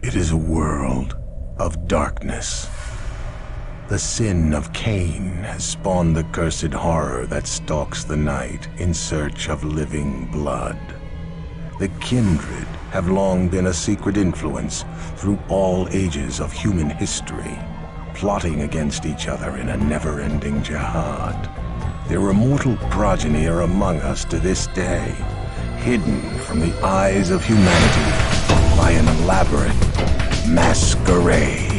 It is a world of darkness. The sin of Cain has spawned the cursed horror that stalks the night in search of living blood. The kindred have long been a secret influence through all ages of human history, plotting against each other in a never-ending jihad. Their immortal progeny are among us to this day, hidden from the eyes of humanity by an elaborate masquerade.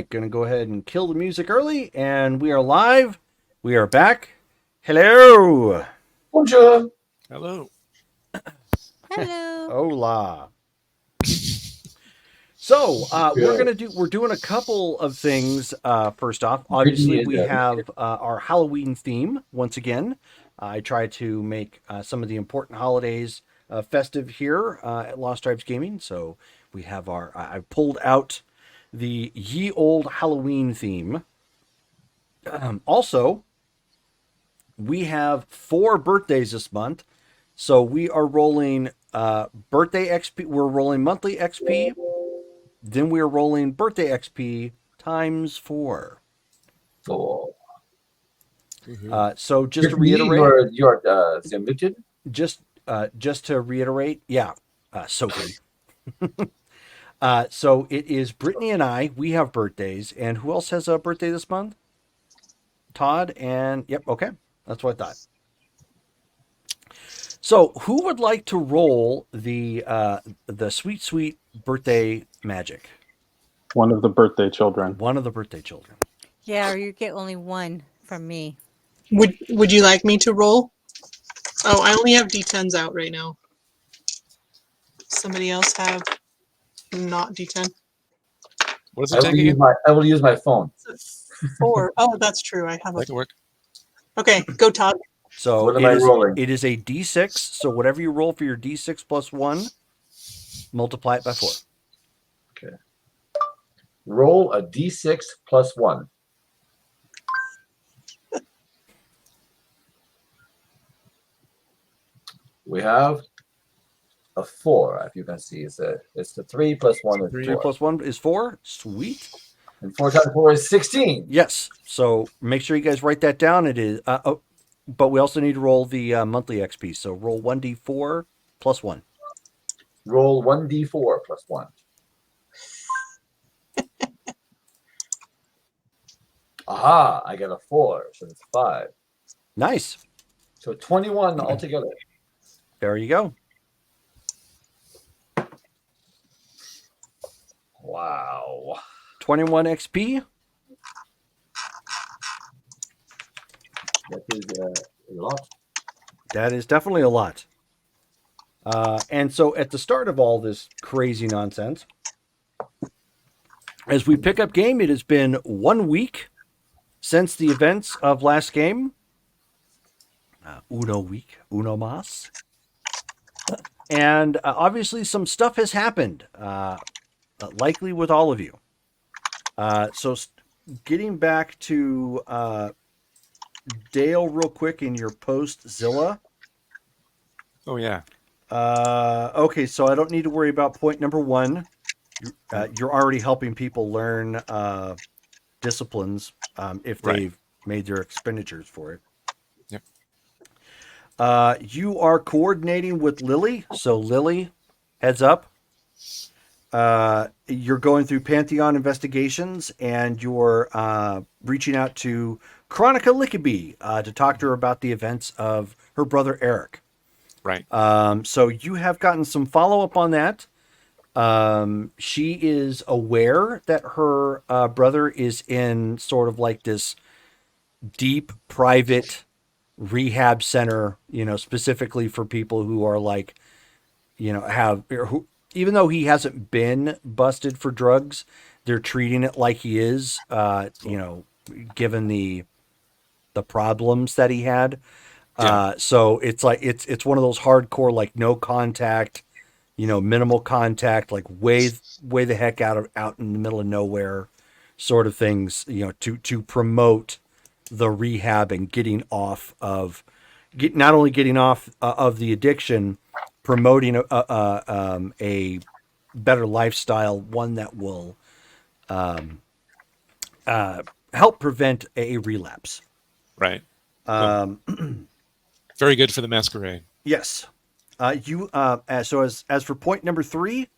mic. Going to go ahead and kill the music early, and we are live. We are back. Hello. Bonjour. Hello. Hello. Hola. So we're doing a couple of things. First off, obviously we have our Halloween theme once again. I try to make some of the important holidays festive here at Lost Tribes Gaming. So we have I pulled out the ye old Halloween theme. Also, we have 4 birthdays this month. So we are rolling birthday XP. We're rolling monthly XP. Then we are rolling birthday XP times 4. Oh. So just to Brittany, reiterate, you're muted. just to reiterate, yeah, Sophie. So it is Brittany and I. We have birthdays, and who else has a birthday this month? Todd and yep, okay, that's what I thought. So who would like to roll the sweet birthday magic? One of the birthday children. One of the birthday children. Yeah, or you get only one from me. Would you like me to roll? Oh, I only have D10s out right now. Somebody else have not D10? What does it take again? I will use my phone. 4. Oh, that's true. I have That can work. Okay, go Todd. So what am I rolling? It is a D6. So whatever you roll for your D6 plus 1, multiply it by 4. Okay. Roll a D6 plus 1. We have a 4. If you can see, it's the 3 plus 1 is 3 4. plus 1 is 4. Sweet. And 4 times 4 is 16. Yes. So make sure you guys write that down. It is. But we also need to roll the monthly XP. So roll 1d4 plus 1. Roll 1d4 plus 1. Aha! I got a 4, so it's 5. Nice. So 21 altogether. There you go. Wow. 21 XP. That is a lot. That is definitely a lot. And so at the start of all this crazy nonsense, as we pick up game, it has been 1 week since the events of last game. Uno mas. And obviously some stuff has happened, likely with all of you. So getting back to Dale real quick in your post Zilla. Oh, yeah. Okay, so I don't need to worry about point number 1. You're already helping people learn disciplines if they've made their expenditures for it. Yep. You are coordinating with Lily. So Lily, heads up. You're going through Pantheon investigations, and you're reaching out to Chronica Lickaby to talk to her about the events of her brother Eric. Right. So you have gotten some follow-up on that. She is aware that her brother is in sort of like this deep private rehab center, specifically for people who are like, who, even though he hasn't been busted for drugs, they're treating it like he is, given the problems that he had. Yeah. So it's like, it's one of those hardcore, like no contact, minimal contact, like way the heck out in the middle of nowhere sort of things, to promote the rehab and getting off of, not only getting off of the addiction, promoting a better lifestyle, one that will help prevent a relapse. Right. Very good for the masquerade. Yes. So as for point number 3,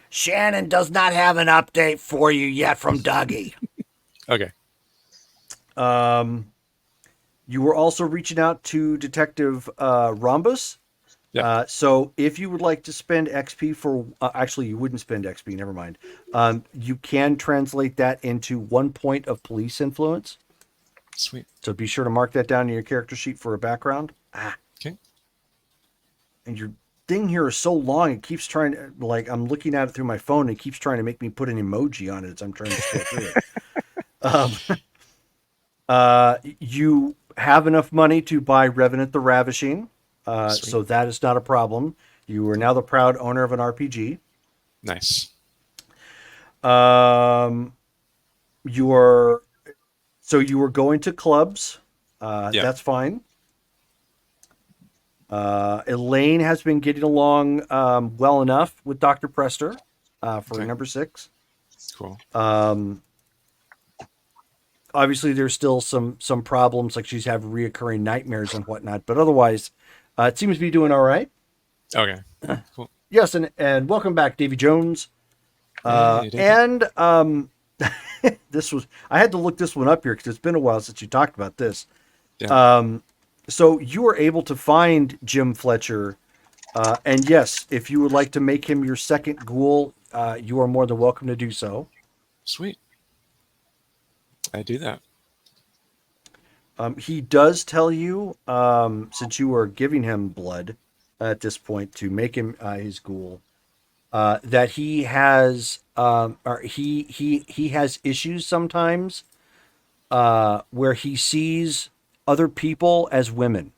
Shannon does not have an update for you yet from Dougie. Okay. You were also reaching out to Detective Rhombus. Yep. So if you would like to spend XP for, actually, you wouldn't spend XP. Never mind. You can translate that into 1 point of police influence. Sweet. So be sure to mark that down in your character sheet for a background. Okay. And your thing here is so long, it keeps trying to, like, I'm looking at it through my phone, and it keeps trying to make me put an emoji on it as I'm trying to scroll through it. You have enough money to buy Revenant the Ravishing, Sweet. so that is not a problem. You are now the proud owner of an RPG. Nice. You are going to clubs. Yeah. That's fine. Elaine has been getting along well enough with Dr. Prester for Okay. number 6. Cool. Obviously, there's still some problems, like she's having reoccurring nightmares and whatnot, but otherwise, it seems to be doing all right. Okay. Cool. Yes, and welcome back, Davy Jones. Hey, Davey. And this was, I had to look this one up here because it's been a while since you talked about this. Yeah. So you were able to find Jim Fletcher, and yes, if you would like to make him your second ghoul, you are more than welcome to do so. Sweet. I do that. He does tell you, since you are giving him blood at this point to make him his ghoul, that he has he has issues sometimes where he sees other people as women,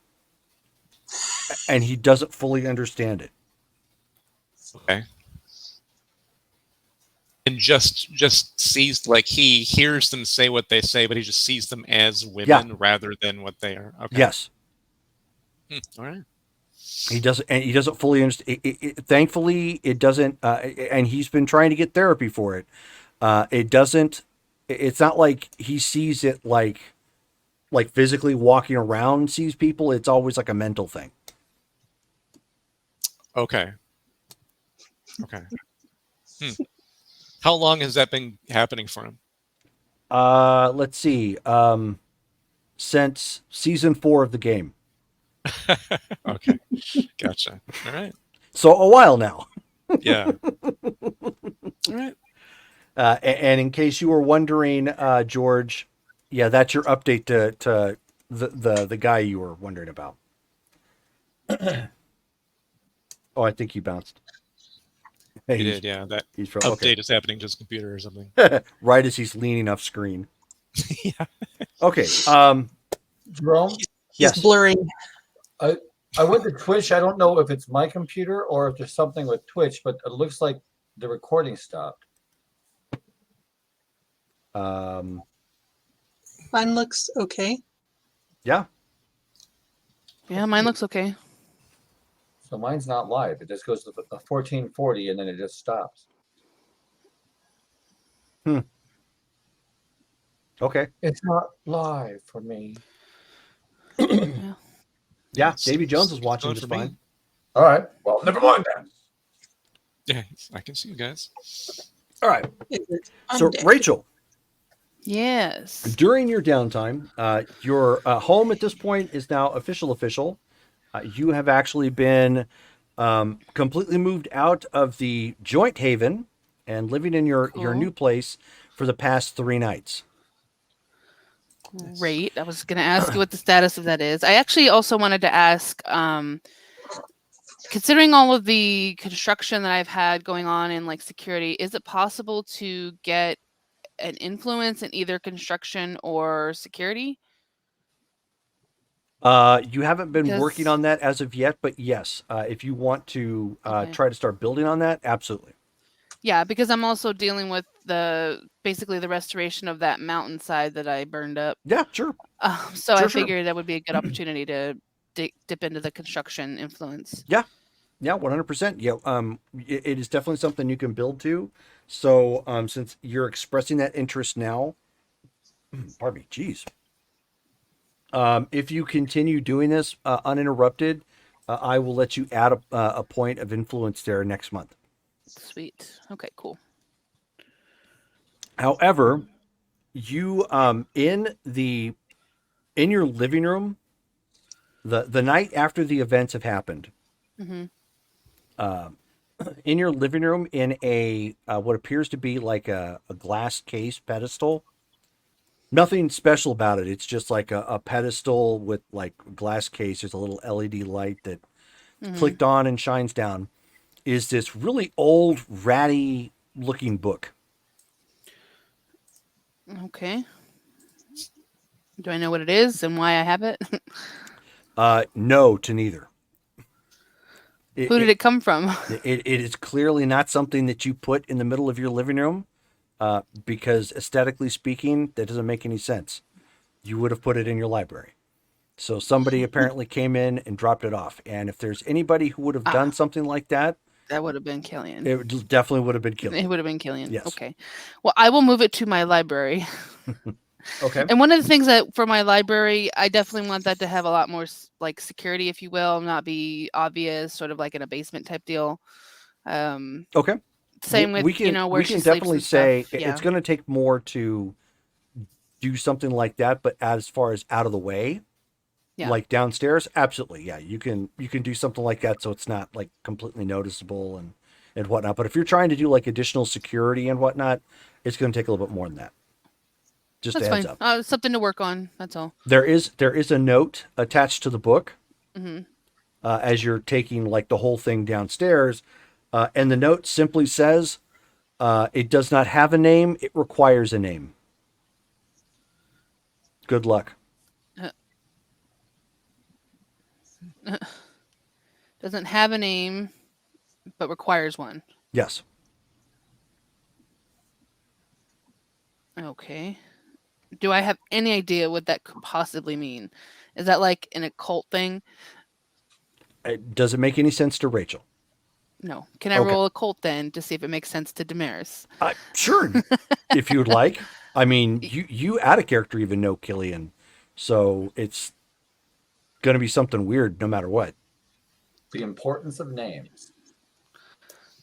and he doesn't fully understand it. Okay. And just sees, like, he hears them say what they say, but he just sees them as women rather than what they are. Okay. Yes, All right. he doesn't fully understand. Thankfully, it doesn't, and he's been trying to get therapy for it. It doesn't. It's not like he sees it like physically walking around sees people. It's always like a mental thing. Okay. Okay. How long has that been happening for him? Let's see. Since season 4 of the game, Okay. Gotcha. All right. so a while now. Yeah. All right. And in case you were wondering, George, yeah, that's your update to the guy you were wondering about. Oh, I think he bounced. He did, yeah. That He's update is happening to his computer or something. right as he's leaning off screen. Yeah. Okay. Jerome, He's Yes. blurring. I went to Twitch. I don't know if it's my computer or if there's something with Twitch, but it looks like the recording stopped. Mine looks okay. Yeah. Yeah, mine looks okay. So mine's not live. It just goes to the 1440 and then it just stops. Okay. It's not live for me. Yeah. Davy Jones is watching Going just for me. fine. All right. Well, never mind then. Yeah, I can see you guys. All right. Is it So undead? Rachel, Yes. during your downtime, your home at this point is now official. You have actually been completely moved out of the joint haven and living in your Cool. new place for the past 3 nights. Great. I was going to ask you what the status of that is. I actually also wanted to ask, considering all of the construction that I've had going on in like security, is it possible to get an influence in either construction or security? You haven't been working Because- on that as of yet, but yes, if you want to Okay. try to start building on that, absolutely. Yeah, because I'm also dealing with basically the restoration of that mountainside that I burned up. Yeah, sure. So I Sure. figured that would be a good opportunity to dip into the construction influence. Yeah, 100%. Yeah, it is definitely something you can build to. So, since you're expressing that interest now, pardon me, geez. If you continue doing this uninterrupted, I will let you add a point of influence there next month. Sweet. Okay, cool. However, you in your living room, the night after the events have happened, Hmm. In your living room, in a what appears to be like a glass case pedestal. Nothing special about it. It's just like a pedestal with like glass case. There's a little LED light that Hmm. clicked on and shines down. Is this really old, ratty looking book? Okay. Do I know what it is and why I have it? No to neither. It, Who did it, it come from? it is clearly not something that you put in the middle of your living room because aesthetically speaking, that doesn't make any sense. You would have put it in your library. So somebody apparently came in and dropped it off. And if there's anybody who would have done Ah, something like that, that would have been Killian. it definitely would have been It Killian. would have been Killian. Yes. Okay. Well, I will move it to my library. Okay. And one of the things that for my library, I definitely want that to have a lot more like security, if you will, not be obvious, sort of like in a basement type deal. Okay. Same with, We can where she sleeps definitely and stuff. say Yeah. it's going to take more to do something like that, but as far as out of the way, Yeah. like downstairs, absolutely, yeah, you can do something like that so it's not like completely noticeable and whatnot. But if you're trying to do like additional security and whatnot, it's going to take a little bit more than that. Just That's a heads fine. up. Something to work on. That's all. There is a note attached to the book Hmm. as you're taking like the whole thing downstairs, and the note simply says, "It does not have a name. It requires a name. Good luck." Doesn't have a name, but requires one. Yes. Okay. Do I have any idea what that could possibly mean? Is that like an occult thing? Does it make any sense to Rachel? No. Can I Okay. roll occult then to see if it makes sense to Damaris? Sure, if you would like. I mean, you out of character even know Killian, so it's going to be something weird no matter what. The importance of names.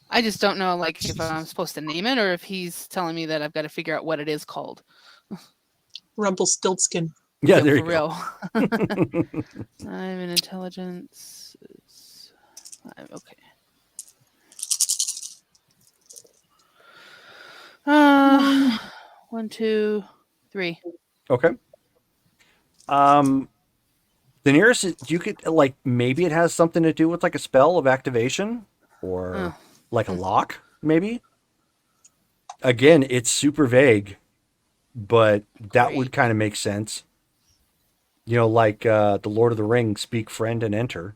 I just don't know, like, if I'm supposed to name it or if he's telling me that I've got to figure out what it is called. Rumpelstiltskin. Yeah, there for you go. real. I'm in intelligence. 5. Okay. 1, 2, 3. Okay. The nearest you could like maybe it has something to do with like a spell of activation or Oh. like a lock, maybe. Again, it's super vague, but that would Great. kind of make sense. You know, like the Lord of the Rings, speak friend and enter.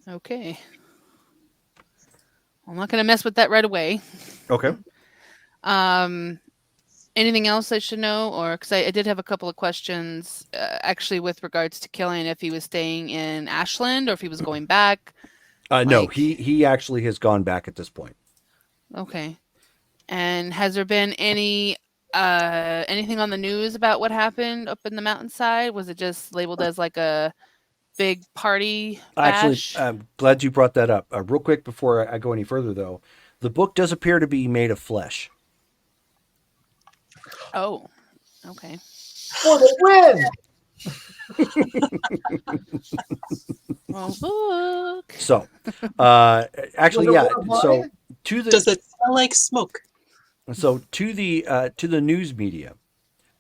Okay. I'm not going to mess with that right away. Okay. Anything else I should know? Or because I did have a couple of questions actually with regards to Killian, if he was staying in Ashland or if he was going back. No, Like- he actually has gone back at this point. Okay. And has there been anything on the news about what happened up in the mountainside? Was it just labeled as like a big party bash? Actually, I'm glad you brought that up. Real quick before I go any further, though, the book does appear to be made of flesh. Oh, okay. For the win! Well, book. So, actually, Was it yeah. one of mine? So to the Does it smell like smoke? to the news media.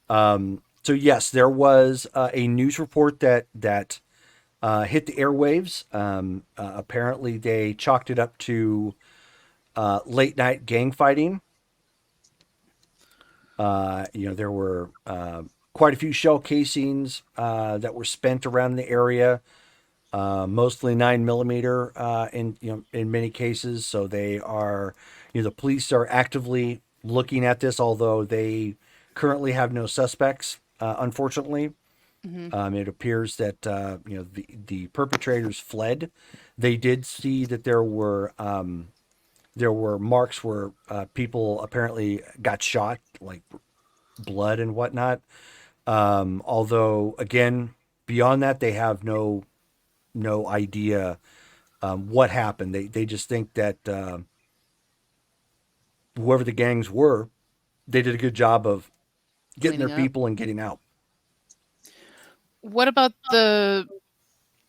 So yes, there was a news report that hit the airwaves. Apparently, they chalked it up to late night gang fighting. There were quite a few shell casings that were spent around the area, mostly 9mm in many cases. So they are, the police are actively looking at this, although they currently have no suspects, unfortunately. It appears that the perpetrators fled. They did see that there were marks where people apparently got shot, like blood and whatnot. Although again, beyond that, they have no idea what happened. They just think that whoever the gangs were, they did a good job of getting Cleaning their up. people and getting out. What about the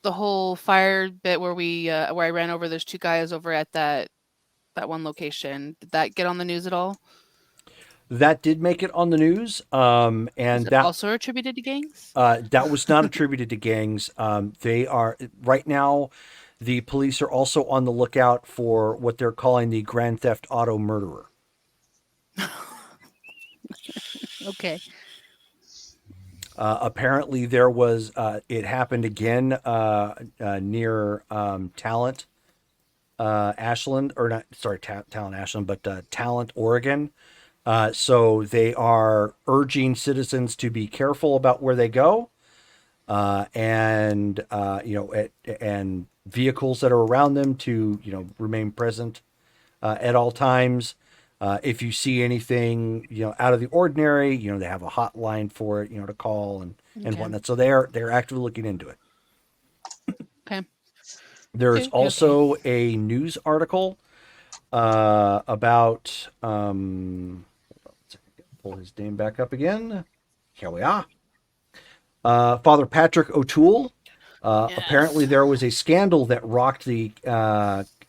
the whole fire bit where where I ran over those two guys over at that one location. Did that get on the news at all? That did make it on the news, Is and it that also attributed to gangs? that was not attributed to gangs. They are right now. The police are also on the lookout for what they're calling the Grand Theft Auto murderer. Okay. Apparently, there was it happened again near Talent, Ashland, or not? Sorry, Talent, Ashland, but Talent, Oregon. So they are urging citizens to be careful about where they go, and and vehicles that are around them to remain present at all times. If you see anything out of the ordinary, they have a hotline for it, to call and Okay. whatnot. So they're actively looking into it. Okay. There's Okay. also a news article about pull his name back up again. Here we are. Father Patrick O'Toole. Yes. Apparently, there was a scandal that rocked the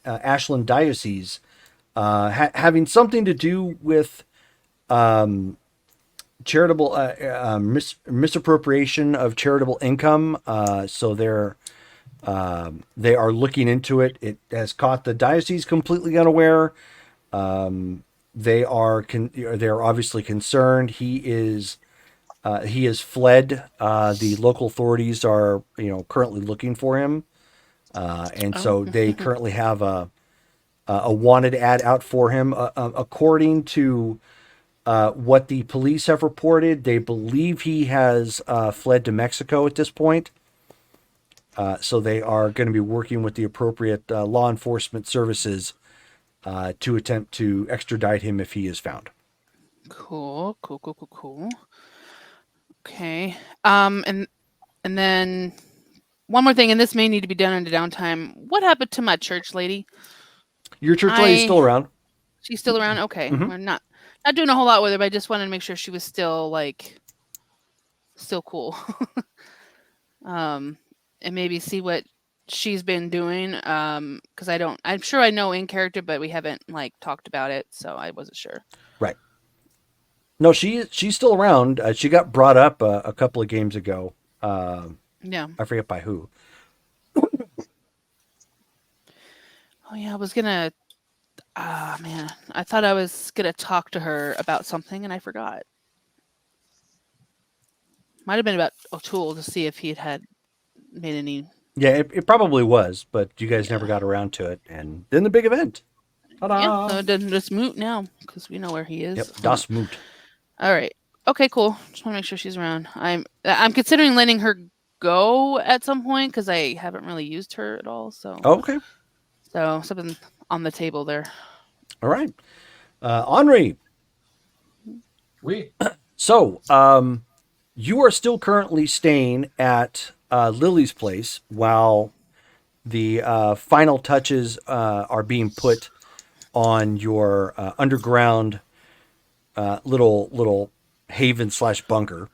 Ashland diocese, having something to do with charitable misappropriation of charitable income. So they are looking into it. It has caught the diocese completely unaware. They're obviously concerned. He has fled. The local authorities are currently looking for him, and so they currently have a wanted ad out for him. According to what the police have reported, they believe he has fled to Mexico at this point. So they are going to be working with the appropriate law enforcement services to attempt to extradite him if he is found. Cool. Okay. And then one more thing, and this may need to be done in the downtime. What happened to my church lady? Your church lady's still around. She's still around? Okay. Mhm. We're not doing a whole lot with her, but I just wanted to make sure she was still still cool. And maybe see what she's been doing. Because I'm sure I know in character, but we haven't talked about it, so I wasn't sure. Right. No, she's still around. She got brought up a couple of games ago. Yeah. I forget by who. Oh yeah, I was gonna. Ah man, I thought I was gonna talk to her about something, and I forgot. Might have been about O'Toole to see if he had made any. Yeah, it probably was, but you guys Yeah. never got around to it. And then the big event. Ta-da! Yeah, so it doesn't just moot now because we know where he is. Yep, das Moot. All right. Okay, cool. Just want to make sure she's around. I'm considering letting her go at some point because I haven't really used her at all. So Okay. So something on the table there. All right. Henri. We So, you are still currently staying at Lily's place while the final touches are being put on your underground little haven / bunker.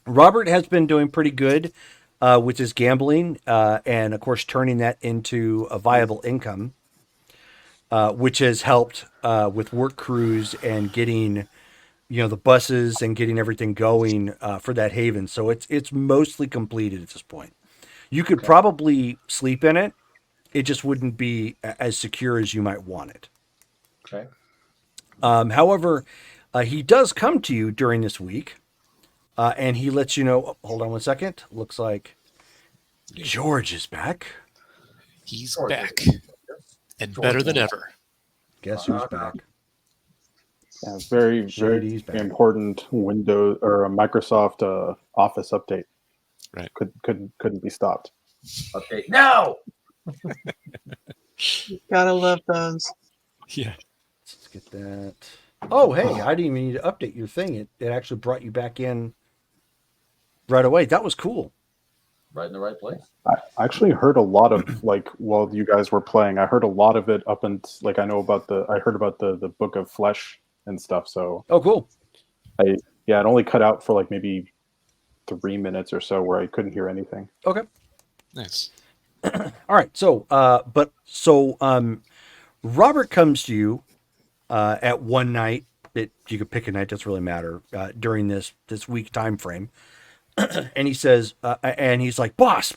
Robert has been doing pretty good with his gambling and, of course, turning that into a viable income. Which has helped with work crews and getting, the buses and getting everything going for that haven. So it's mostly completed at this point. You could probably sleep in it. It just wouldn't be as secure as you might want it. okay. However, he does come to you during this week, and he lets you know. Hold on one second. Looks like George is back. He's George. back and George better than Wall. ever. Guess who's back? Yeah, very Shady's back. important Windows or a Microsoft Office update. Right. Couldn't be stopped. Update now. Gotta love those. Yeah. Let's get that. Oh, hey, I didn't even need to update your thing. It actually brought you back in right away. That was cool. Right in the right place. I actually heard a lot of while you guys were playing. I heard a lot of it up and I heard about the Book of Flesh and stuff. So Oh, cool. it only cut out for maybe 3 minutes or so where I couldn't hear anything. Okay. Nice. All right. So, Robert comes to you at one night. You could pick a night. Doesn't really matter during this week time frame. And he says, and he's like, boss,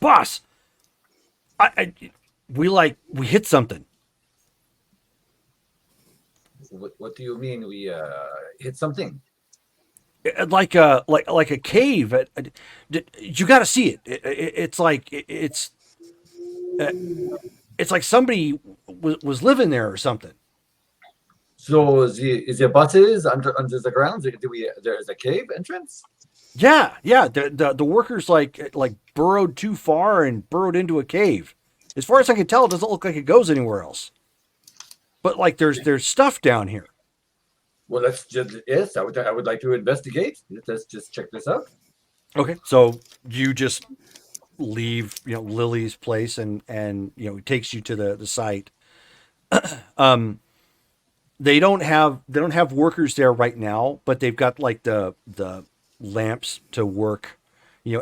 we hit something. What do you mean we hit something? Like a cave. You got to see it. It's like somebody was living there or something. So is there buses under the ground? There is a cave entrance? Yeah. The workers like burrowed too far and burrowed into a cave. As far as I can tell, it doesn't look like it goes anywhere else. But like there's stuff down here. Well, yes. I would like to investigate. Let's just check this out. Okay, so you just leave Lily's place and it takes you to the site. They don't have workers there right now, but they've got like the lamps to work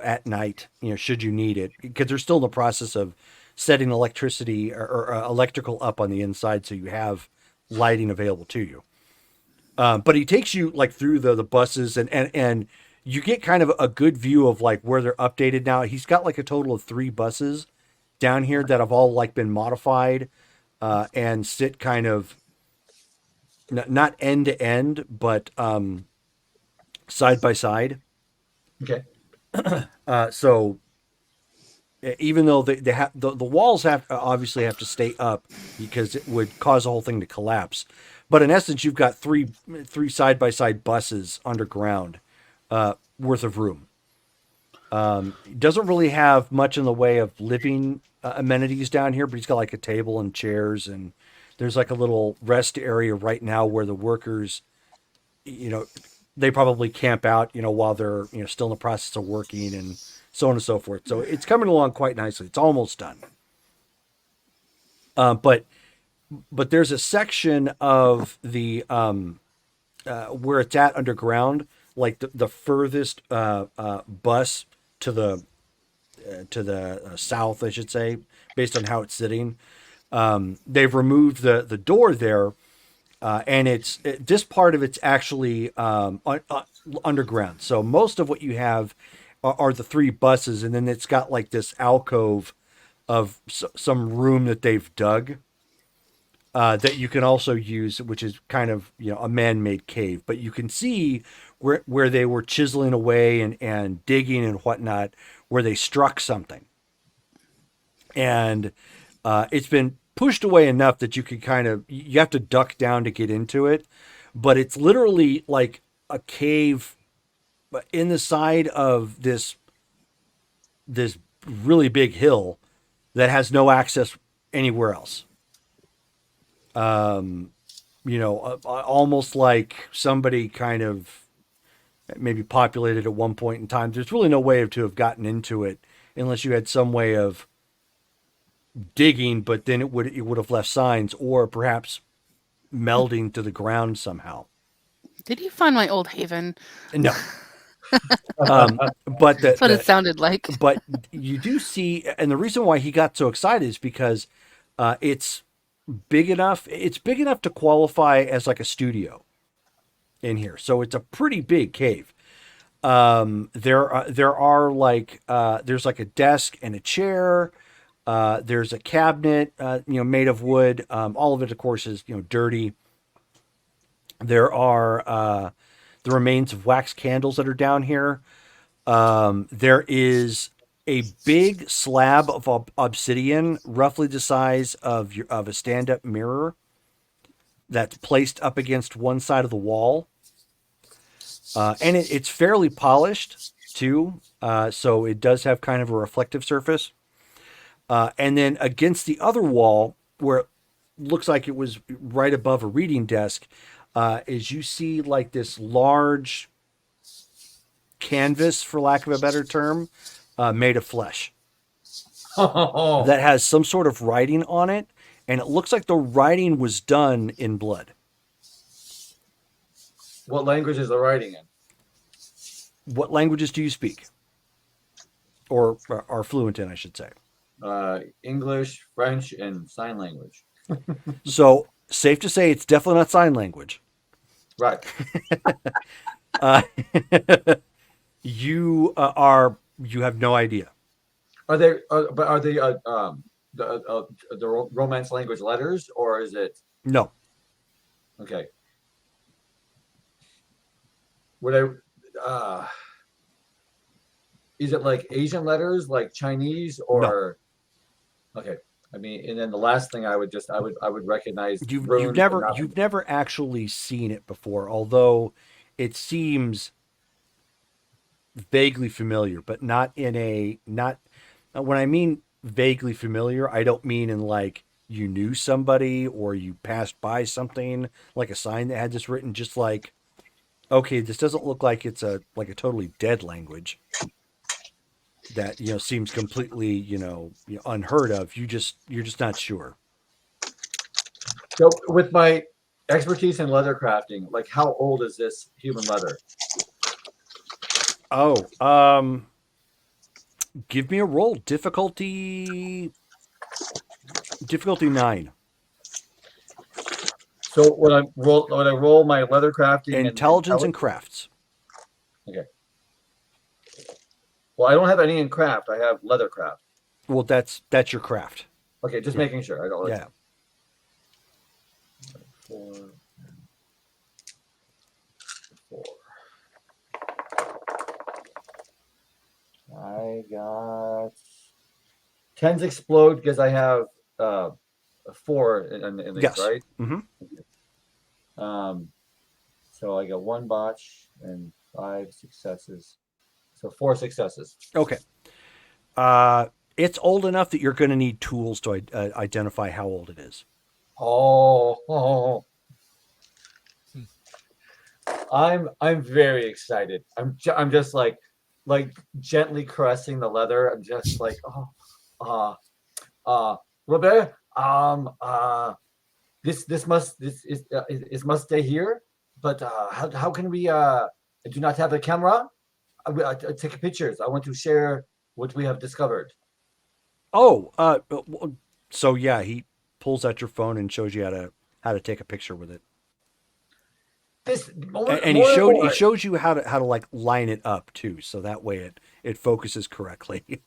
at night should you need it, because they're still in the process of setting electricity or electrical up on the inside, so you have lighting available to you. But he takes you like through the buses and you get kind of a good view of like where they're updated now. He's got like a total of 3 buses down here that have all like been modified and sit kind of not end to end, but side by side. Okay. So even though they have the walls obviously have to stay up because it would cause the whole thing to collapse. But in essence, you've got three side by side buses underground worth of room. Doesn't really have much in the way of living amenities down here, but he's got like a table and chairs, and there's like a little rest area right now where the workers, they probably camp out, while they're still in the process of working and so on and so forth. So it's coming along quite nicely. It's almost done. But there's a section of the where it's at underground, like the furthest bus to the south, I should say, based on how it's sitting. They've removed the door there, and this part of it's actually underground. So most of what you have are the 3 buses, and then it's got like this alcove of some room that they've dug that you can also use, which is kind of a man-made cave. But you can see where they were chiseling away and digging and whatnot, where they struck something, and it's been pushed away enough that you can you have to duck down to get into it, but it's literally like a cave in the side of this really big hill that has no access anywhere else. Almost like somebody kind of maybe populated at one point in time. There's really no way to have gotten into it unless you had some way of digging, but then it would have left signs, or perhaps melding to the ground somehow. Did you find my old haven? No. But that's what it sounded like. But you do see, and the reason why he got so excited is because it's big enough. It's big enough to qualify as like a studio in here. So it's a pretty big cave. There are like there's like a desk and a chair. There's a cabinet, made of wood. All of it, of course, is dirty. There are the remains of wax candles that are down here. There is a big slab of obsidian, roughly the size of a stand-up mirror, that's placed up against one side of the wall. And it's fairly polished too, so it does have kind of a reflective surface. And then against the other wall, where it looks like it was right above a reading desk, is you see like this large canvas, for lack of a better term, made of flesh that has some sort of writing on it, and it looks like the writing was done in blood. What language is the writing in? What languages do you speak? or are fluent in, I should say. English, French, and sign language. So safe to say it's definitely not sign language. Right. Uh, you you have no idea. Are they? But are they the Romance language letters, or is it No. okay? Would I? Is it like Asian letters, like Chinese, or okay? I mean, and then the last thing I would recognize runes, but not You've never actually seen it before, although it seems vaguely familiar, but not in a not when I mean vaguely familiar, I don't mean in like you knew somebody or you passed by something like a sign that had this written, just like, okay, this doesn't look like it's a totally dead language that seems completely unheard of. You're just not sure. So, with my expertise in leather crafting, like how old is this human leather? Oh, give me a roll. Difficulty 9. So when I roll my leather crafting Intelligence and crafts. Okay. Well, I don't have any in craft. I have leather craft. Well, that's your craft. Okay, just making sure. I don't. Yeah. 4, 4. I got 10s explode because I have 4 in these, Yes. right? Mm-hmm. So I got 1 botch and 5 successes. So 4 successes. Okay. It's old enough that you're going to need tools to identify how old it is. Oh. I'm very excited. I'm just like gently caressing the leather. I'm just like, Robert, this must stay here. But how can we? I do not have a camera. I take pictures. I want to share what we have discovered. Oh, so yeah, he pulls out your phone and shows you how to take a picture with it. And he shows you how to like line it up too, so that way it focuses correctly.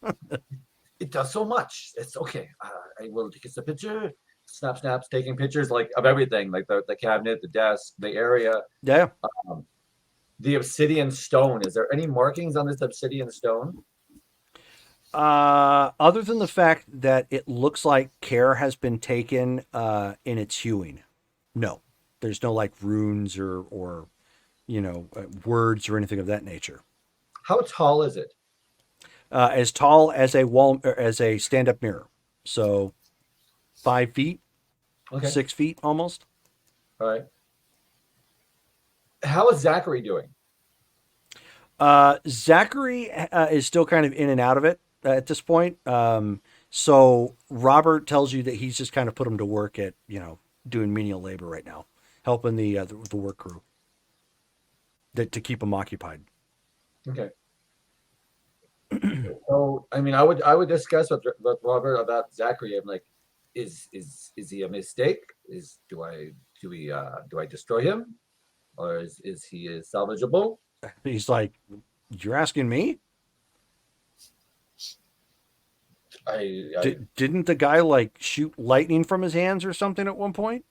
It does so much. It's okay. I will take a picture. Snaps, taking pictures like of everything, like the cabinet, the desk, the area. Yeah. The obsidian stone. Is there any markings on this obsidian stone? Other than the fact that it looks like care has been taken in its hewing, no. There's no like runes or words or anything of that nature. How tall is it? As tall as a wall, as a stand-up mirror. So 5 feet, Okay. 6 feet almost. All right. How is Zachary doing? Zachary is still kind of in and out of it at this point. So Robert tells you that he's just kind of put him to work at, doing menial labor right now, helping the work crew to keep him occupied. Okay. So, I mean, I would discuss with Robert about Zachary. I'm like, is he a mistake? Do I destroy him, or is he salvageable? He's like, you're asking me? Didn't the guy like shoot lightning from his hands or something at one point?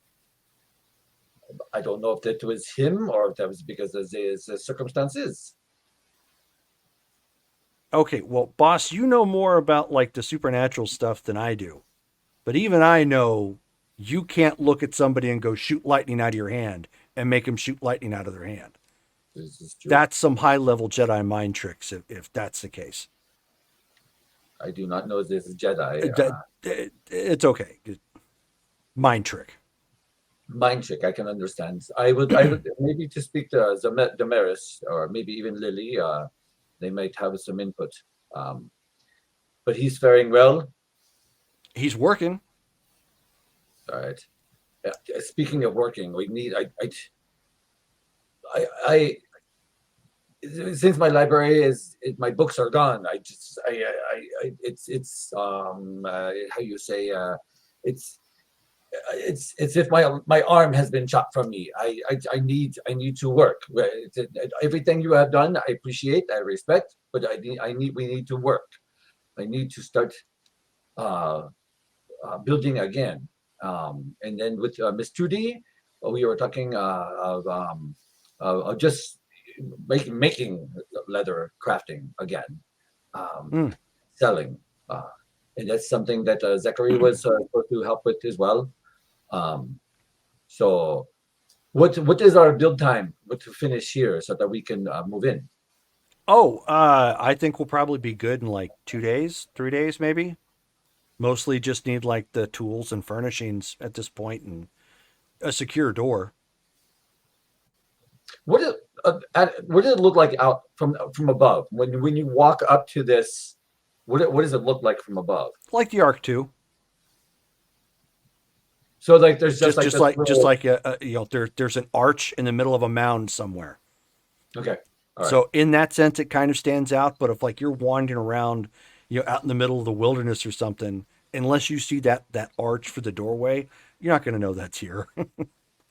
I don't know if that was him or if that was because of his circumstances. Okay, well, boss, you know more about like the supernatural stuff than I do. But even I know you can't look at somebody and go shoot lightning out of your hand and make them shoot lightning out of their hand. This is true. That's some high-level Jedi mind tricks if that's the case. I do not know this is Jedi. It's okay. Mind trick. Mind trick, I can understand. I would maybe to speak to Damaris or maybe even Lily. They might have some input. But he's faring well. He's working. All right. Speaking of working, we need. I since my library my books are gone. It's how you say it's if my arm has been chopped from me. I need to work. Everything you have done, I appreciate, I respect, but we need to work. I need to start building again. And then with Miss Trudy, we were talking of just making leather crafting again, selling. And that's something that Zachary was supposed to help with as well. So what is our build time to finish here so that we can move in? Oh, I think we'll probably be good in like 2 days, 3 days, maybe. Mostly just need like the tools and furnishings at this point and a secure door. What does it look like out from above when you walk up to this? What does it look like from above? Like the Ark 2. So like there's just like just this like little- there's an arch in the middle of a mound somewhere. Okay. All right. So in that sense, it kind of stands out. But if like you're wandering around, out in the middle of the wilderness or something, unless you see that arch for the doorway, you're not going to know that's here.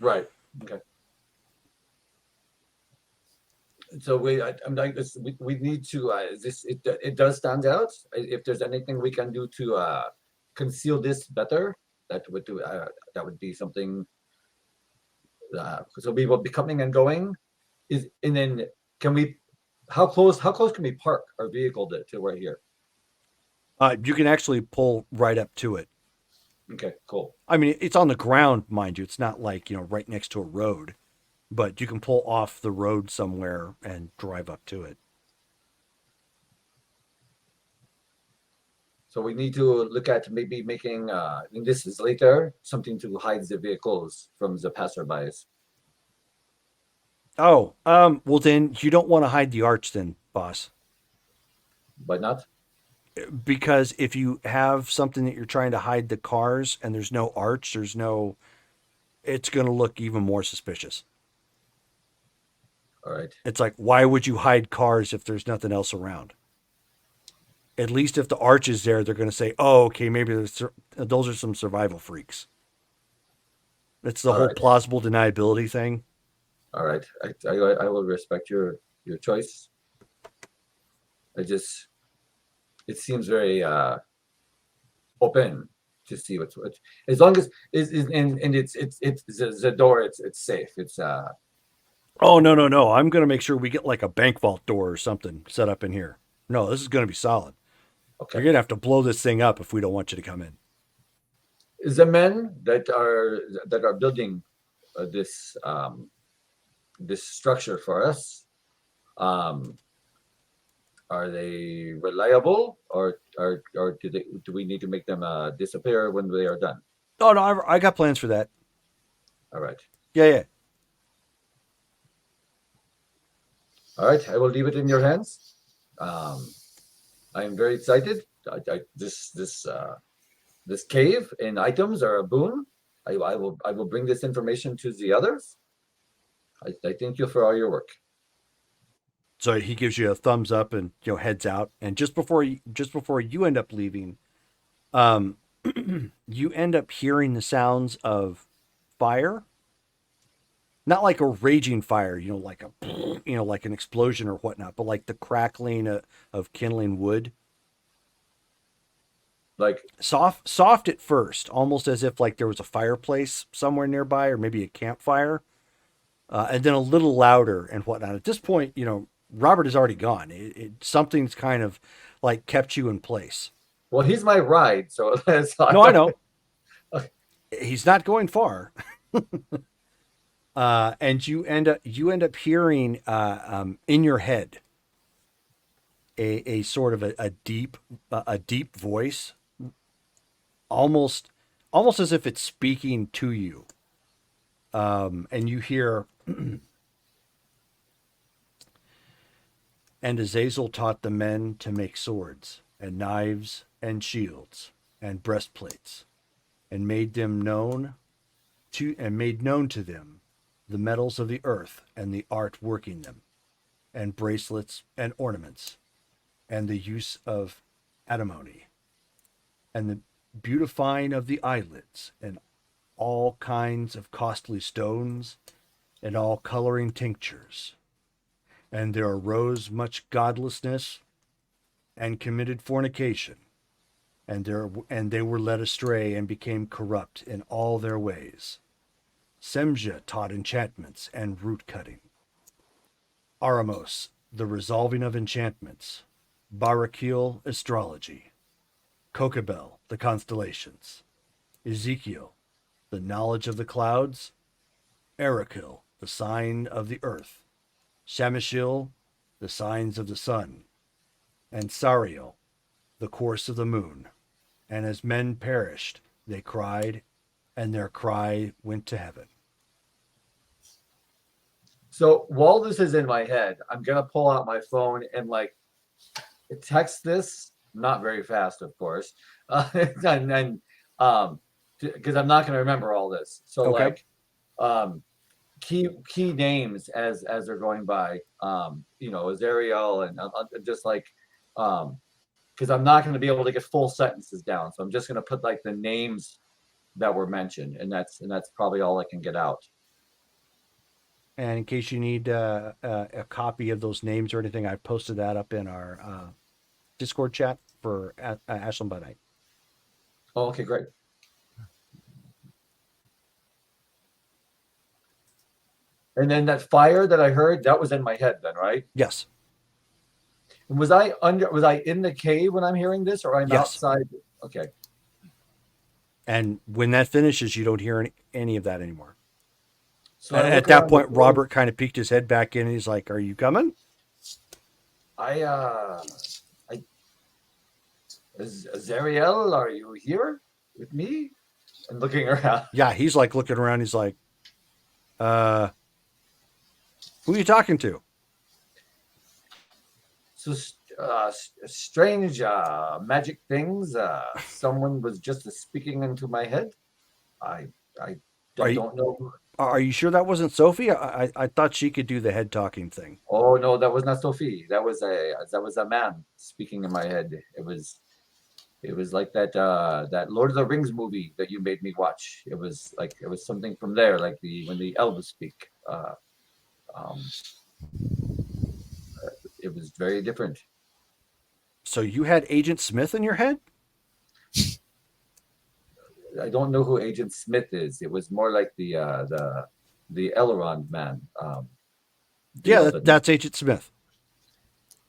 Right. Okay. So I'm like this. We need to. It does stand out. If there's anything we can do to conceal this better, that would be something. So we will be coming and going. And then can we? How close can we park our vehicle to right here? You can actually pull right up to it. Okay, cool. I mean, it's on the ground, mind you. It's not like, right next to a road, but you can pull off the road somewhere and drive up to it. So we need to look at maybe making, and this is later, something to hide the vehicles from the passerbys. Oh, well then you don't want to hide the arch then, boss. Why not? Because if you have something that you're trying to hide the cars and there's no arch, it's going to look even more suspicious. All right. It's like, why would you hide cars if there's nothing else around? At least if the arch is there, they're going to say, oh, okay, maybe those are some survival freaks. It's the whole plausible deniability thing. All right. I will respect your choice. It seems very open to see what's as long as and it's the door, it's safe. It's Oh, no. I'm going to make sure we get like a bank vault door or something set up in here. No, this is going to be solid. okay. You're going to have to blow this thing up if we don't want you to come in. The men that are building this structure for us, are they reliable, or do we need to make them disappear when they are done? Oh, no, I got plans for that. All right. Yeah. All right. I will leave it in your hands. I am very excited. This cave and items are a boon. I will bring this information to the others. I thank you for all your work. So he gives you a thumbs up and heads out. And just before you end up leaving, you end up hearing the sounds of fire. Not like a raging fire, like like an explosion or whatnot, but like the crackling of kindling wood. Like soft at first, almost as if like there was a fireplace somewhere nearby, or maybe a campfire, and then a little louder and whatnot. At this point, Robert is already gone. Something's kind of like kept you in place. Well, he's my ride, so that's no, I know. He's not going far. And you end up hearing in your head a sort of a deep voice, almost as if it's speaking to you. And you hear, and Azazel taught the men to make swords and knives and shields and breastplates, and made known to them the metals of the earth and the art working them. and bracelets and ornaments, and the use of antimony, and the beautifying of the eyelids, and all kinds of costly stones, and all coloring tinctures. And there arose much godlessness, and committed fornication, and they were led astray, and became corrupt in all their ways. Semja taught enchantments and root cutting. Aramos, the resolving of enchantments. Barakil, astrology. Kokabel, the constellations. Ezekiel, the knowledge of the clouds. Erekil, the sign of the earth. Shamashil, the signs of the sun. And Sariel, the course of the moon. And as men perished, they cried, and their cry went to heaven. So while this is in my head, I'm gonna pull out my phone and like text this, not very fast, of course, and because I'm not gonna remember all this. So Okay. like key names as they're going by, Azariel and just like because I'm not going to be able to get full sentences down, so I'm just going to put like the names that were mentioned, and that's probably all I can get out. And in case you need a copy of those names or anything, I posted that up in our Discord chat for Ashland by Night. Oh, okay, great. And then that fire that I heard, that was in my head then, right? Yes. Was I in the cave when I'm hearing this, or I'm Yes. outside? Okay. And when that finishes, you don't hear any of that anymore. So I At look that around point, the- Robert kind of peeked his head back in, and he's like, "Are you coming?" Azariel, are you here with me? And looking around. Yeah, he's like looking around. He's like, "Who are you talking to?" So strange magic things. Someone was just speaking into my head. I don't know. Are you sure that wasn't Sophie? I thought she could do the head talking thing. Oh no, that was not Sophie. That was a man speaking in my head. It was like that Lord of the Rings movie that you made me watch. It was something from there, like when the elves speak. It was very different. So you had Agent Smith in your head? I don't know who Agent Smith is. It was more like the Elrond man. Yeah, that's Agent Smith.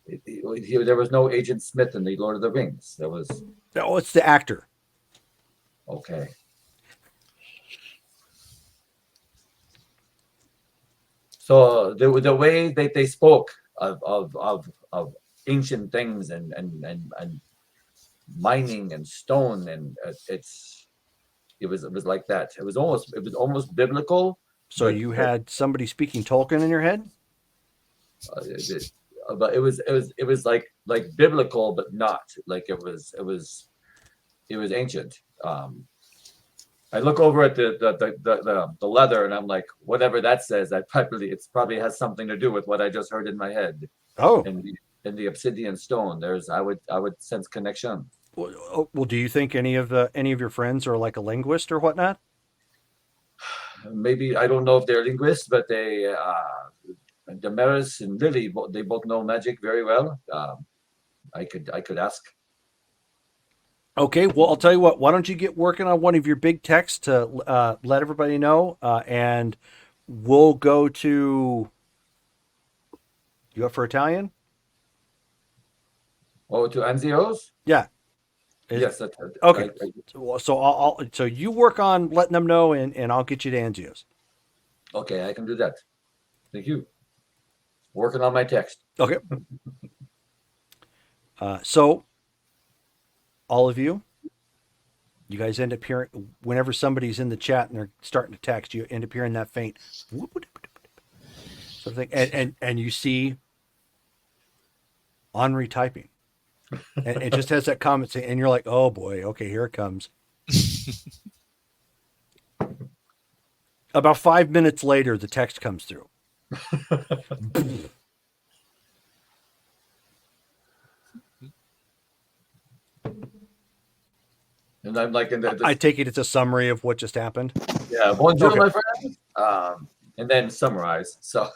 There was no Agent Smith in the Lord of the Rings. There was. Oh, it's the actor. Okay. So the way that they spoke of ancient things and mining and stone, and it was like that. It was almost biblical. So you had somebody speaking Tolkien in your head? But it was like biblical, but not like it was ancient. I look over at the leather, and I'm like, whatever that says, it probably has something to do with what I just heard in my head. Oh, And the obsidian stone, I would sense connection. well, do you think any of your friends are like a linguist or whatnot? Maybe, I don't know if they're linguists, but they Damaris and Lily, they both know magic very well. I could ask. Okay, well, I'll tell you what. Why don't you get working on one of your big texts to let everybody know, and we'll go to. You up for Italian? Oh, to Anzio's? Yeah. Yes. Okay. So you work on letting them know, and I'll get you to Anzio's. Okay, I can do that. Thank you. Working on my text. Okay. So all of you guys end up hearing, whenever somebody's in the chat and they're starting to text, you end up hearing that faint sort of thing, and you see Henri typing, and it just has that comment saying, and you're like, oh boy, okay, here it comes. About 5 minutes later, the text comes through. And I'm like in the I take it it's a summary of what just happened. yeah, bonjour, Okay. my friend. And then summarize. So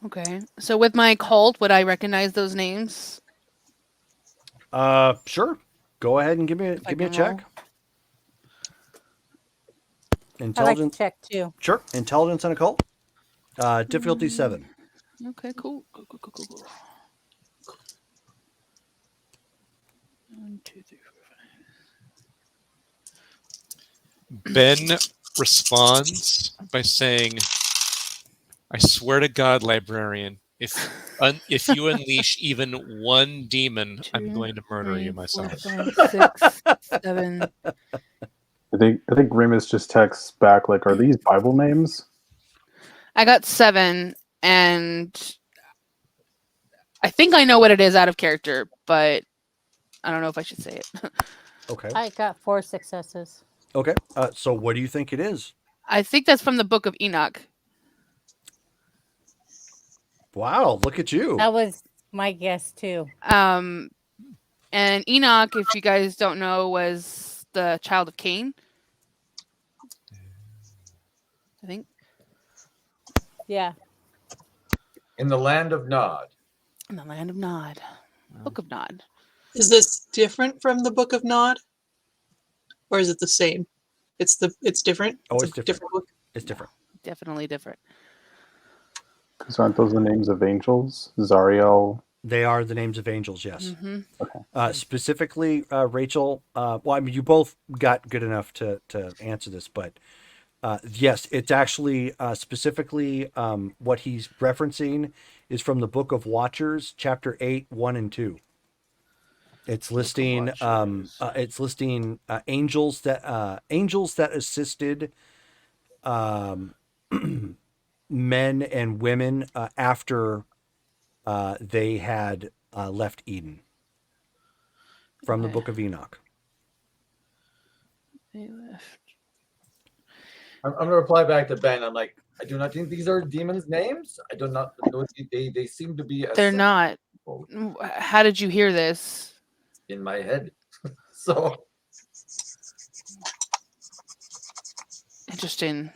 Okay. So with my cult, would I recognize those names? Sure. Go ahead and give me I a can check. roll? I like to Intelligence. check too. Sure. Intelligence and occult. Difficulty 7. Okay, cool. Cool. 1, 2, 3, 4, 5. Ben responds by saying, "I swear to God, librarian, if you unleash even one demon, I'm going to murder you 4, myself." 5, 6, 7. I think Grimace just texts back like, "Are these Bible names?" I got 7, and I think I know what it is out of character, but I don't know if I should say it. Okay. I got 4 successes. Okay. So what do you think it is? I think that's from the Book of Enoch. Wow, look at you. That was my guess too. And Enoch, if you guys don't know, was the child of Cain. I think. Yeah. in the land of Nod. In the land of Nod. Book of Nod. Is this different from the Book of Nod? Or is it the same? It's different. Oh, a it's different. book. It's different. Definitely different. Because aren't those the names of angels? Zariel. They are the names of angels, yes. Mm-hmm. Specifically, Rachel, well, I mean, you both got good enough to answer this, but yes, it's actually specifically what he's referencing is from the Book of Watchers, chapter 8, 1 and 2. It's listing angels that assisted men and women after they had left Eden from the Okay. Book of Enoch. They left. I'm gonna reply back to Ben. I'm like, I do not think these are demons' names. I do not know. They seem to be. They're not. people How did you hear this? in my head. So Interesting.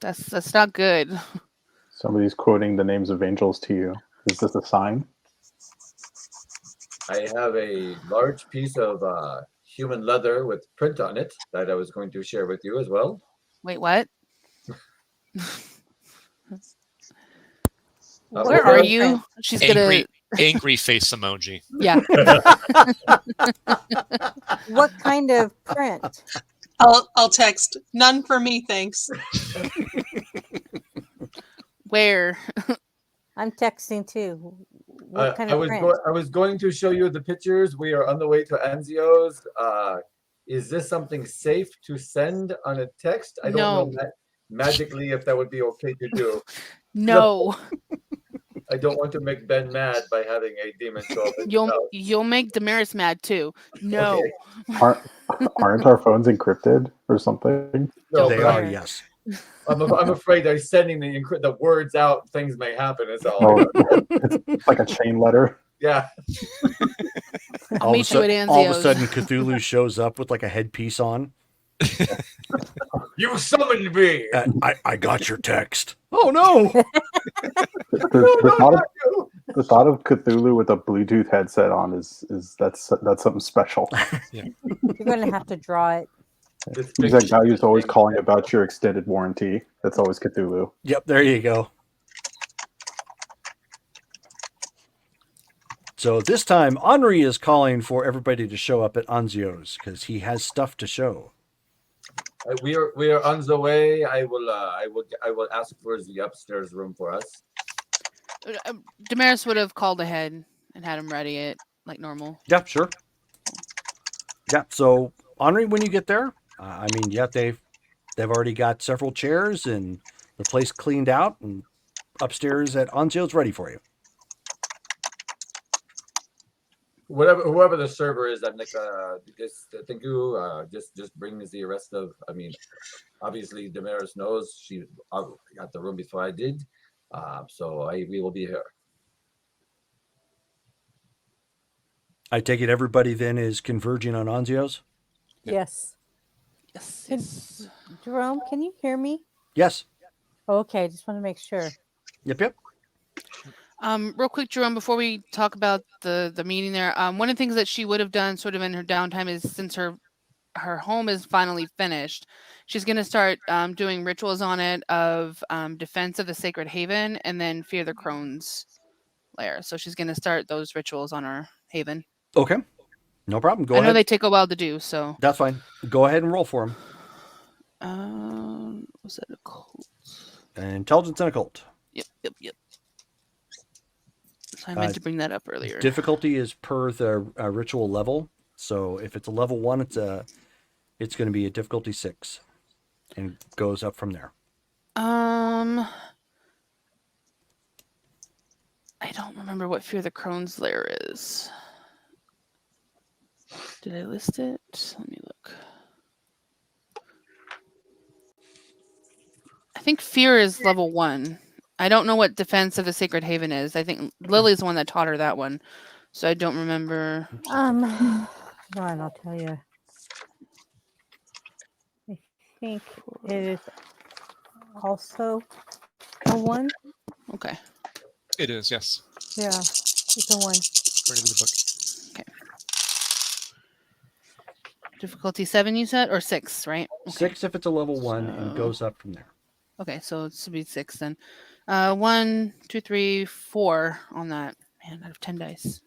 That's not good. Somebody's quoting the names of angels to you. Is this a sign? I have a large piece of human leather with print on it that I was going to share with you as well. Wait, what? Where Where are you? She's gonna. Angry face emoji. Yeah. What kind of print? I'll text. None for me, thanks. Where? I'm texting too. What kind of print? I was going to show you the pictures. We are on the way to Anzio's. Is this something safe to send on a text? I don't know magically if that would be okay to do. No. I don't want to make Ben mad by having a demon show up. You'll make Damaris mad too. No. Okay. Aren't our phones encrypted or something? No, They but are, yes. I'm afraid that sending the words out, things may happen. Is all. Oh, it's like a chain letter. Yeah. I'll meet you at All of a Anzio's. sudden, Cthulhu shows up with like a headpiece on. You summoned me. I got your text. Oh no! The thought of Cthulhu with a Bluetooth headset on is that's something special. You're gonna have to draw it. He's that guy who's always calling about your extended warranty. That's always Cthulhu. Yep, there you go. So this time, Henri is calling for everybody to show up at Anzio's because he has stuff to show. We are on the way. I will ask for the upstairs room for us. Damaris would have called ahead and had him ready it like normal. Yeah, sure. Yeah, so Henri, when you get there, I mean, yeah, they've already got several chairs and the place cleaned out, and upstairs at Anzio's ready for you. Whoever the server is, I'm like, thank you. Just bring the rest of. I mean, obviously Damaris knows she got the room before I did, so we will be here. I take it everybody then is converging on Anzio's? Yeah. Yes. Yes. Can- Yes. Jerome, can you hear me? Yes. Okay, I just want to make sure. Yep. Real quick, Jerome, before we talk about the meeting there, one of the things that she would have done sort of in her downtime is since her home is finally finished, she's going to start doing rituals on it of defense of the sacred haven and then fear the crone's lair. So she's going to start those rituals on her haven. Okay. No problem. Go I know ahead. they take a while to do, so. That's fine. Go ahead and roll for him. Was that a cult? Intelligence and occult. Yep. So I meant to bring that up earlier. Difficulty is per the ritual level. So if it's a level 1, it's going to be a difficulty 6, and goes up from there. I don't remember what Fear the Crone's Lair is. Did I list it? Let me look. I think Fear is level 1. I don't know what Defense of the Sacred Haven is. I think Lily's the one that taught her that one. So I don't remember. Fine, I'll tell you. I think it is also a 1. Okay. It is, yes. Yeah, it's a 1. According to the book. Difficulty 7, you said? Or 6, right? Okay. 6 if it's a level 1, and goes up from there. Okay, so it should be 6 then. 1, 2, 3, 4 on that. Man, out of 10 dice.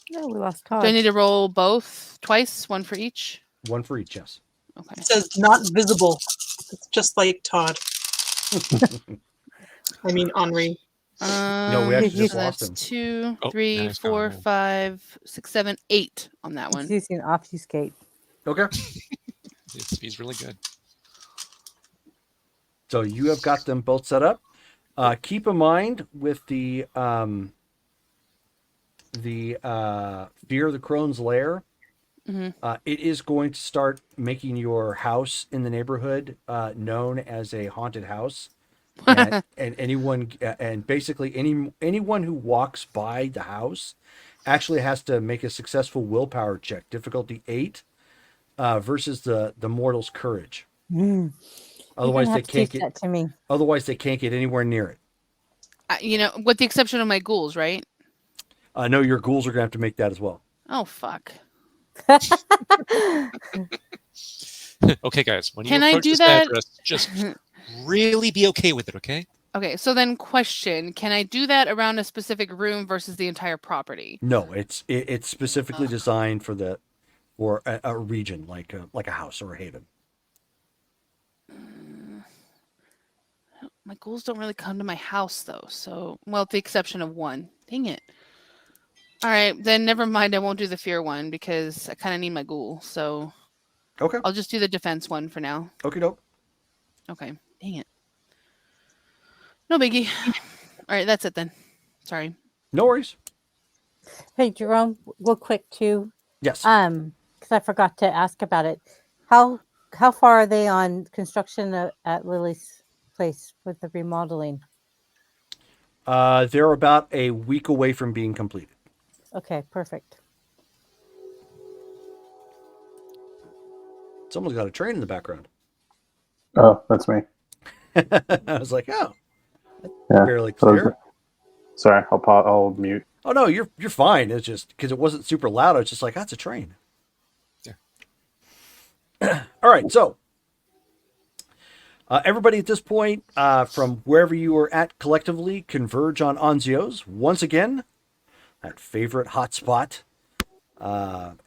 No, we lost Do I Todd. need to roll both twice? 1 for each? 1 for each, yes. Okay. It says not visible. It's just like Todd. I mean Henri. No, we actually so just so lost that's him. 2, Oh, 3, now he's gone. 4, 5, 6, 7, 8 on that He's one. using obfuscate. Okay. He's really good. So you have got them both set up. Keep in mind with the Fear of the Crone's Lair, it is going to start making your house in the neighborhood known as a haunted house, and anyone and basically anyone who walks by the house actually has to make a successful willpower check, difficulty 8, versus the mortal's courage. Otherwise, they can't teach that get. to me. Otherwise, they can't get anywhere near it. With the exception of my ghouls, right? No, your ghouls are gonna have to make that as well. Oh, fuck. Okay, guys, when you Can I approach do this that? address, just really be okay with it, okay? Okay, so then question, can I do that around a specific room versus the entire property? No, it's specifically designed for a region like a house or a haven. My ghouls don't really come to my house, though. So, well, with the exception of 1. Dang it. All right, then never mind. I won't do the fear one because I kind of need my ghoul. So Okay. I'll just do the defense one for now. Okay, doke. Okay. Dang it. No biggie. All right, that's it then. Sorry. No worries. Hey, Jerome, real quick too. Yes. Because I forgot to ask about it. How far are they on construction at Lily's place with the remodeling? They're about a week away from being completed. Okay, perfect. Someone's got a train in the background. Oh, that's me. I was like, oh, Yeah. fairly clear. Sorry, I'll mute. Oh no, you're fine. It's just because it wasn't super loud. I was just like, that's a train. Yeah. All right, so everybody at this point, from wherever you are at collectively, converge on Anzio's once again. That favorite hotspot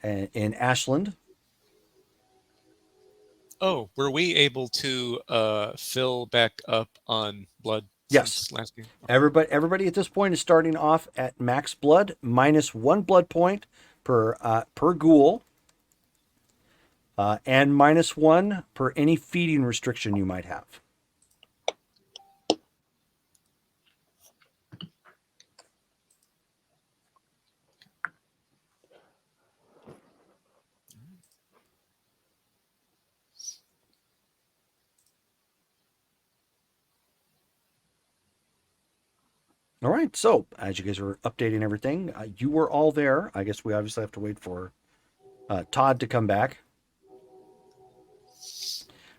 in Ashland. Oh, were we able to fill back up on blood? Yes. Since last game? Everybody at this point is starting off at max blood, minus 1 blood point per ghoul, and minus 1 per any feeding restriction you might have. All right, so as you guys are updating everything, you were all there. I guess we obviously have to wait for Todd to come back.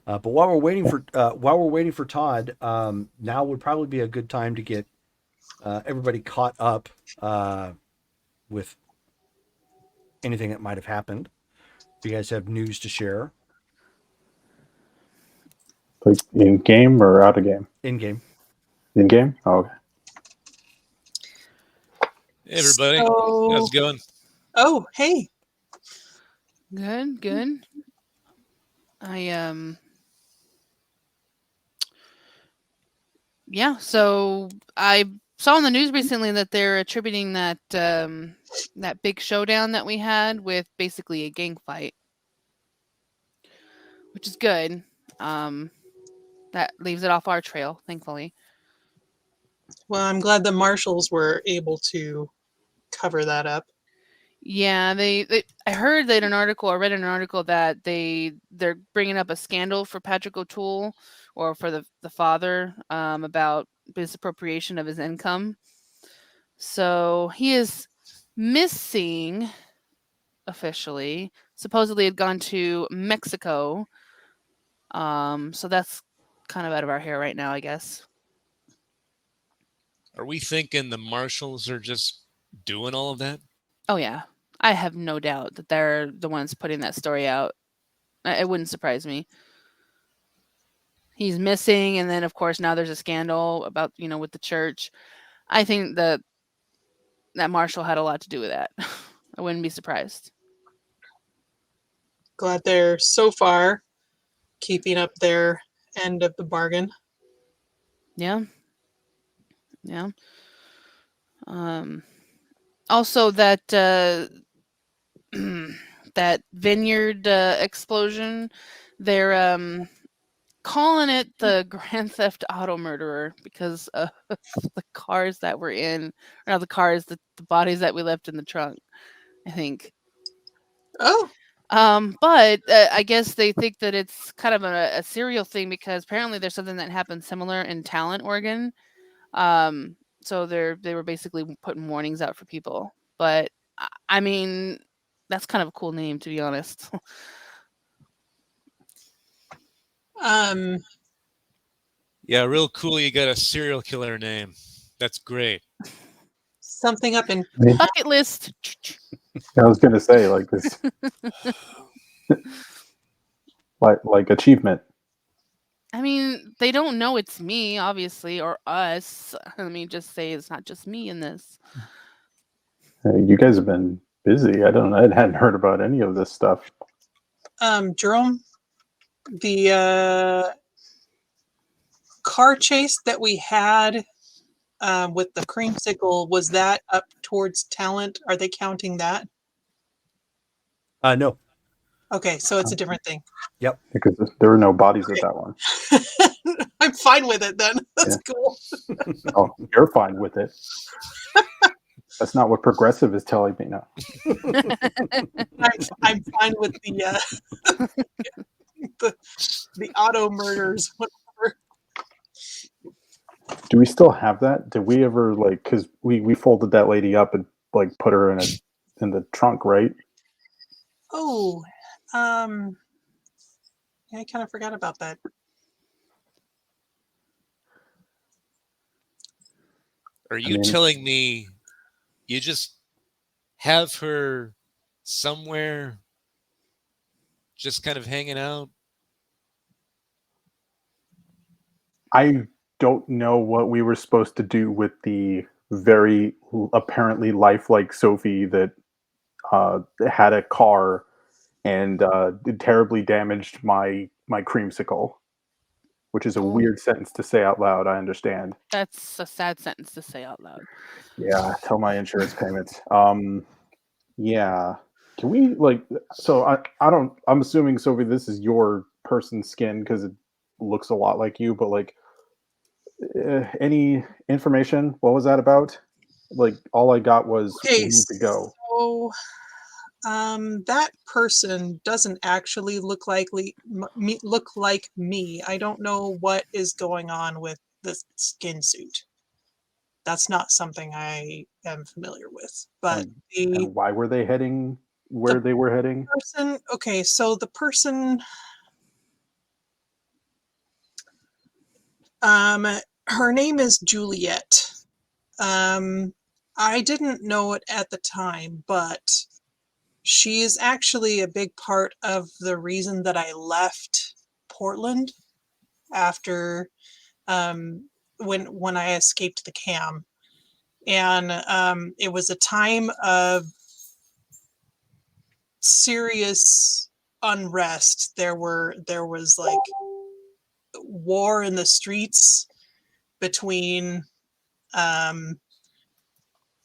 But while we're waiting for Todd, now would probably be a good time to get everybody caught up with anything that might have happened. If you guys have news to share Like in game or out of game? in game. In game? Oh, okay. Hey, everybody, how's it going? Oh, hey. Good, good. Yeah, so I saw on the news recently that they're attributing that that big showdown that we had with basically a gang fight, which is good. That leaves it off our trail, thankfully. Well, I'm glad the marshals were able to cover that up. Yeah, I heard that an article, or read an article that they're bringing up a scandal for Patrick O'Toole, or for the father, about misappropriation of his income. So he is missing officially. Supposedly had gone to Mexico. So that's kind of out of our hair right now, I guess. Are we thinking the marshals are just doing all of that? Oh yeah, I have no doubt that they're the ones putting that story out. It wouldn't surprise me. He's missing, and then of course now there's a scandal about with the church. I think that Marshall had a lot to do with that. I wouldn't be surprised. Glad they're so far keeping up their end of the bargain. Yeah. Yeah. Also that that vineyard explosion, they're calling it the Grand Theft Auto murderer because of the cars that were in, or not the cars, the bodies that we left in the trunk, I think. Oh, But I guess they think that it's kind of a serial thing because apparently there's something that happened similar in Talent, Oregon. So they were basically putting warnings out for people. But I mean, that's kind of a cool name, to be honest. Yeah, real cool. You got a serial killer name. That's great. something up in Bucket list. I was gonna say like this, like achievement. I mean, they don't know it's me, obviously, or us. Let me just say it's not just me in this. You guys have been busy. I hadn't heard about any of this stuff. Jerome, the car chase that we had with the creamsicle, was that up towards Talent? Are they counting that? No. Okay, so it's a different thing. Yep. Because there were no bodies at that one. I'm fine with it then. That's cool. Oh, you're fine with it. That's not what progressive is telling me now. I'm fine with the auto murders, whatever. Do we still have that? Did we ever because we folded that lady up and put her in the trunk, right? Oh, yeah, I kind of forgot about that. Are you telling me you just have her somewhere just kind of hanging out? I don't know what we were supposed to do with the very apparently lifelike Sophie that had a car and terribly damaged my creamsicle, which is a weird sentence to say out loud. I understand. That's a sad sentence to say out loud. Yeah, tell my insurance payments. Yeah. Can we so I don't, I'm assuming, Sophie, this is your person's skin because it looks a lot like you, but any information? What was that about? All I got was we need to go. So that person doesn't actually look like me. I don't know what is going on with the skin suit. That's not something I am familiar with. But And why were they heading where they were heading? Person. Okay, so the person. Her name is Juliet. I didn't know it at the time, but she is actually a big part of the reason that I left Portland after when I escaped the cam. And it was a time of serious unrest. There was like war in the streets between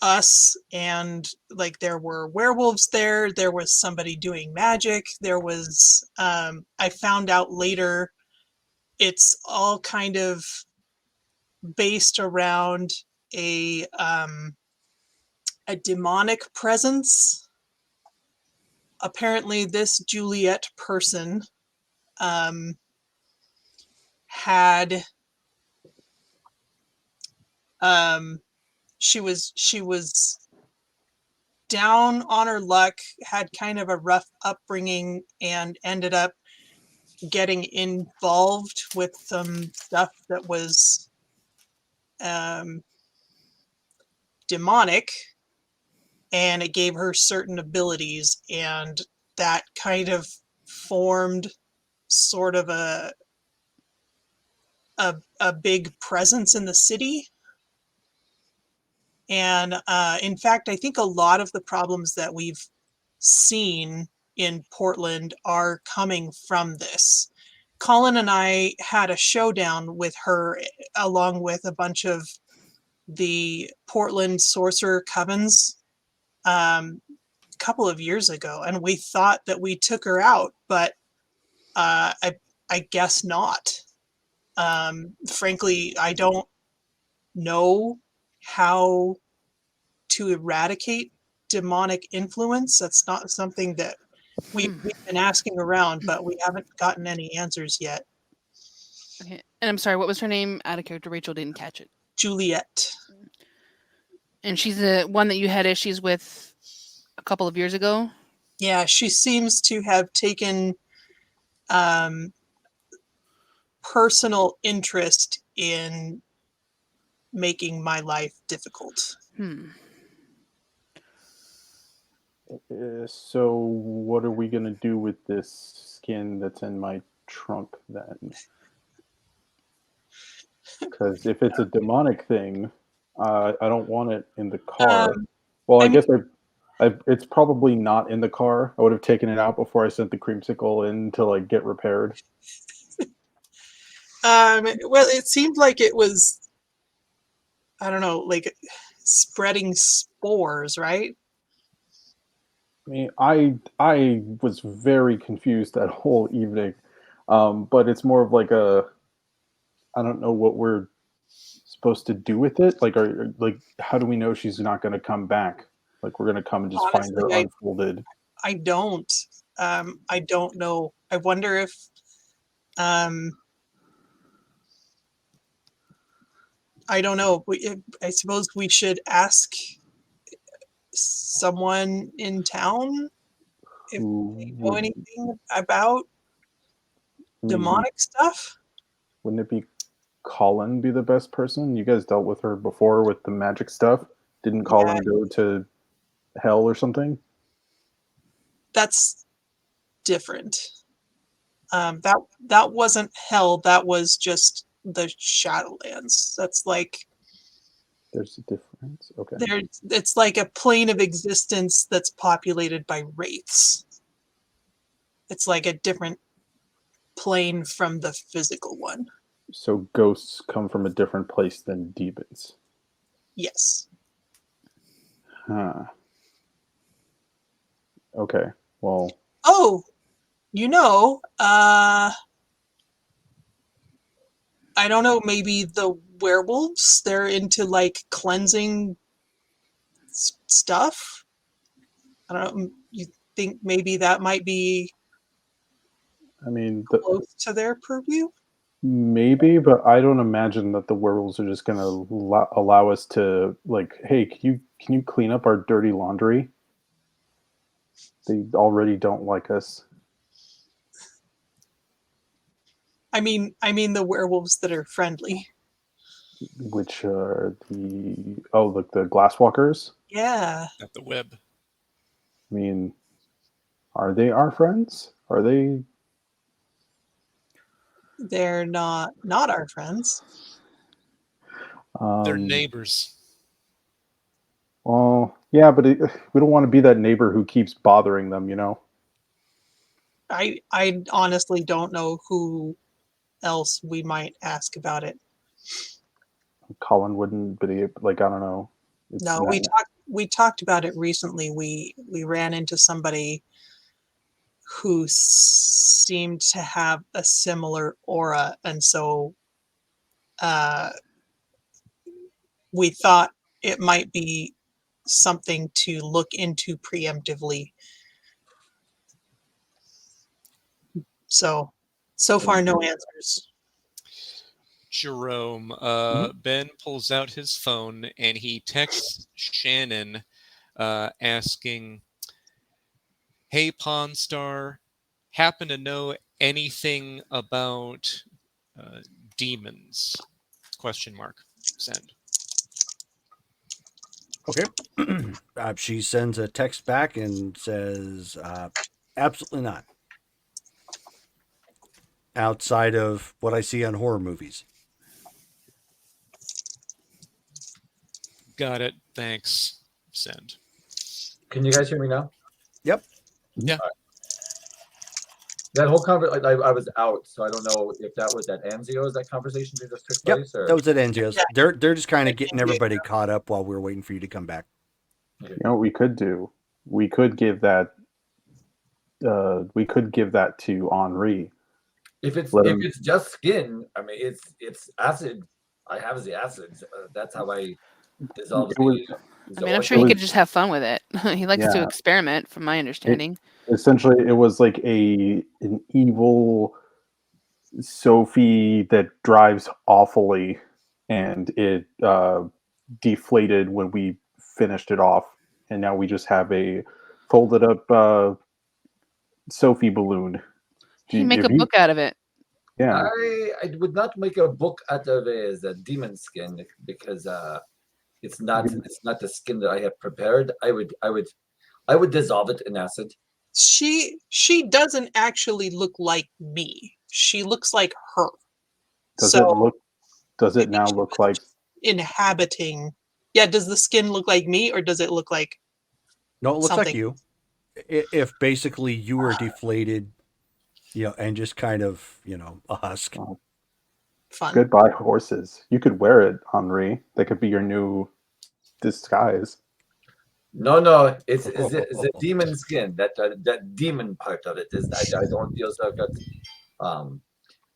us, and like there were werewolves there was somebody doing magic, there was I found out later it's all kind of based around a demonic presence. Apparently this Juliet person had she was down on her luck, had kind of a rough upbringing, and ended up getting involved with some stuff that was demonic, and it gave her certain abilities, and that kind of formed sort of a big presence in the city. And in fact, I think a lot of the problems that we've seen in Portland are coming from this. Colin and I had a showdown with her along with a bunch of the Portland Sorcerer Covens a couple of years ago, and we thought that we took her out, but I guess not. Frankly, I don't know how to eradicate demonic influence. That's not something that we've been asking around, but we haven't gotten any answers yet. Okay. And I'm sorry, what was her name? Out of character, Rachel didn't catch it. Juliet. And she's the one that you had issues with a couple of years ago? Yeah, she seems to have taken personal interest in making my life difficult. So what are we going to do with this skin that's in my trunk then? Because if it's a demonic thing, I don't want it in the car. Well, I guess it's probably not in the car. I would have taken it out before I sent the creamsicle in to like get repaired. Well, it seemed like it was, I don't know, like spreading spores, right? I mean, I was very confused that whole evening, but it's more of like I don't know what we're supposed to do with it. Like, how do we know she's not going to come back? Like, we're going to come and just Honestly, find her unfolded. I don't know. I wonder if I don't know. I suppose we should ask someone in town if they know anything about demonic stuff. Wouldn't it be Colin be the best person? You guys dealt with her before with the magic stuff. Didn't Colin go to hell or something? That's different. That wasn't hell. That was just the Shadowlands. That's like there's a difference. Okay. It's like a plane of existence that's populated by wraiths. It's like a different plane from the physical one. So ghosts come from a different place than demons. Yes. Huh. Okay. Well. Oh, I don't know, maybe the werewolves, they're into like cleansing stuff. I don't know. You think maybe that might be close to their purview? Maybe, but I don't imagine that the werewolves are just going to allow us to like, hey, can you clean up our dirty laundry? They already don't like us. I mean the werewolves that are friendly. Which are the glasswalkers? Yeah. At the web. I mean, are they our friends? Are they? They're not our friends. They're Um, neighbors. well, yeah, but we don't want to be that neighbor who keeps bothering them, you know? I honestly don't know who else we might ask about it. Colin wouldn't be like, I don't know. It's No, not, we talked about it recently. We ran into somebody who seemed to have a similar aura, and so we thought it might be something to look into preemptively. So far, no answers. Jerome, Ben pulls out his phone and he texts Shannon asking, "Hey, Pawn Star, happen to know anything about demons?" Question mark. Send. Okay. She sends a text back and says, absolutely not. Outside of what I see on horror movies. Got it. Thanks. Send. Can you guys hear me now? Yep. Yeah. That whole conversation, I was out, so I don't know if that was at Anzio's, that conversation that just took Yep. place, or That was at Angio's. Yeah. They're just kind of getting everybody caught up while we were waiting for you to come back. you know what we could do? We could give that. We could give that to Henri. if it's Let if him- it's just skin, I mean, it's acid. I have the acids. That's how I dissolve It was- the. I mean, I'm sure he was- could just have fun with it. He likes to Yeah. experiment, from my understanding. Essentially, it was like an evil Sophie that drives awfully, and it deflated when we finished it off, and now we just have a folded up Sophie balloon. He make a If you- book out of it. Yeah, I would not make a book out of a demon skin because it's not the skin that I have prepared. I would dissolve it in acid. She doesn't actually look like me. She looks like her. does So it look? Does it maybe now she look was like? inhabiting? Yeah. Does the skin look like me, or does it look like? No, it looks like Something. you. If basically you were deflated, and just kind of, a husk. Fun. Goodbye horses. You could wear it, Henri. That could be your new disguise. No, it's a demon skin. That demon part of it is. I don't feel so good.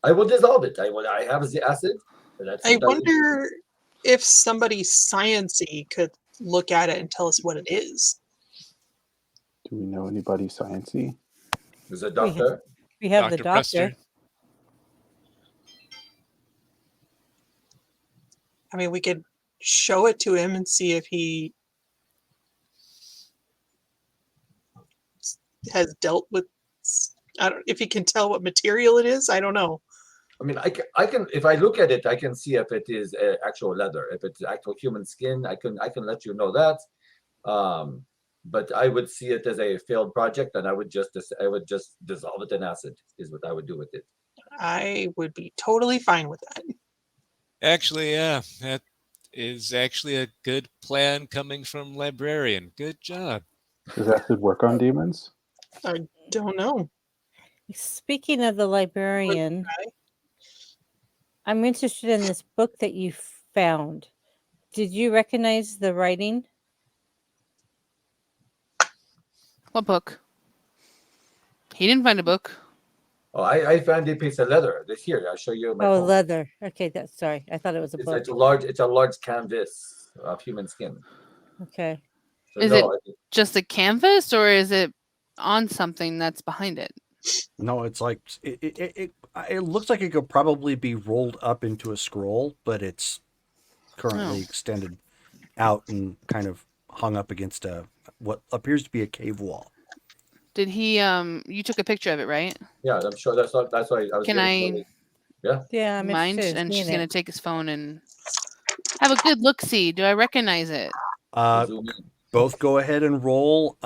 I will dissolve it. I have the acid. That's I what would do. wonder if somebody sciencey could look at it and tell us what it is. Do we know anybody sciencey? There's a doctor. We have the Dr. doctor. Prester. I mean, we could show it to him and see if he has dealt with. I don't. If he can tell what material it is, I don't know. I mean, I can. If I look at it, I can see if it is actual leather. If it's actual human skin, I can let you know that. But I would see it as a failed project, and I would just dissolve it in acid. Is what I would do with it. I would be totally fine with that. Actually, yeah, that is actually a good plan coming from librarian. Good job. Does acid work on demons? I don't know. Speaking of the librarian, I'm interested in this book that you found. Did you recognize the writing? What book? He didn't find a book. Oh, I found a piece of leather. This here, I'll show you. My Oh, phone. leather. Okay, that's sorry. I thought it was a book. It's a large canvas of human skin. Okay. So Is no, Just a canvas, or is it on something that's behind it? No, it's like it looks like it could probably be rolled up into a scroll, but it's currently Oh. extended out and kind of hung up against what appears to be a cave wall. Did he? You took a picture of it, right? Yeah, I'm sure that's why I was. Can getting- I Yeah, I'm mind? interested in And she's seeing gonna it. take his phone and have a good look. See, do I recognize it? Zoom in. Both go ahead and roll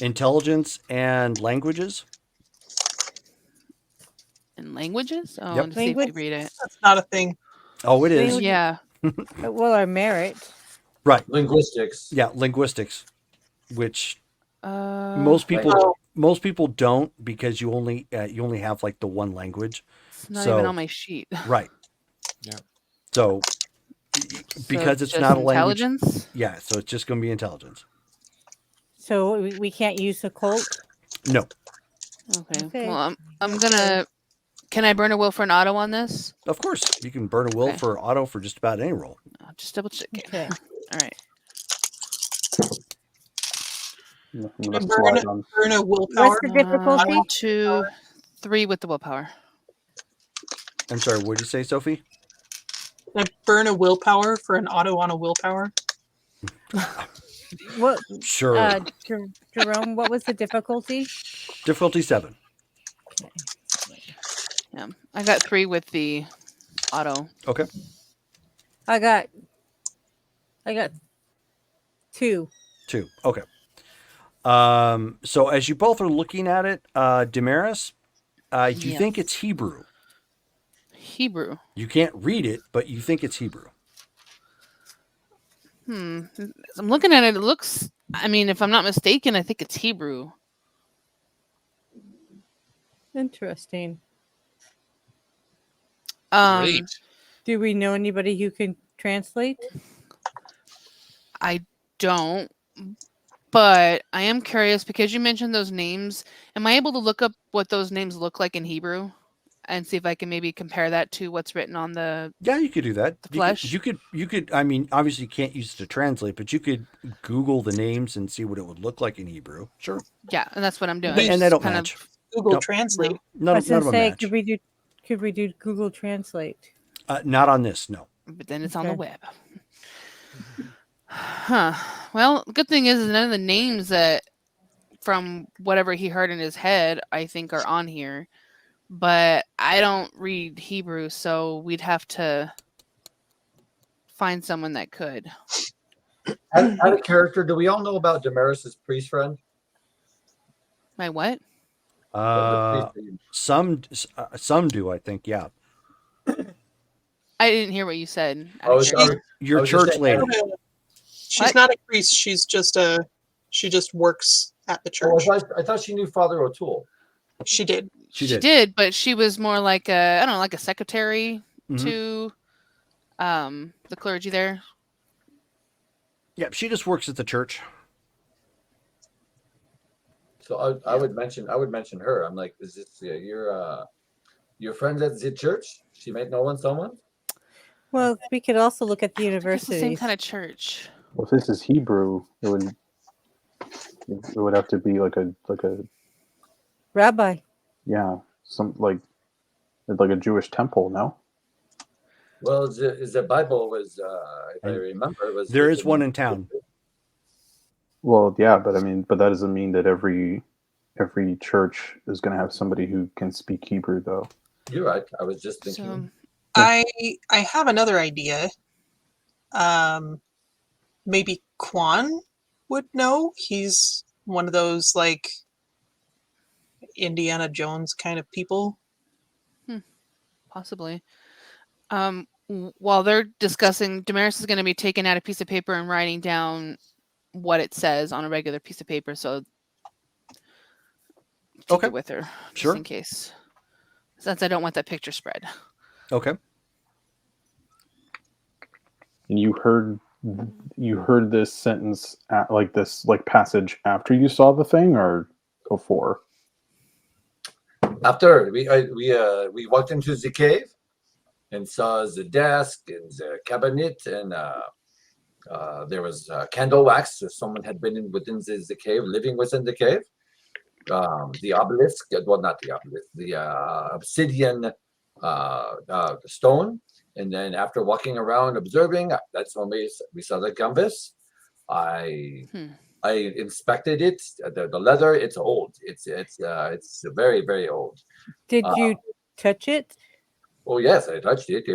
intelligence and languages. In languages? Oh, Yep. and to see if you Language? read it. That's not a thing. Oh, it is. Language- Yeah. Well, our merit. Right. Linguistics. Yeah, linguistics, which Most most people don't because you only have like the one language. It's not So- even on my sheet. Right. Yeah. So because So it's just not a language. intelligence. Yeah, so it's just going to be intelligence. So we can't use occult. No. Okay. Okay. Well, I'm gonna. Can I burn a will for an auto on this? Of course, you can burn a will Okay. for auto for just about any roll. I'll just double check it. Okay. All right. I'm gonna Burn, slide on. burn a willpower. What's the difficulty? 1, 2, 3 with the willpower. I'm sorry, what did you say, Sophie? I burn a willpower for an auto on a willpower. What, Sure. Jerome? What was the difficulty? Difficulty 7. Yeah, I got 3 with the auto. Okay. I got 2. 2. Okay. So as you both are looking at it, Damaris, you think Yes. it's Hebrew. Hebrew. You can't read it, but you think it's Hebrew. I'm looking at it. It looks. I mean, if I'm not mistaken, I think it's Hebrew. Interesting. Great. Do we know anybody who can translate? I don't, but I am curious because you mentioned those names. Am I able to look up what those names look like in Hebrew and see if I can maybe compare that to what's written on the? Yeah, you could do that. The flesh? You could. I mean, obviously, you can't use it to translate, but you could Google the names and see what it would look like in Hebrew. Sure. Yeah, and that's what I'm doing. And they Just don't kind match. Google Nope. Translate. None, I was none gonna of them say, match. could we do Google Translate? Not on this. No. But then it's on the Okay. web. Huh. Well, the good thing is none of the names that from whatever he heard in his head, I think are on here. But I don't read Hebrew, so we'd have to find someone that could. Out of character, do we all know about Damaris's priest friend? My what? The priest that you- Some do. I think. Yeah. I didn't hear what you said. I was- I was- Your I was just church saying, lady. She's What? not a priest. She's just she just works at the Oh, church. I thought she knew Father O'Toole. She did. She She did. did, but she was more like a I don't know, like a secretary Mhm. to the clergy there. Yeah, she just works at the church. So I would mention her. I'm like, is this your friend at the church? She might know someone. Well, we could also look at the I think it's the same universities. kind of church. Well, if this is Hebrew, it would have to be like a Rabbi. yeah, some like a Jewish temple. No. Well, the Bible was, if I And remember, it was. There is one in town. Well, yeah, but I mean, but that doesn't mean that every church is going to have somebody who can speak Hebrew, though. You're right. I was just thinking. So I have another idea. Maybe Quan would know. He's one of those like Indiana Jones kind of people. possibly. While they're discussing, Damaris is going to be taking out a piece of paper and writing down what it says on a regular piece of paper. So take Okay. it with her, just Sure. in case, since I don't want that picture spread. Okay. And you heard this sentence like this passage after you saw the thing or before? After we walked into the cave and saw the desk and the cabinet and there was candle wax. So someone had been within the cave, living within the cave. The obelisk, well, not the obelisk, the obsidian stone. And then after walking around observing, that's when we saw the canvas. I I inspected it. The leather, it's old. It's very, very old. Did Uh, you touch it? Oh yes, I touched it.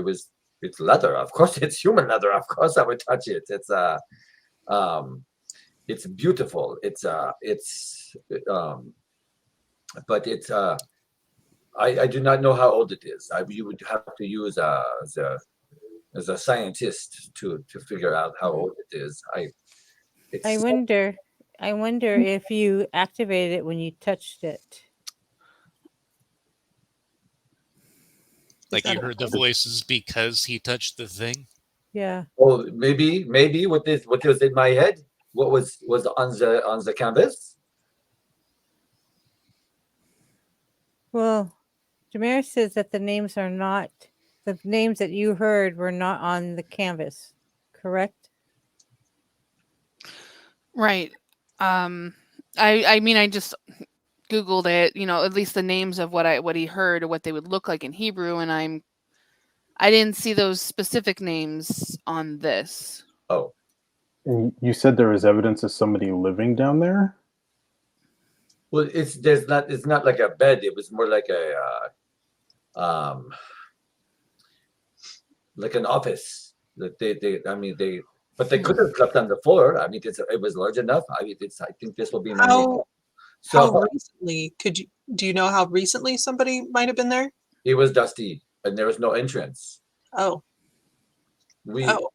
It's leather. Of course, it's human leather. Of course, I would touch it. Um, it's beautiful. But I do not know how old it is. You would have to use as a scientist to figure out how old it is. It's I wonder. I wonder if you activated it when you touched it. Like that you heard the voices because he touched the thing. Yeah. well, maybe what was in my head, what was on the canvas. Well, Jameer says that the names that you heard were not on the canvas, correct? Right. I mean, I just Googled it, at least the names of what he heard or what they would look like in Hebrew, and I didn't see those specific names on this. Oh, And you said there was evidence of somebody living down there? well, it's not like a bed. It was more like like an office. That but they could have slept on the floor. I mean, it was large enough. I think this will be my name. How So recently do you know how recently somebody might have been there? it was dusty, and there was no entrance. Oh, We oh,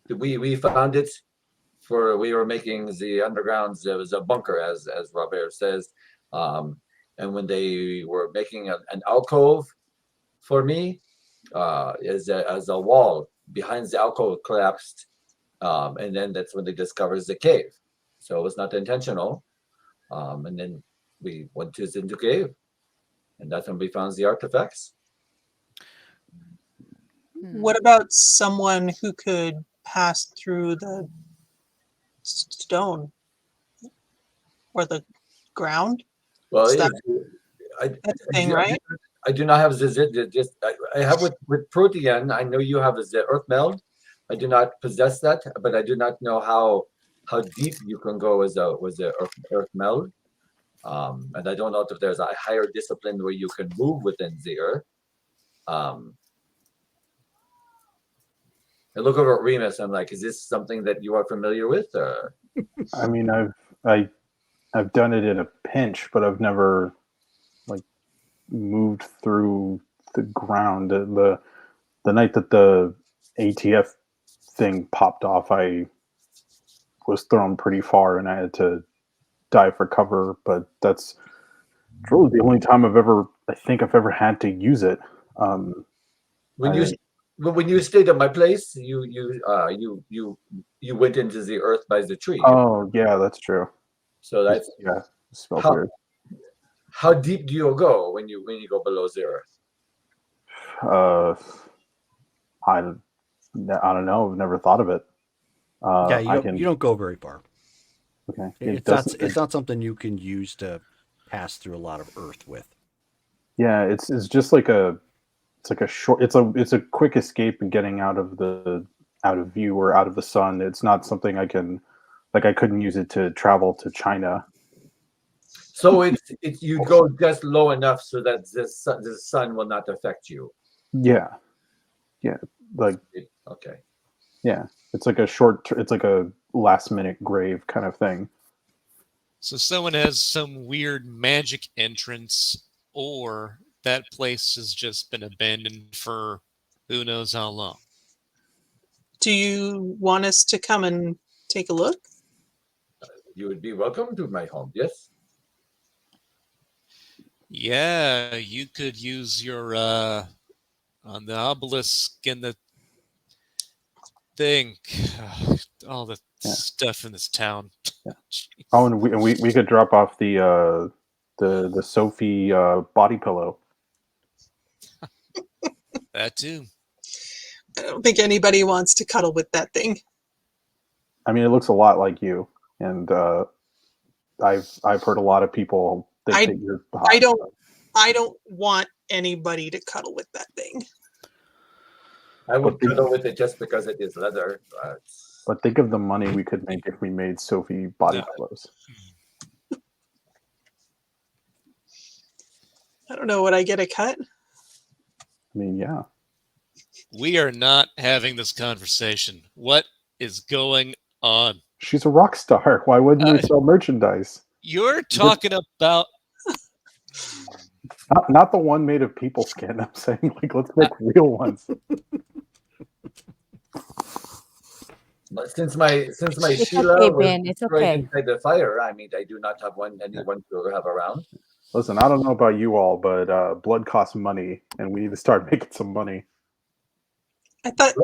we found it we were making the undergrounds. There was a bunker, as Robert says, and when they were making an alcove for me, as a wall behind the alcove collapsed, and then that's when they discovered the cave. So it was not intentional, and then we went to the cave, and that's when we found the artifacts. what about someone who could pass through the stone or the ground? Well, Is that- I, That's a thing, right? I do not have I have with protean. I know you have the earth meld. I do not possess that, but I do not know how deep you can go with the earth meld. And I don't know if there's a higher discipline where you can move within the earth. I look over at Remus. I'm like, is this something that you are familiar with? Or? I mean, I've done it in a pinch, but I've never like moved through the ground. The night that the ATF thing popped off, I was thrown pretty far, and I had to dive for cover. But that's really the only time I think I've ever had to use it. When you stayed at my place, you went into the earth by the tree. Oh yeah, that's true. So that's Yeah, it smelled how, weird. how deep do you go when you go below the earth? I don't know. I've never thought of it. Yeah, I can. you don't go very far. Okay. It's not something you can use to pass through a lot of earth with. Yeah, it's just like a short. It's a quick escape and getting out of view or out of the sun. It's not something I couldn't use it to travel to China. So it's you go just low enough so that the sun will not affect you. Yeah, like Okay. yeah, it's like a last minute grave kind of thing. So someone has some weird magic entrance, or that place has just been abandoned for who knows how long. Do you want us to come and take a look? You would be welcome to my home. Yes. Yeah, you could use your on the obelisk and the thing. All the stuff in this town. Yeah. Oh, and we could drop off the Sophie body pillow. That too. I don't think anybody wants to cuddle with that thing. I mean, it looks a lot like you, and I've heard a lot of people think that you're hot. I don't want anybody to cuddle with that thing. I would cuddle with it just because it is leather. But think of the money we could make if we made Sophie body No. clothes. I don't know. Would I get a cut? I mean, yeah. We are not having this conversation. What is going on? She's a rock star. Why wouldn't you sell merchandise? You're talking about Not the one made of people skin. I'm saying, like, let's make real ones. But since my It's Sheila okay, was Ben. It's destroyed okay. inside the fire, I mean, I do not have anyone to have around. Listen, I don't know about you all, but blood costs money, and we need to start making some money. I thought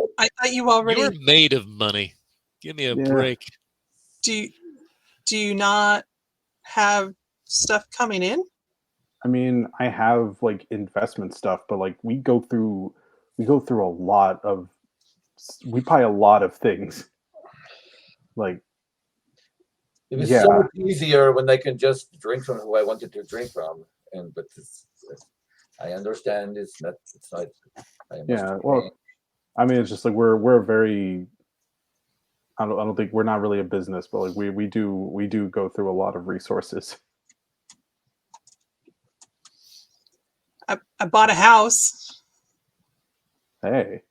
you already you're made of money. Give me a break. do you not have stuff coming in? I mean, I have like investment stuff, but like we go through a lot of, we buy a lot of things. Like, It was yeah. so much easier when I can just drink from who I wanted to drink from, but I understand it's not. I understand. Yeah, well, I mean, it's just like we're a very. I don't think we're not really a business, but like we do go through a lot of resources. I bought a house. Hey,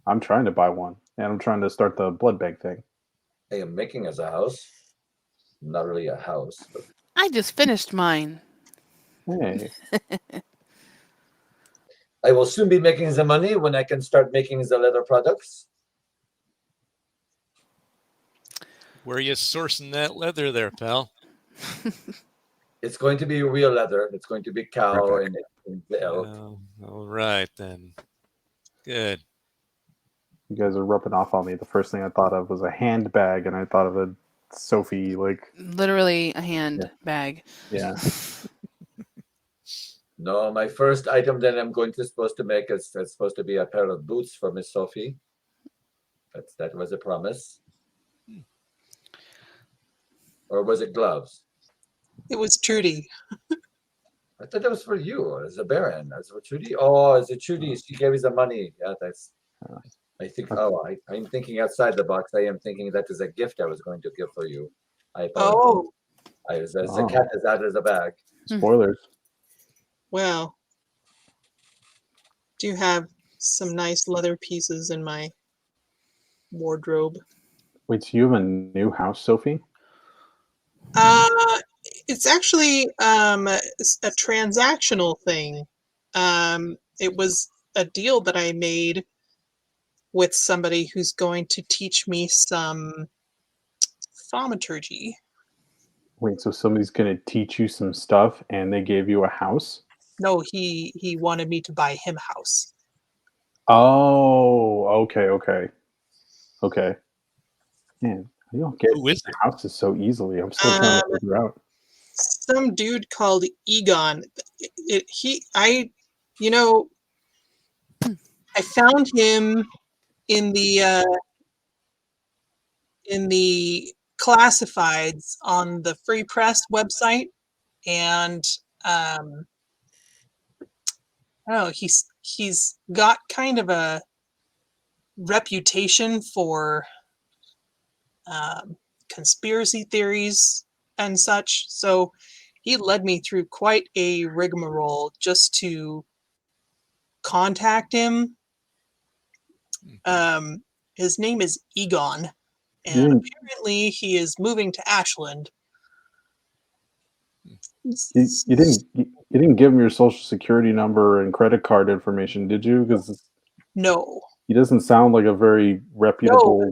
I'm trying to buy one, and I'm trying to start the blood bank thing. I am making as a house, not really a house, but I just finished mine. Hey, I will soon be making the money when I can start making the leather products. Where are you sourcing that leather there, pal? It's going to be real leather. It's going to be cow Perfect. and elk. Oh, all right, then. Good. you guys are rubbing off on me. The first thing I thought of was a handbag, and I thought of a Sophie, like, Literally a handbag. yeah. No, my first item that I'm supposed to make is supposed to be a pair of boots for Miss Sophie. That was a promise. Or was it gloves? It was Trudy. I thought that was for you as a Baron. As for Trudy? Oh, as a Trudy, she gave me the money. Yeah, that's. I think. Oh, I'm thinking outside the box. I am thinking that is a gift I was going to give for you. I apologize. Oh, The cat is out of the bag. Spoilers. well. Do have some nice leather pieces in my wardrobe. Wait, so you have a new house, Sophie? It's actually a transactional thing. It was a deal that I made with somebody who's going to teach me some thaumaturgy. Wait, so somebody's gonna teach you some stuff, and they gave you a house? No, he wanted me to buy him a house. Oh, okay. Man, you don't get Who is it? houses so easily. I'm still trying to figure out. Some dude called Egon. I found him in the classifieds on the Free Press website, and I don't know, he's got kind of a reputation for conspiracy theories and such. So he led me through quite a rigmarole just to contact him. His name is Egon, and apparently he is moving to Ashland. You didn't give him your social security number and credit card information, did you? Because No. he doesn't sound like a very reputable. No,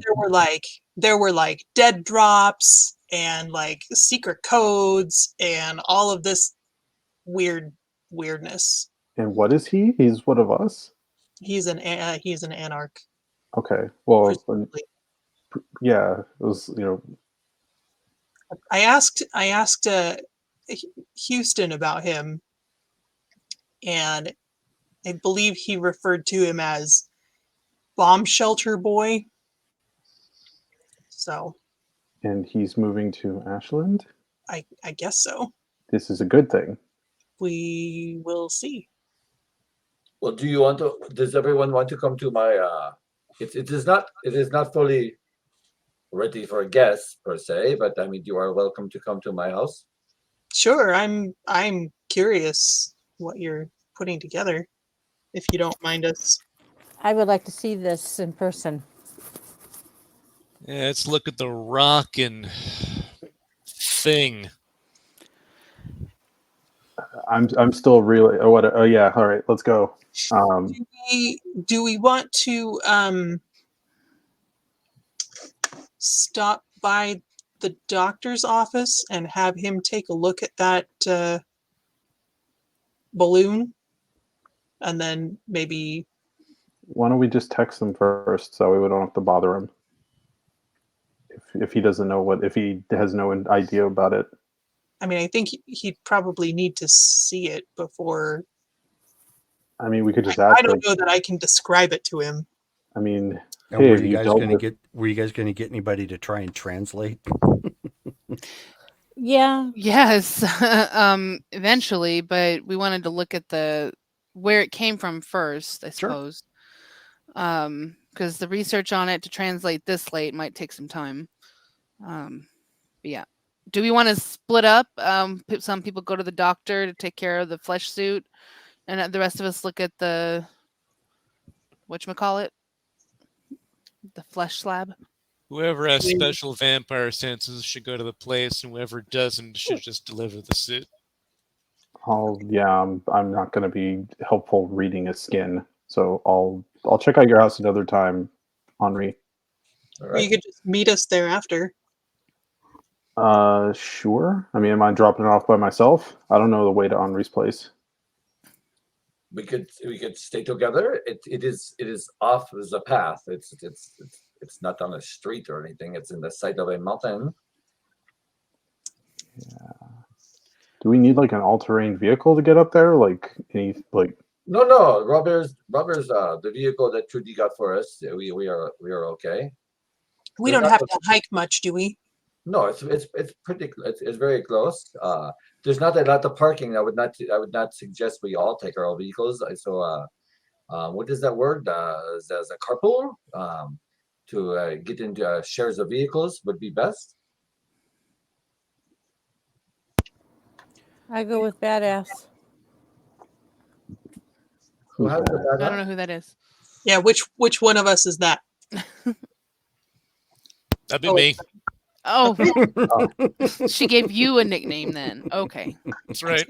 there were like dead drops and like secret codes and all of this weirdness. And what is he? He's one of us? He's an anarch. Okay. Well, presumably. yeah, it was, I asked Houston about him, and I believe he referred to him as Bomb Shelter Boy. So. And he's moving to Ashland? I guess so. This is a good thing. We will see. Well, does everyone want to come to my it is not fully ready for guests per se, but I mean, you are welcome to come to my house. Sure, I'm curious what you're putting together, if you don't mind us. I would like to see this in person. Yeah, let's look at the rockin' thing. I'm still really. Oh, what? Oh, yeah. All right, let's go. Do we want to stop by the doctor's office and have him take a look at that balloon, and then maybe? Why don't we just text him first, so we don't have to bother him? If he doesn't know if he has no idea about it. I mean, I think he'd probably need to see it before. I mean, we could just ask. I don't know that I can describe it to him. I mean, And hey, were have you you guys dealt going to with? get? Were you guys going to get anybody to try and translate? Yeah, Yes, eventually, but we wanted to look at where it came from first, I Sure. suppose. Because the research on it to translate this late might take some time. But yeah. Do we want to split up? Some people go to the doctor to take care of the flesh suit, and the rest of us look at the whatchamacallit? The flesh slab. Whoever has special vampire senses should go to the place, and whoever doesn't should just deliver the suit. I'm not going to be helpful reading his skin, so I'll check out your house another time, Henri. All Or right. you could just meet us there after. Sure. I mean, am I dropping it off by myself? I don't know the way to Henri's place. We could stay together. It is off the path. It's not on a street or anything. It's in the side of a mountain. Yeah. Do we need like an all-terrain vehicle to get up there? No. Robbers. The vehicle that Trudy got for us. We are okay. We There's don't not have a- to hike much, do we? No, it's pretty. It's very close. There's not a lot of parking. I would not suggest we all take our own vehicles. So what is that word? As a carpool. To get into shares of vehicles would be best. I go with badass. Who has the I bad don't know who that is. Yeah, which one of us is that? That'd be Oh, me. Oh, she gave you a nickname then. Okay. That's right.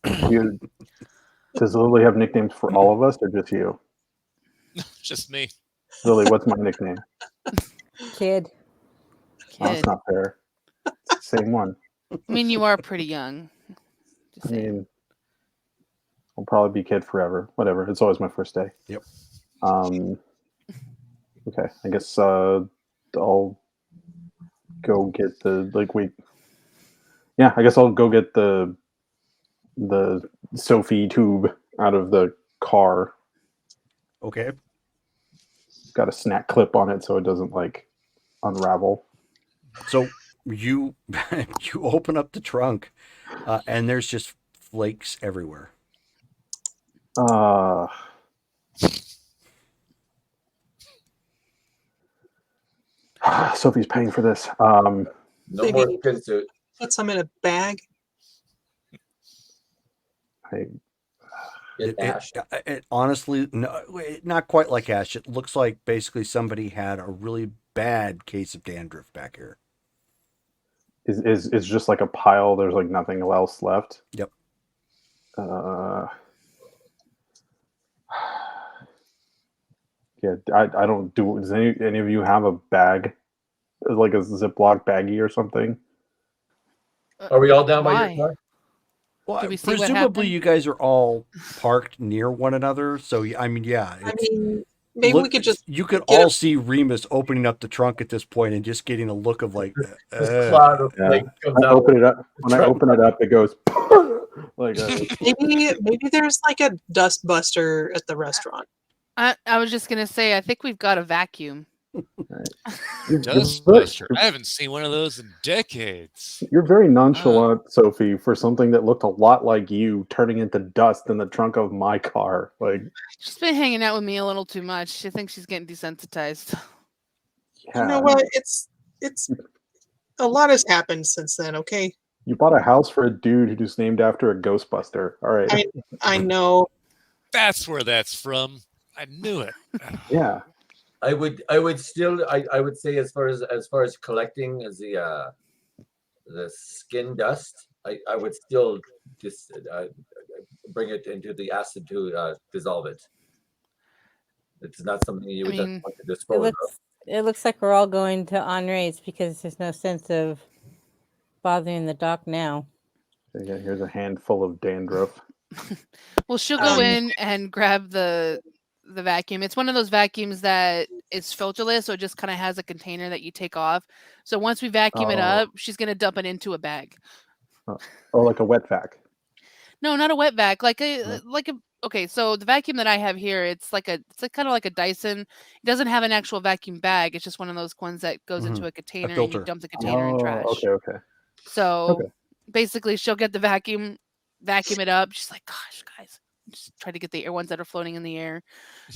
Does Lily have nicknames for all of us, or just you? Just me. Lily, what's my nickname? Kid. Oh, that's Kid. not fair. It's the same one. I mean, you are pretty young. Just I saying. mean, I'll probably be kid forever. Whatever. It's always my first day. Yep. Okay. I guess I'll go get I guess I'll go get the Sophie tube out of the car. Okay. Got a snap clip on it so it doesn't unravel. So you you open up the trunk, and there's just flakes everywhere. Sophie's paying for this. No Maybe- more skin suit. Put some in a bag. Get ash. It honestly, no, not quite like ash. It looks like basically somebody had a really bad case of dandruff back here. Is just like a pile. There's nothing else left. Yep. Yeah, I don't do. Does any of you have a bag, like a Ziploc baggie or something? Are we all down by Why? your car? Well, Did we see what presumably happened? you guys are all parked near one another. So I mean, yeah. I it's- mean, maybe we could just You could get all a- see Remus opening up the trunk at this point and just getting a look of like, This cloud of Yeah. flake comes When I out. open it up, it goes maybe there's a dust buster at the restaurant. I was just gonna say, I think we've got a vacuum. Dustbuster. I haven't seen one of those in decades. You're very nonchalant, Sophie, for something that looked a lot like you turning into dust in the trunk of my car. She's been hanging out with me a little too much. She thinks she's getting desensitized. Yeah. You know what? it's a lot has happened since then. Okay, You bought a house for a dude who's named after a Ghostbuster. All right. I know. That's where that's from. I knew it. Yeah. I would still I would say as far as collecting as the skin dust, I would still just bring it into the acid to dissolve it. It's not something you I would just mean, want to It dispose of. looks like we're all going to Henri's because there's no sense of bothering the doc now. Yeah, here's a handful of dandruff. well, she'll go Um, in and grab the vacuum. It's one of those vacuums that is filterless, so it just kind of has a container that you take off. So once we vacuum it Oh. up, she's gonna dump it into a bag. Oh, like a wet vac. No, not a wet vac. Like a No. okay. So the vacuum that I have here, it's like kind of like a Dyson. It doesn't have an actual vacuum bag. It's just one of those ones that goes into a container and you filter. dump the container in trash. Okay. So Okay. basically, she'll get the vacuum it up. She's like, "Gosh, guys, just try to get the air ones that are floating in the air,"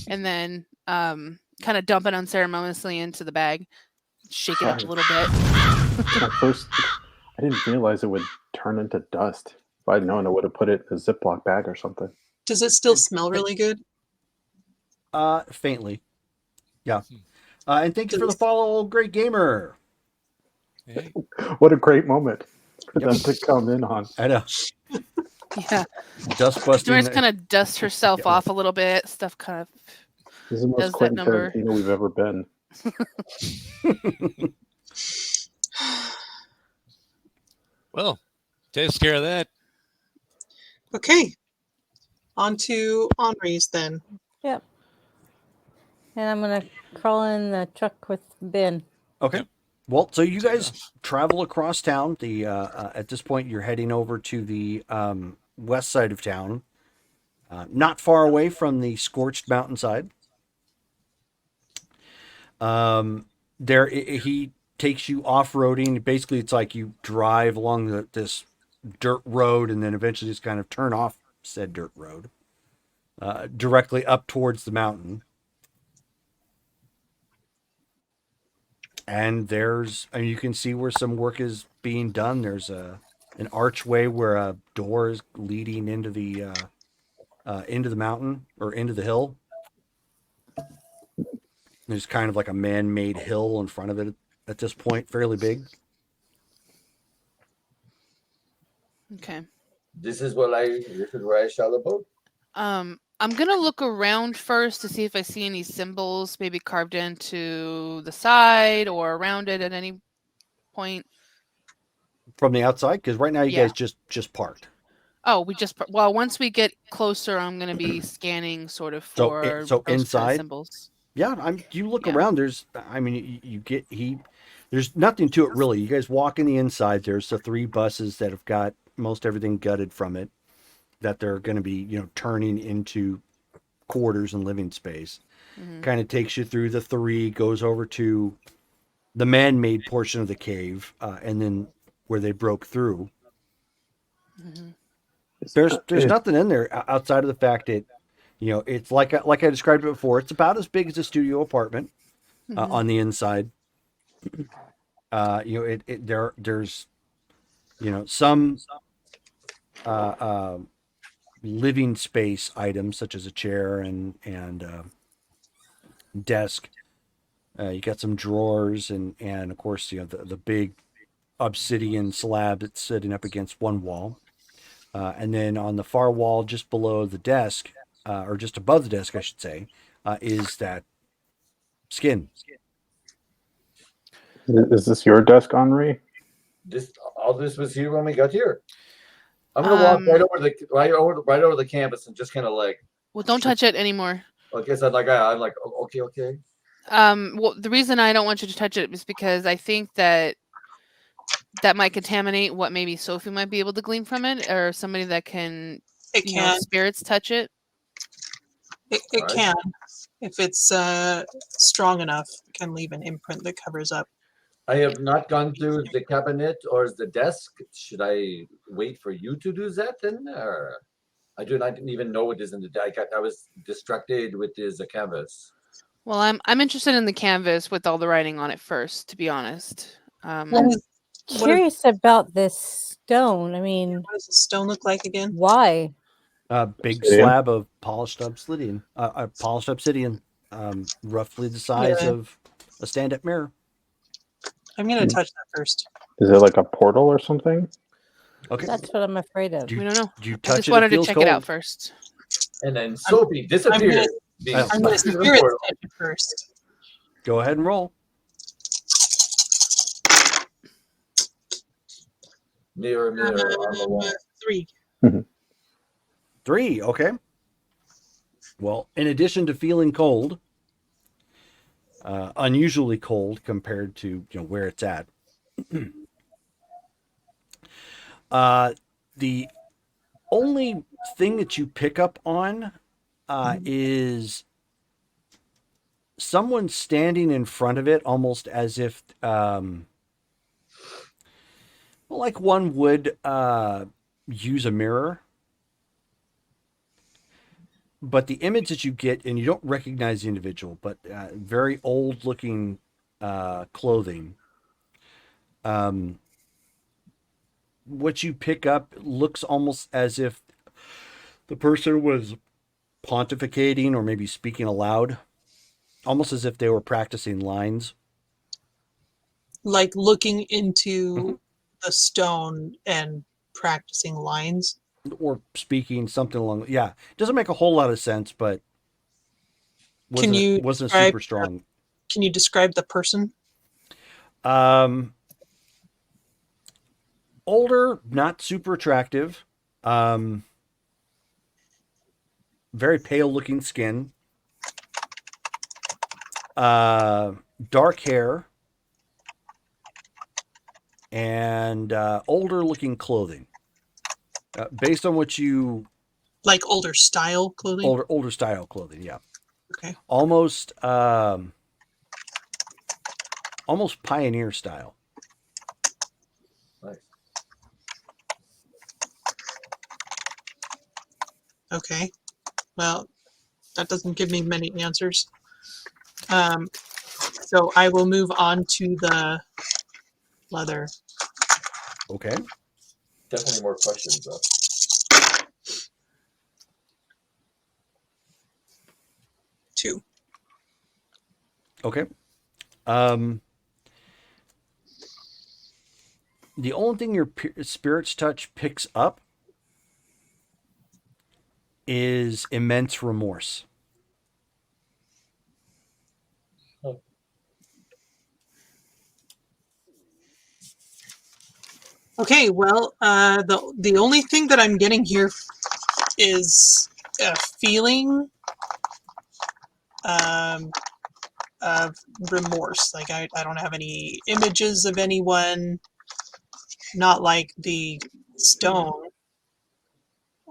and then kind of dump it unceremoniously into the bag, shake it up a little bit. At first, I didn't realize it would turn into dust. If I'd known, I would have put it in a Ziploc bag or something. does it still smell really good? Faintly. Yeah. And thank you for the follow, old great gamer. Hey. What a great moment for them to come in on. I know. Yeah, Dust busting. Doris kind of dusts herself off a little bit. Stuff kind of. This is the Does most that Quentin number. Tarantino we've ever been. Well, takes care of that. Okay, on to Henri's then. Yep. And I'm gonna crawl in the truck with Ben. Okay. Yep. Well, so you Take guys off. travel across town. The at this point, you're heading over to the west side of town, not far away from the scorched mountainside. He takes you off-roading. Basically, it's like you drive along this dirt road and then eventually just kind of turn off said dirt road directly up towards the mountain. And you can see where some work is being done. There's an archway where a door is leading into the mountain or into the hill. There's kind of like a man-made hill in front of it at this point, fairly big. Okay. This is where I shall abode. I'm gonna look around first to see if I see any symbols, maybe carved into the side or around it at any point. From the outside, because right now you Yeah. guys just parked. Oh, once we get closer, I'm gonna be scanning sort of So for those kind of inside? symbols. Yeah, you look Yeah. around. There's nothing to it really. You guys walk in the inside. There's the 3 buses that have got most everything gutted from it, that they're going to be turning into quarters and living space. Mhm. Kind of takes you through the 3, goes over to the man-made portion of the cave, and then where they broke through. Mhm. There's nothing in there outside of the fact that it's like I described it before. It's about as big as a studio apartment Mhm. on the inside. There's some living space items such as a chair and desk. You got some drawers and of course the big obsidian slab that's sitting up against one wall. And then on the far wall, just below the desk, or just above the desk, I should say, is that skin. Is this your desk, Henri? All this was here when we got here. I'm gonna walk right over the campus and just kind of like. Well, don't touch it anymore. Okay, so I'm like, oh, okay. Well, the reason I don't want you to touch it is because I think that might contaminate what maybe Sophie might be able to glean from it, or somebody that can, spirits touch it. It Right. can, if it's strong enough, can leave an imprint that covers up. I have not gone through the cabinet or the desk. Should I wait for you to do that then, or I do not even know what is in the deck. I was distracted with this canvas. Well, I'm interested in the canvas with all the writing on it first, to be honest. I'm What is- curious about this stone. I mean, What does the stone look like again? why? A big Obsidian? slab of polished obsidian, roughly the size Yeah. of a stand-up mirror. I'm gonna touch that first. Is it like a portal or something? Okay. That's what I'm afraid of. Do We don't know. you I touch just it? wanted It to feels check cold. it out first. And then Sophie disappeared. being I'm I'm gonna sucked into the spirit portal. touch it first. Go ahead and roll. Mirror, mirror on the wall. 3. 3. Okay. Well, in addition to feeling cold, unusually cold compared to where it's at, the only thing that you pick up on is someone standing in front of it, almost as if, like one would use a mirror. But the image that you get, and you don't recognize the individual, but very old-looking clothing. What you pick up looks almost as if the person was pontificating or maybe speaking aloud, almost as if they were practicing lines. Like looking into the stone and practicing lines. Or speaking something along. Yeah, it doesn't make a whole lot of sense, but Can you wasn't describe- super strong. Can you describe the person? Older, not super attractive. Very pale looking skin. Dark hair. And older looking clothing. Based on what you Like older style clothing? older style clothing, yeah. Okay. Almost pioneer style. Nice. Okay. Well, that doesn't give me many answers. So I will move on to the leather. Okay. Definitely more questions though. Two. Okay. The only thing your spirit's touch picks up is immense remorse. Okay, well, the only thing that I'm getting here is a feeling of remorse. Like I don't have any images of anyone, not like the stone.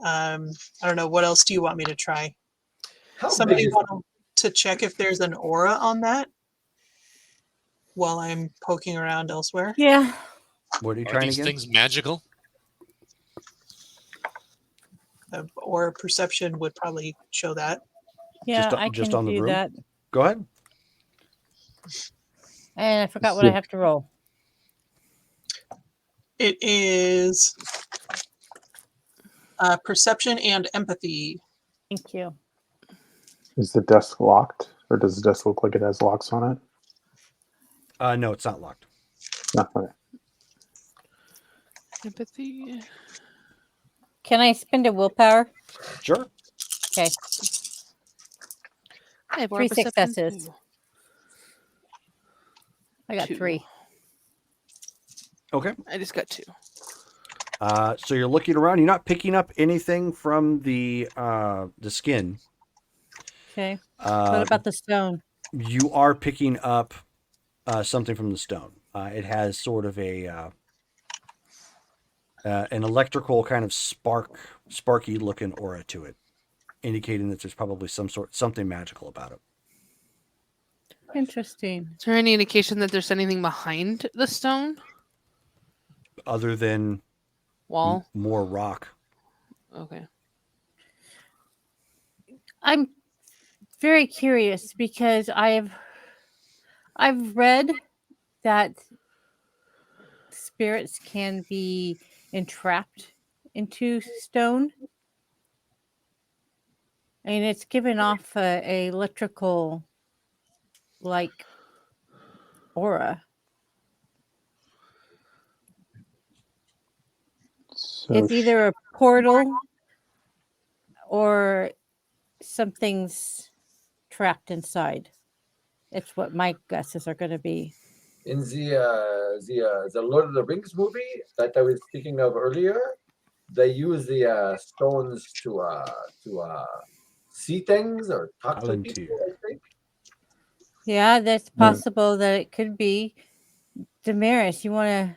I don't know. What else do you want me to try? How Somebody big is want to check if there's an aura on that while I'm poking around elsewhere? Yeah. What are you Are trying these again? things magical? Aura perception would probably show that. Yeah, Just- I just can on the do room? that. Go ahead. And I forgot what I have to roll. It is perception and empathy. Thank you. Is the desk locked, or does the desk look like it has locks on it? No, it's not locked. No. Okay. Empathy. Can I spend a willpower? Sure. Okay. I have 3 aura perception successes. too. I got 2. 3. Okay. I just got 2. So you're looking around. You're not picking up anything from the skin. Okay. What about the stone? You are picking up something from the stone. It has sort of a an electrical kind of sparky looking aura to it, indicating that there's probably something magical about it. Interesting. Is there any indication that there's anything behind the stone Other than wall? more rock. Okay. I'm very curious because I've read that spirits can be entrapped into stone. And it's given off a electrical like aura. So It's either a portal or something's trapped inside. It's what my guesses are going to be. In the Lord of the Rings movie that I was speaking of earlier, they use the stones to see things or talk to Palantir. people, I think. Yeah, that's Hmm. possible that it could be. Damaris, you want to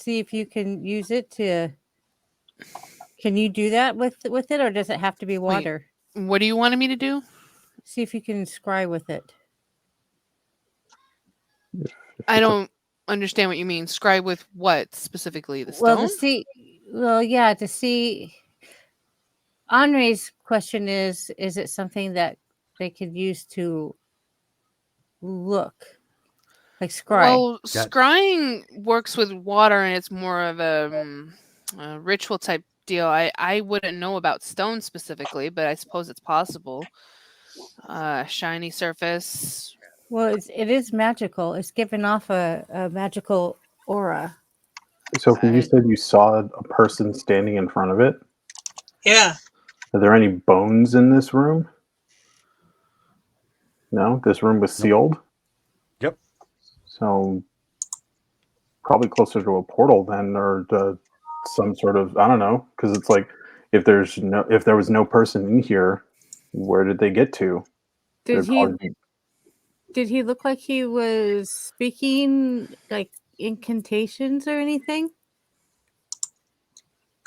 see if you can use it to? Can you do that with it, or does it have to be water? What do you want me to do? See if you can scry with it. I don't understand what you mean. Scribe with what specifically? The Well, stone? to see. Well, yeah, to see. Henri's question is it something that they could use to look like scry? Well, Yeah. scrying works with water, and it's more of a ritual type deal. I wouldn't know about stone specifically, but I suppose it's possible. Shiny surface. Well, it is magical. It's given off a magical aura. Sophie, you I- said you saw a person standing in front of it. Yeah. Are there any bones in this room? No, this room was sealed. Yep. So probably closer to a portal then, or to some sort of, I don't know, because it's like if there was no person in here, where did they get to? Did They'd probably did he look like he was speaking like incantations or anything?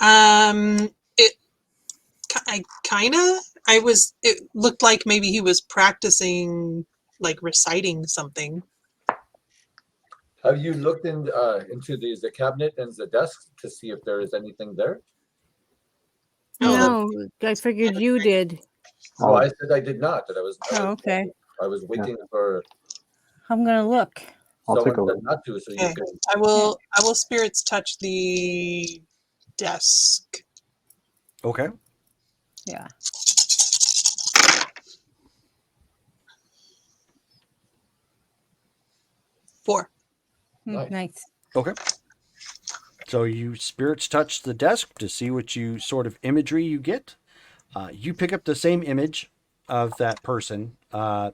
It kind of. It looked like maybe he was practicing, like reciting something. Have you looked into the cabinet and the desk to see if there is anything there? No, I figured you did. No, I said I did not. That Oh, okay. I was waiting for I'm gonna look. I'll take someone a said look. not to, so you Okay. can. I will spirits touch the desk. Okay. Yeah. Four. Nice. Nice. Okay. So you spirits touch the desk to see what you sort of imagery you get. You pick up the same image of that person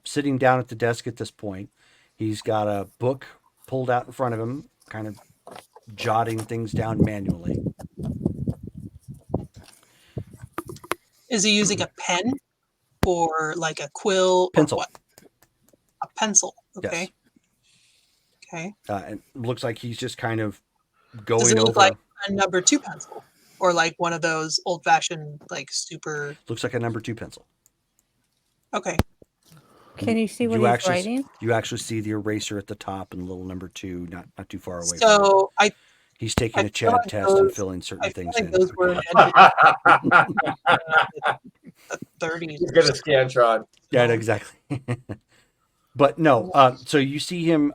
sitting down at the desk at this point. He's got a book pulled out in front of him, kind of jotting things down manually. Is he using a pen or like a quill Pencil. or what? A pencil. Okay. Yes. Okay. And it looks like he's just kind of Does going it look over. like a number 2 pencil? Or like one of those old fashioned, like super. Looks like a number 2 pencil. Okay. Can you see what he's writing? You actually see the eraser at the top and little number 2, not too far away from him. So He's taking I a feel Chad like test and those- filling certain I feel things like in. those were invented the 30s. He's gonna Scantron. Yeah, exactly. But no, so you see him,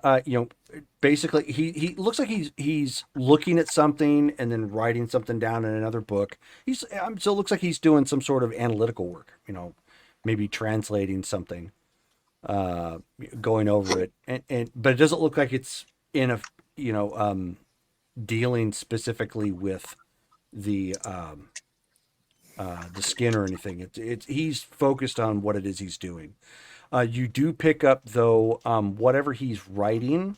basically he looks like he's looking at something and then writing something down in another book. So it looks like he's doing some sort of analytical work, maybe translating something, going over it, but it doesn't look like it's in a, dealing specifically with the skin or anything. He's focused on what it is he's doing. You do pick up, though, whatever he's writing.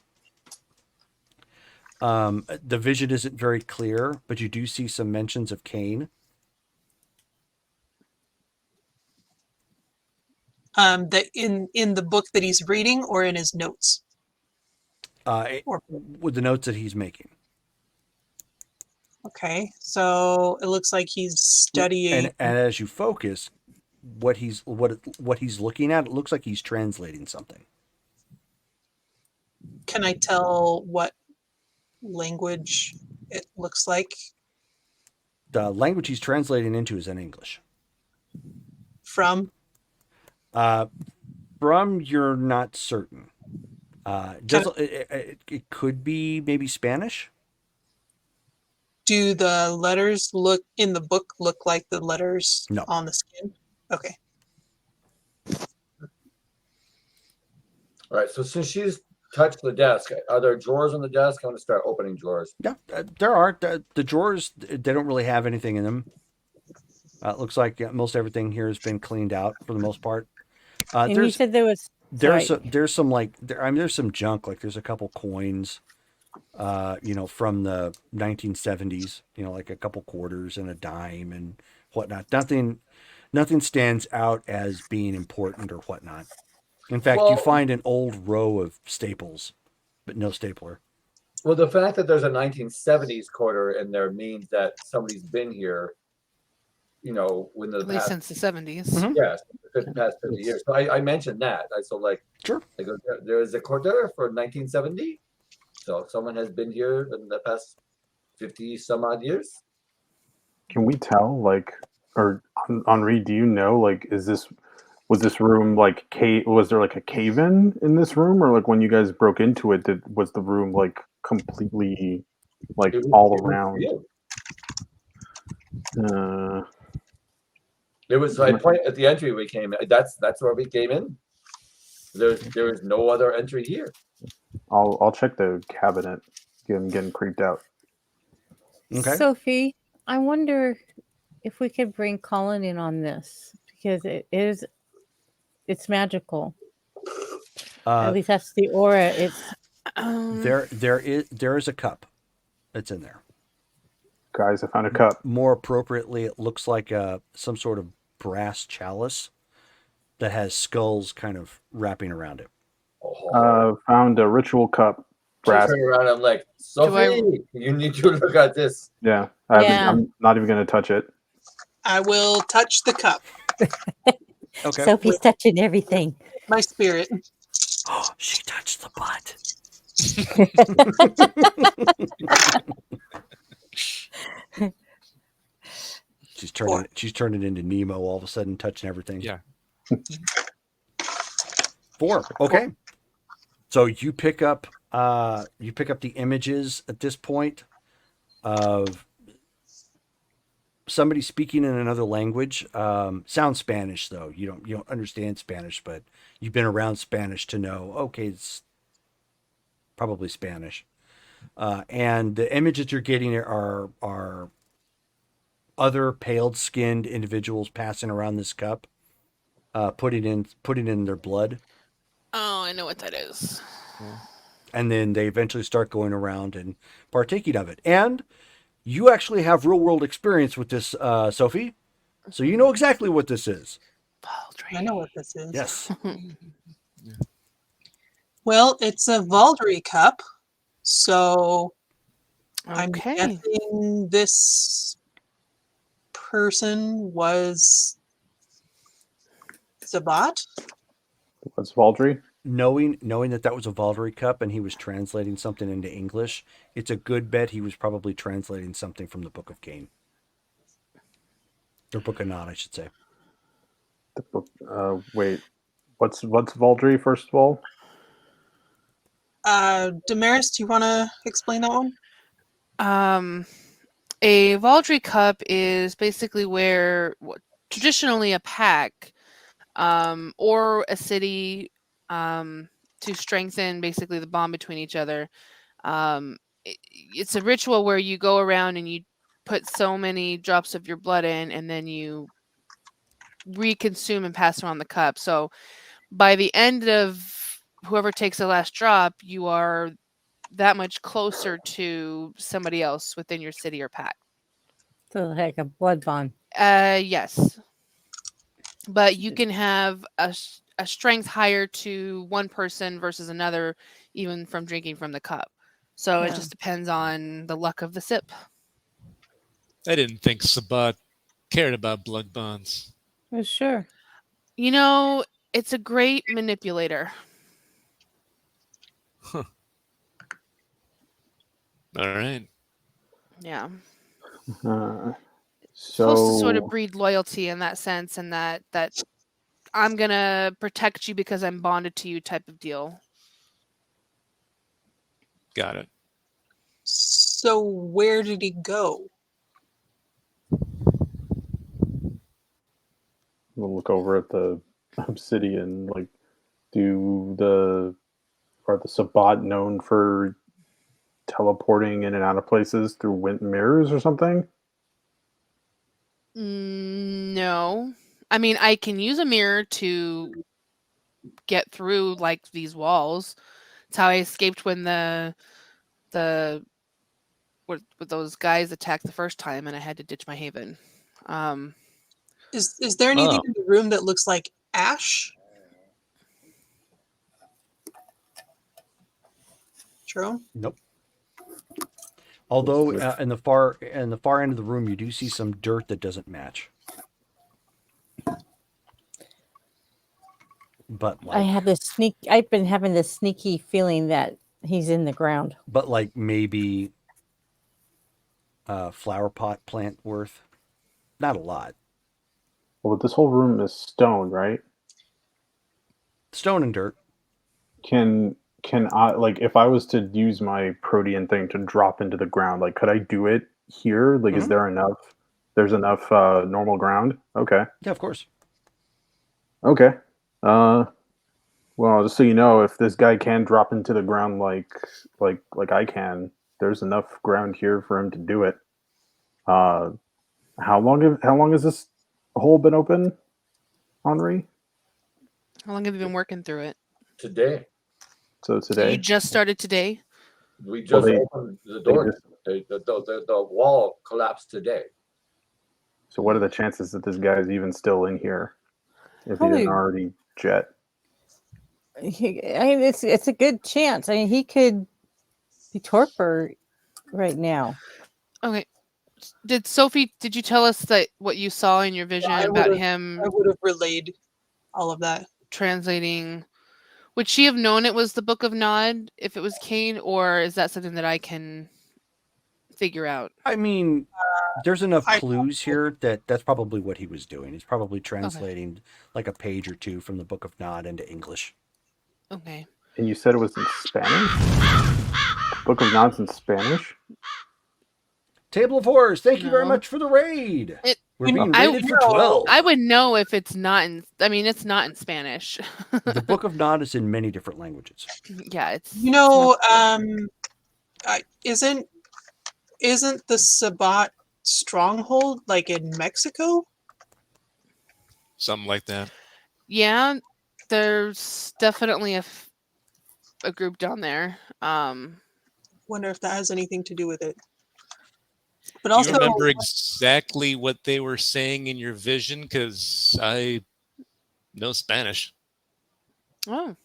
The vision isn't very clear, but you do see some mentions of Cain. That in the book that he's reading or in his notes? With the notes that he's making. Okay, so it looks like he's studying. And as you focus, what he's looking at, it looks like he's translating something. Can I tell what language it looks like? The language he's translating into is in English. From? From you're not certain. Can, It could be maybe Spanish. do the letters look in the book look like the letters No. on the skin? Okay. All right. So since she's touched the desk, are there drawers on the desk? I'm going to start opening drawers. Yeah, there are the drawers. They don't really have anything in them. It looks like most everything here has been cleaned out for the most part. And you said there was there's some like there's some junk, like there's a couple coins, from the 1970s, like a couple quarters and a dime and whatnot. Nothing stands out as being important or whatnot. In fact, you Well- find an old row of staples, but no stapler. Well, the fact that there's a 1970s quarter in there means that somebody's been here, when the At least past, since the 70s. Mhm. yes, the past 50 years. So I mentioned that. Sure. I go, there is a quarter for 1970. So someone has been here in the past 50 some odd years. Can we tell, like, or Henri, do you know, like, was this room like was there like a cave-in this room, or like when you guys broke into it, was the room like completely like all around? It was I point at the entry we came in. That's where we came in. There is no other entry here. I'll check the cabinet. I'm getting creeped out. Okay. Sophie, I wonder if we could bring Colin in on this because it's magical. At least that's the aura. It's there is a cup that's in there. Guys, I found a cup. More appropriately, it looks like some sort of brass chalice that has skulls kind of wrapping around it. Found a ritual cup. Brass. Turn around. I'm like, Sophie, you need to look at this. Yeah, Yeah. I'm not even going to touch it. I will touch the cup. Okay. Sophie's touching everything. My spirit. Oh, she touched the butt. She's turning into Nemo all of a sudden, touching everything. Yeah. 4. Okay. So you pick up the images at this point of somebody speaking in another language. Sounds Spanish though. You don't understand Spanish, but you've been around Spanish to know, okay, it's probably Spanish. And the images you're getting are other pale-skinned individuals passing around this cup, putting in their blood. Oh, I know what that is. And then they eventually start going around and partaking of it. And you actually have real-world experience with this, Sophie. So you know exactly what this is. Baldry. I know what this is. Yes. Well, it's a Valdry cup. So I'm Okay. guessing this person was Zabat. What's Valdry? Knowing that was a Valdry cup and he was translating something into English, it's a good bet he was probably translating something from the Book of Cain. Or Book of Nod, I should say. The book. Wait, what's Valdry first of all? Damaris, do you want to explain that one? A Valdry cup is basically where traditionally a pack or a city to strengthen basically the bond between each other. It's a ritual where you go around and you put so many drops of your blood in, and then you reconsume and pass around the cup. So by the end of whoever takes the last drop, you are that much closer to somebody else within your city or pack. So like a blood bond. Yes. But you can have a strength higher to one person versus another, even from drinking from the cup. So it Yeah. just depends on the luck of the sip. I didn't think Sabat cared about blood bonds. Oh, sure. You know, it's a great manipulator. All right. Yeah. So Supposed to sort of breed loyalty in that sense, and that I'm gonna protect you because I'm bonded to you type of deal. Got it. So where did he go? We'll look over at the obsidian. Like, are the Sabbat known for teleporting in and out of places through wind mirrors or something? No. I mean, I can use a mirror to get through like these walls. It's how I escaped when the what those guys attacked the first time, and I had to ditch my haven. Is there anything Oh. in the room that looks like ash? True. Nope. Although in the far end of the room, you do see some dirt that doesn't match. But I've been having this sneaky feeling that he's in the ground. But like maybe a flower pot plant worth, not a lot. Well, this whole room is stone, right? Stone and dirt. Can I, like, if I was to use my protean thing to drop into the ground, like, could I do it here? Like, is Mhm. there enough? There's enough normal ground. Okay. Yeah, of course. Okay. Well, just so you know, if this guy can drop into the ground like I can, there's enough ground here for him to do it. How long has this hole been open, Henri? How long have you been working through it? Today, So So today. you just started today? we Well, just they- opened the door. just- The wall collapsed today. So what are the chances that this guy is even still in here if he Probably- didn't already jet? I mean, it's a good chance. I mean, he could be torpor right now. Okay. Did you tell us that what you saw in your vision I about would've- him I would have relayed all of that. translating? Would she have known it was the Book of Nod if it was Cain, or is that something that I can figure out? I mean, there's enough I- clues here that's probably what he was doing. He's probably translating like a page or two from the Book of Nod into English. Okay. And you said it was in Spanish? Book of Nods in Spanish? Table of Horrors, thank you very No. much for the raid. We're You being know, rated for 12. I would know if it's not in. I mean, it's not in Spanish. The Book of Nod is in many different languages. Yeah, it's. You know, isn't the Sabbat stronghold like in Mexico? Something like that. Yeah, there's definitely a group down there. Wonder if that has anything to do with it. But Do also, you remember exactly what they were saying in your vision? Because I know Spanish. Oh,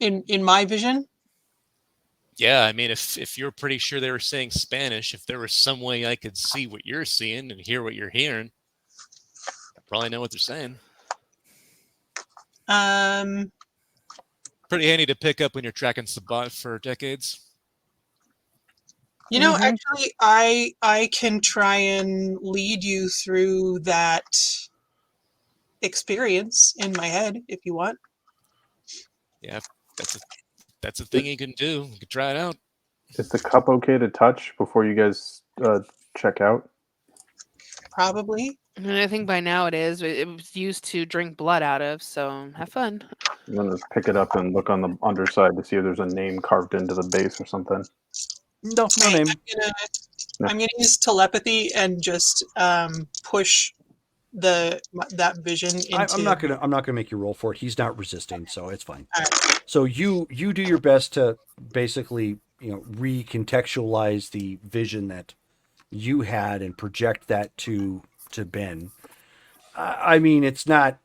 in my vision, Yeah, I mean, if you're pretty sure they were saying Spanish, if there was some way I could see what you're seeing and hear what you're hearing, I probably know what they're saying. Pretty handy to pick up when you're tracking Sabbat for decades. you know, Mhm. actually, I can try and lead you through that experience in my head if you want. Yeah, that's a thing you can do. You can try it out. Is the cup okay to touch before you guys check out? Probably. and I think by now it is. It was used to drink blood out of. So have fun. I'm gonna pick it up and look on the underside to see if there's a name carved into the base or something. No Okay, name. I'm gonna use telepathy and just push that vision into. I'm not gonna make you roll for it. He's not resisting, so it's fine. All right. So you do your best to basically recontextualize the vision that you had and project that to Ben. I mean, it's not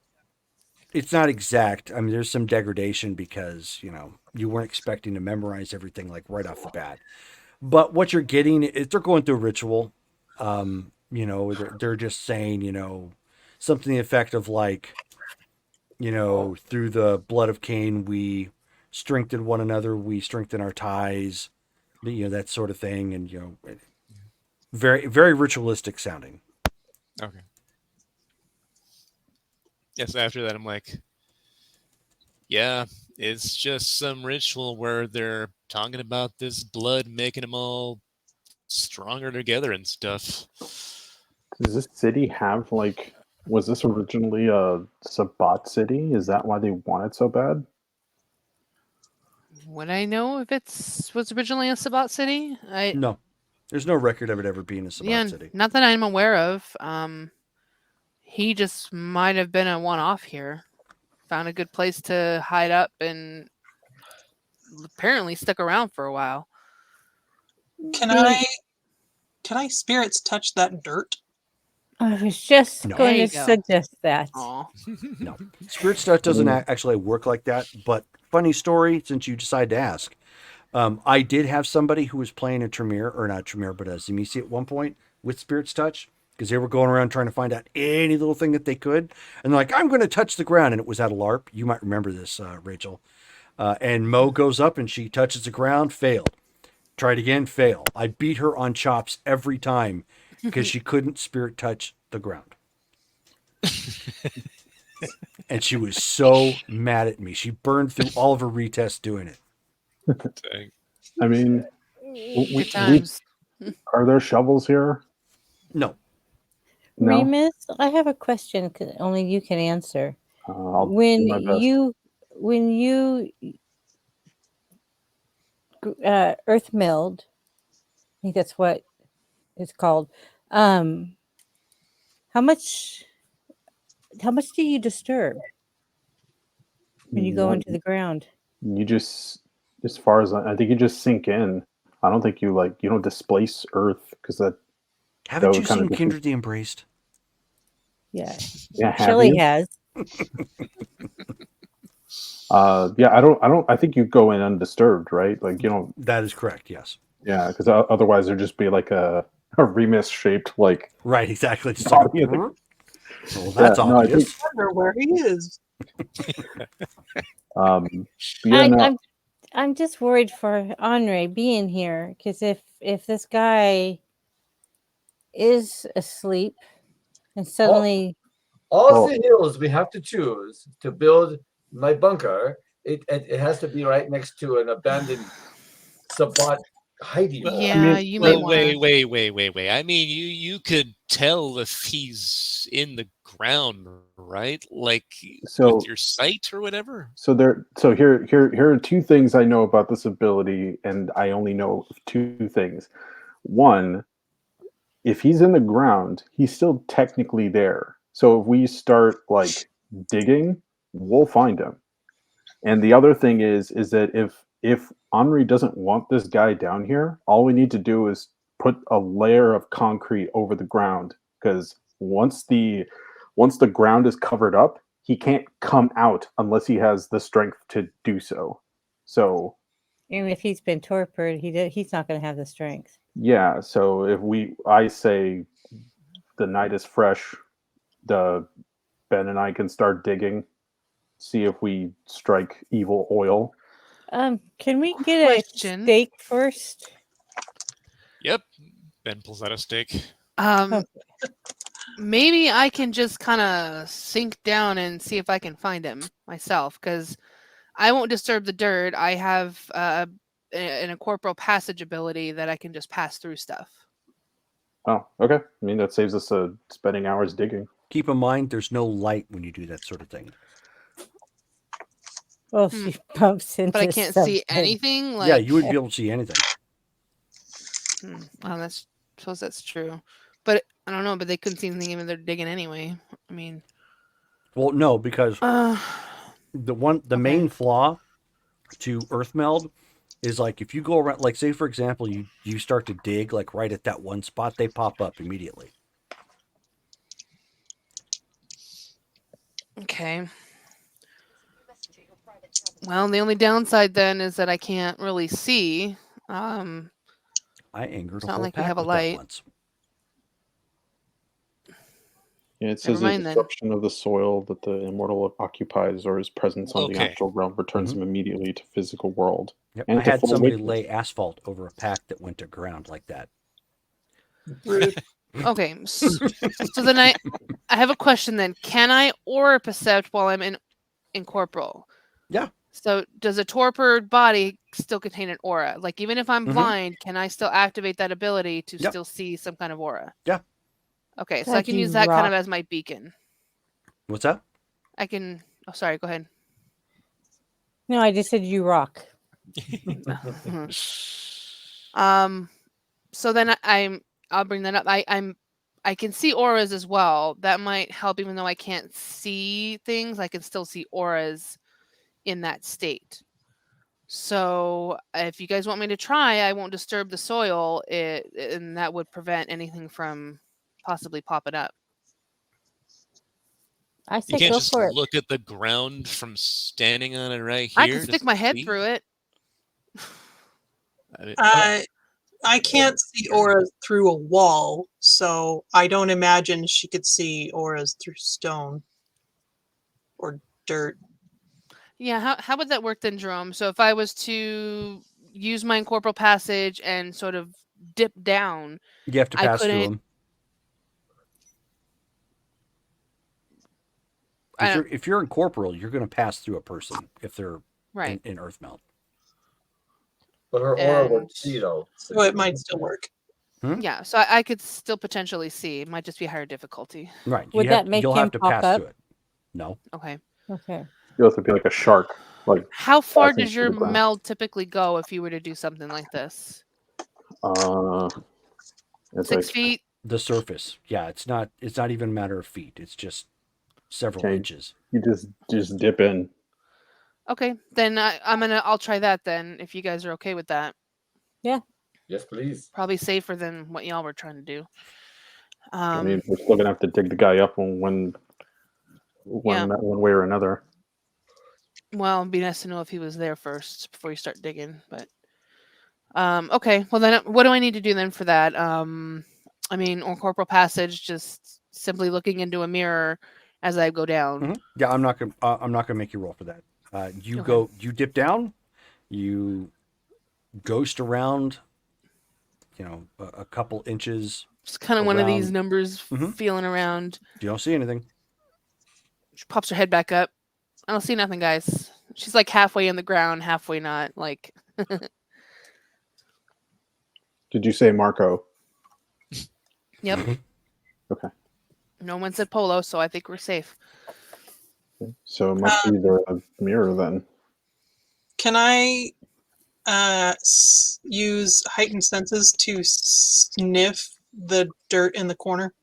exact. I mean, there's some degradation because you weren't expecting to memorize everything like right off the bat. But what you're getting is they're going through a ritual. They're just saying something to the effect of like, through the blood of Cain, we strengthen one another, we strengthen our ties, that sort of thing. And, very, very ritualistic sounding. Okay. yes, after that, I'm like, yeah, it's just some ritual where they're talking about this blood making them all stronger together and stuff. Does this city have like? Was this originally a Sabbat city? Is that why they want it so bad? Would I know if was originally a Sabbat city? No, there's no record of it ever being a Sabbat city. Not that I'm aware of. He just might have been a one-off here. Found a good place to hide up and apparently stuck around for a while. Can I spirits touch that dirt? I was just No. going There to you go. suggest that. Aw. No, spirit touch doesn't actually work like that. But funny story, since you decided to ask, I did have somebody who was playing a Tremere, or not Tremere, but a Zemisi at one point with Spirit's Touch, because they were going around trying to find out any little thing that they could. And they're like, I'm going to touch the ground. And it was at a LARP. You might remember this, Rachel. And Mo goes up and she touches the ground, failed. Tried again, fail. I beat her on chops every time because she couldn't Spirit Touch the ground. And she was so mad at me. She burned through all of her retests doing it. Dang. I mean, Good times. are there shovels here? No. No. Remus, I have a question 'cause only you can answer. I'll When do my best. you earth milled, I think that's what it's called. How much do you disturb when you go into the ground? You just, as far as I think, you just sink in. I don't think you don't displace Earth because that. Haven't you would kinda seen defeat- Kindred the Embraced? Yeah, Yeah, have Shelley you? has. Yeah, I don't. I think you go in undisturbed, right? Like you don't. That is correct, yes. Yeah, because otherwise there'd just be like a Remus shaped like. Right, exactly. Just Oh, like, yeah. well, that's Yeah, no, I obvious. I wonder where he is. But yeah, no, I'm just worried for Henri being here because if this guy is asleep and suddenly All Well- the hills we have to choose to build my bunker, it has to be right next to an abandoned Sabbat hiding hole. Yeah, you may Well, want to. wait. I mean, you could tell if he's in the ground, right? Like So- with your sight or whatever. So here are two things I know about this ability, and I only know two things. One, if he's in the ground, he's still technically there. So if we start like digging, we'll find him. And the other thing is that if Henri doesn't want this guy down here, all we need to do is put a layer of concrete over the ground, because once the ground is covered up, he can't come out unless he has the strength to do so. So and if he's been torpid, he's not going to have the strength. yeah, so I say the night is fresh, Ben and I can start digging, see if we strike evil oil. Can we get Question. a steak first? Yep. Ben pulls out a stake. Maybe I can just kind of sink down and see if I can find him myself, because I won't disturb the dirt. I have an incorporeal passage ability that I can just pass through stuff. Oh, okay. I mean, that saves us spending hours digging. Keep in mind, there's no light when you do that sort of thing. Well, she bumps into But I can't see something. anything. Like, Yeah, you wouldn't be able to see anything. Well, suppose that's true. But I don't know. But they couldn't see anything even though they're digging anyway. I mean, Well, no, because uh, the main flaw to earth meld is like if you go around, like say for example, you start to dig like right at that one spot, they pop up immediately. okay. Well, the only downside then is that I can't really see. I angered It's a not whole like we pack have a with that light. once. Yeah, it says mind the then. destruction of the soil that the immortal occupies or his presence on the Okay. astral realm returns him immediately to physical world. Yep. And I to had full somebody awakening. lay asphalt over a pack that went to ground like that. Rude. Okay, so then I have a question then. Can I aura percept while I'm in corporal? Yeah. So does a torpor body still contain an aura? Like even if I'm Mhm. blind, can I still activate that ability to Yep. still see some kind of aura? Yeah. Okay, so I God, can you use that kind of rock. as my beacon. What's that? I can. Oh, sorry. Go ahead. No, I just said you rock. So then I'll bring that up. I can see auras as well. That might help, even though I can't see things. I can still see auras in that state. So if you guys want me to try, I won't disturb the soil, and that would prevent anything from possibly popping up. I You say can't go just for it. look at the ground from standing on it right I here. can stick to my head see? through it. I mean, I can't see auras through a wall, so I don't imagine she could see auras through stone or dirt. Yeah, how would that work then, Jerome? So if I was to use my incorporeal passage and sort of dip down, You have to I pass through couldn't. them. I don't, If you're incorporeal, you're going to pass through a person if they're right. in earth melt. But her aura would, And So it might still work. yeah, so I could still potentially see. It might just be higher difficulty. Right. Would that make you'll him have to pop pass up? through it. No. Okay. Okay. You'll have to be like a shark, like How far passing does through your the ground. meld typically go if you were to do something like this? It's 6 like feet? The surface. Yeah, it's not even a matter of feet. It's just several Okay. inches. you just dip in. Okay, then I'll try that then if you guys are okay with that. yes, please. Probably safer than what y'all were trying to do. I mean, we're still gonna have to dig the guy up one Yeah. way or another. Well, it'd be nice to know if he was there first before you start digging. But okay. Well, then what do I need to do then for that? I mean, or corporal passage, just simply looking into a mirror as I go down. Mhm. Yeah, I'm not gonna make you roll for that. Okay. You dip down, you ghost around, a couple inches. Just kind of one of these Around. numbers Mhm. feeling around. You don't see anything. She pops her head back up. I don't see nothing, guys. She's like halfway in the ground, halfway not. Like, Did you say Marco? yep. Okay. No one said polo, so I think we're safe. So it must be the mirror then. Can I use heightened senses to sniff the dirt in the corner?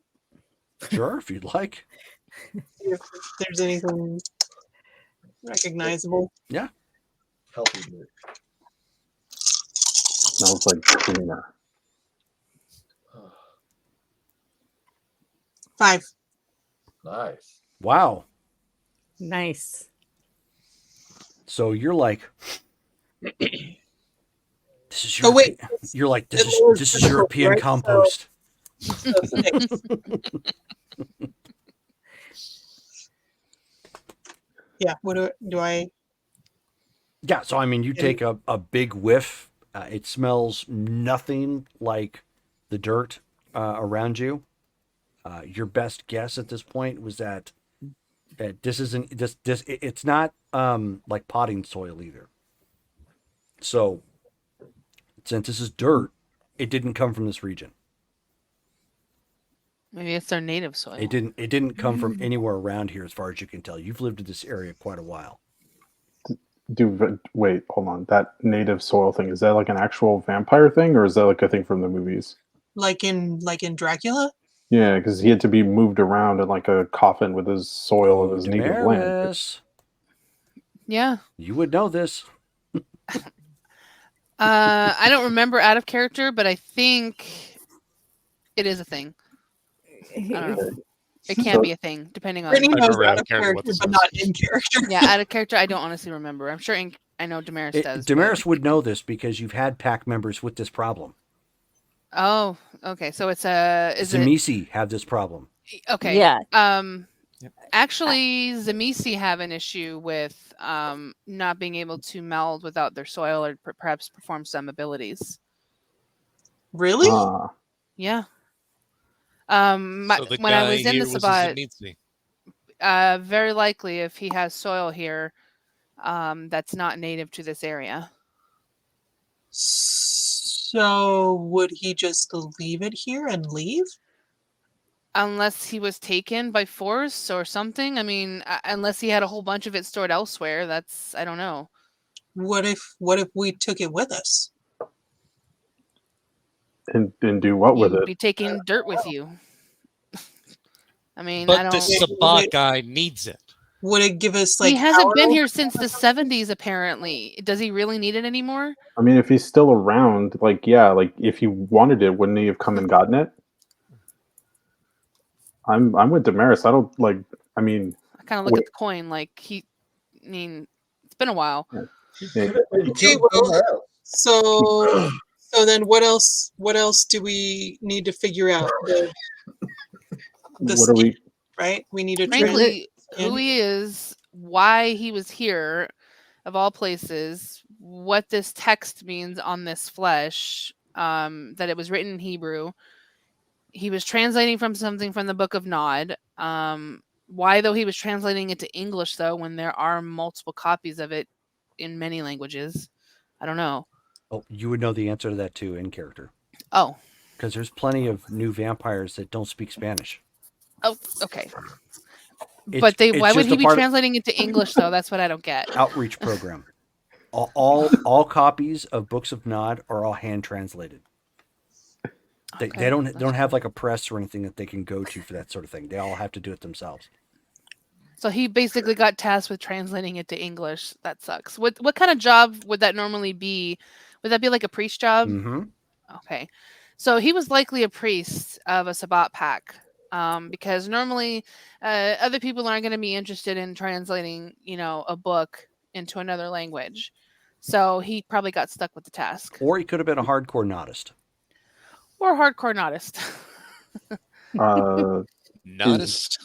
Sure, if you'd like. If there's anything recognizable. Yeah. Healthy dirt. Smells like cleaner. 5. Nice. Wow. Nice. So you're like, this is Oh, wait. You're like, this it was is difficult, European right? compost. So 6. Yeah. What do I? Yeah, so I mean, you take a big whiff. It smells nothing like the dirt around you. Your best guess at this point was that this isn't it's not like potting soil either. So since this is dirt, it didn't come from this region. Maybe it's their native soil. It didn't come from anywhere around here, as far as you can tell. You've lived in this area quite a while. Wait, hold on. That native soil thing, is that like an actual vampire thing, or is that like a thing from the movies? Like in Dracula? Yeah, because he had to be moved around in like a coffin with his soil of his native land. Damaris, Yeah. you would know this. I don't remember out of character, but I think it is a thing. I don't know. It can be a thing, depending on. Brittany I knows remember out out of of character what character, this but was. not in character. Yeah, out of character, I don't honestly remember. I'm sure I know Damaris does. Damaris would know this because you've had pack members with this problem. Oh, okay. So it's is it Zamisi have this problem. okay? Yeah. Yep. Actually, Zamisi have an issue with not being able to meld without their soil or perhaps perform some abilities. Really? Ah, Yeah. So the when I guy was in here the was Sabbat, Zenitsi. very likely if he has soil here, that's not native to this area. So would he just leave it here and leave? Unless he was taken by force or something. I mean, unless he had a whole bunch of it stored elsewhere. That's, I don't know. What if we took it with us? And do what with You'd it? be taking dirt with you. I mean, I But the don't. Sabbat guy needs it. Would it give us like He hasn't been power? here since the 70s, apparently. Does he really need it anymore? I mean, if he's still around, like, yeah, like if he wanted it, wouldn't he have come and gotten it? I'm with Damaris. I don't like. I mean, I kind of look Wait. at the coin like I mean, it's been a while. yeah, Okay, well, so then what else do we need to figure out? The what are we? skin, right? We need to Frankly, skin. who he is, why he was here, of all places, what this text means on this flesh, that it was written in Hebrew. He was translating from something from the Book of Nod. Why, though, he was translating it to English, though, when there are multiple copies of it in many languages? I don't know. Oh, you would know the answer to that too in character. Oh, Because there's plenty of new vampires that don't speak Spanish. oh, okay. It's- But it's why would just he a be part of translating it to English, though? That's what I don't get. outreach program. All copies of Books of Nod are all hand translated. They Okay. don't have like a press or anything that they can go to for that sort of thing. They all have to do it themselves. So he basically got tasked with translating it to English. That sucks. What kind of job would that normally be? Would that be like a priest job? Mm-hmm. Okay. So he was likely a priest of a Sabbat pack, because normally other people aren't going to be interested in translating, a book into another language. So he probably got stuck with the task. Or he could have been a hardcore nodist. Or a hardcore nodist. Nodist.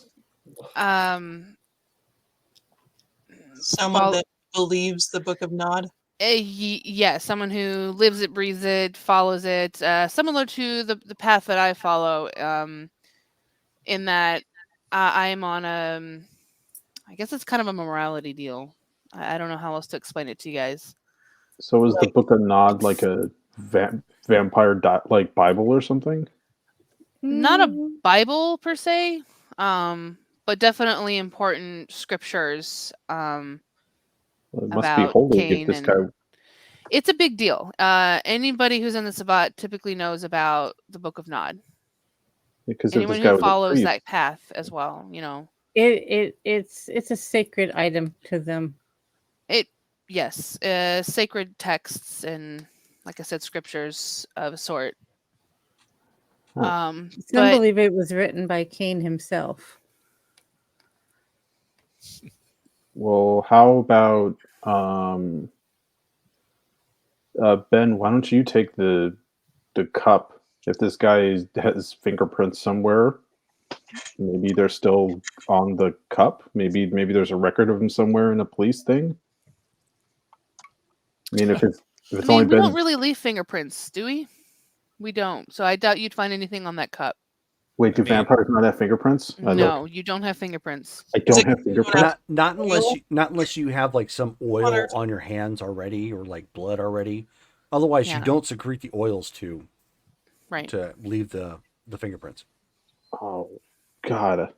Someone Follow- that believes the Book of Nod. Yeah, someone who lives it, breathes it, follows it, similar to the path that I follow. In that I'm on I guess it's kind of a morality deal. I don't know how else to explain it to you guys. So is the Book of Nod like a vampire like Bible or something? Not a Bible per se, but definitely important scriptures. Well, it must be About holy to Cain get this and- guy. It's a big deal. Anybody who's in the Sabbat typically knows about the Book of Nod. Because if Anyone this guy who was a follows priest, that path as well, It's a sacred item to them. Yes, sacred texts and, like I said, scriptures of a sort. Huh. But Some believe it was written by Cain himself. well, how about Ben? Why don't you take the cup? If this guy has fingerprints somewhere, maybe they're still on the cup. Maybe there's a record of him somewhere in a police thing. I mean, if it's only we been don't really leave fingerprints, do we? We don't. So I doubt you'd find anything on that cup. wait, do vampires not have fingerprints? No, you don't have fingerprints. I don't have fingerprints. Not unless you have like some oil on your hands already or like blood already. Otherwise, you Yeah. don't secrete the oils to Right. leave the fingerprints. Oh God.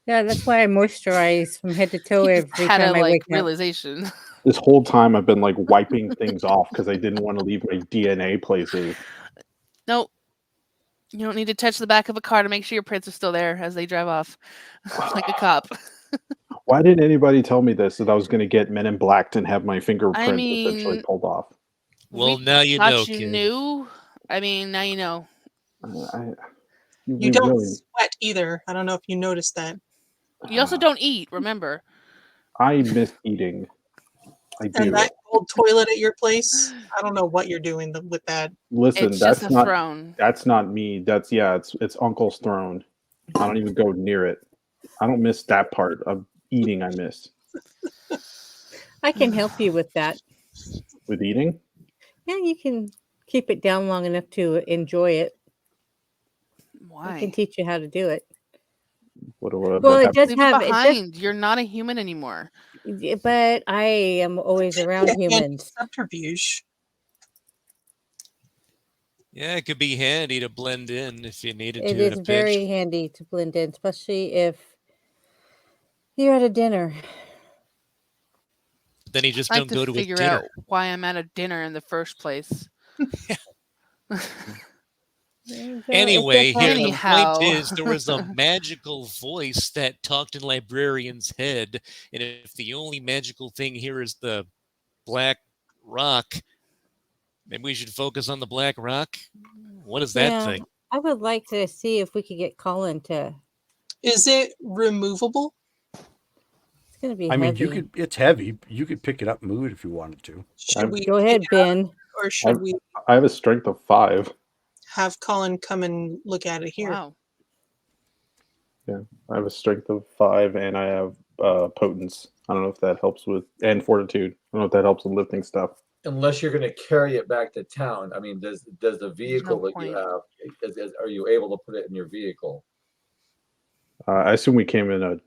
Yeah, that's why I moisturize from head to toe He every had time a I wake up. realization. This whole time I've been like wiping things off because I didn't want to leave my DNA places. Nope. You don't need to touch the back of a car to make sure your prints are still there as they drive off, like a cop. Why didn't anybody tell me this, that I was going to get Men in Blacked and have my fingerprints essentially mean- pulled off? Well, We now you thought know, you kid. knew. I mean, now you know. You don't sweat either. I don't know if you noticed that. You also don't eat, remember. I miss eating. I do. And that old toilet at your place, I don't know what you're doing with that. Listen, It's that's just a not throne. that's not me. It's Uncle's throne. I don't even go near it. I don't miss that part of eating. I miss I can help you with that. with eating. Yeah, you can keep it down long enough to enjoy it. I Why? can teach you how to do it. What Well, it happened? does Leave it have it does, behind. You're not a human anymore. but I am always around And humans. subterfuge. Yeah, it could be handy to blend in if you needed It to in is a pinch. very handy to blend in, especially if you're at a dinner. Then you just I like don't to go to his figure dinner. out why I'm at a dinner in the first place. Anyway, here the point Anyhow. is there was a magical voice that talked in Librarian's head, and if the only magical thing here is the black rock, maybe we should focus on the black rock. What is that Yeah, thing? I would like to see if we could get Colin to. Is it removable? It's going to be I mean, heavy. it's heavy. You could pick it up and move it if you wanted to. Should we Go pick ahead, it up, Ben. or should we I have a strength of 5. have Colin come and look at it here? Wow. I have a strength of 5, and I have potence. I don't know if that helps with, and fortitude. I don't know if that helps with lifting stuff. Unless you're going to carry it back to town. I mean, does the vehicle that you point. have, are you able to put it in your vehicle? I assume we came in a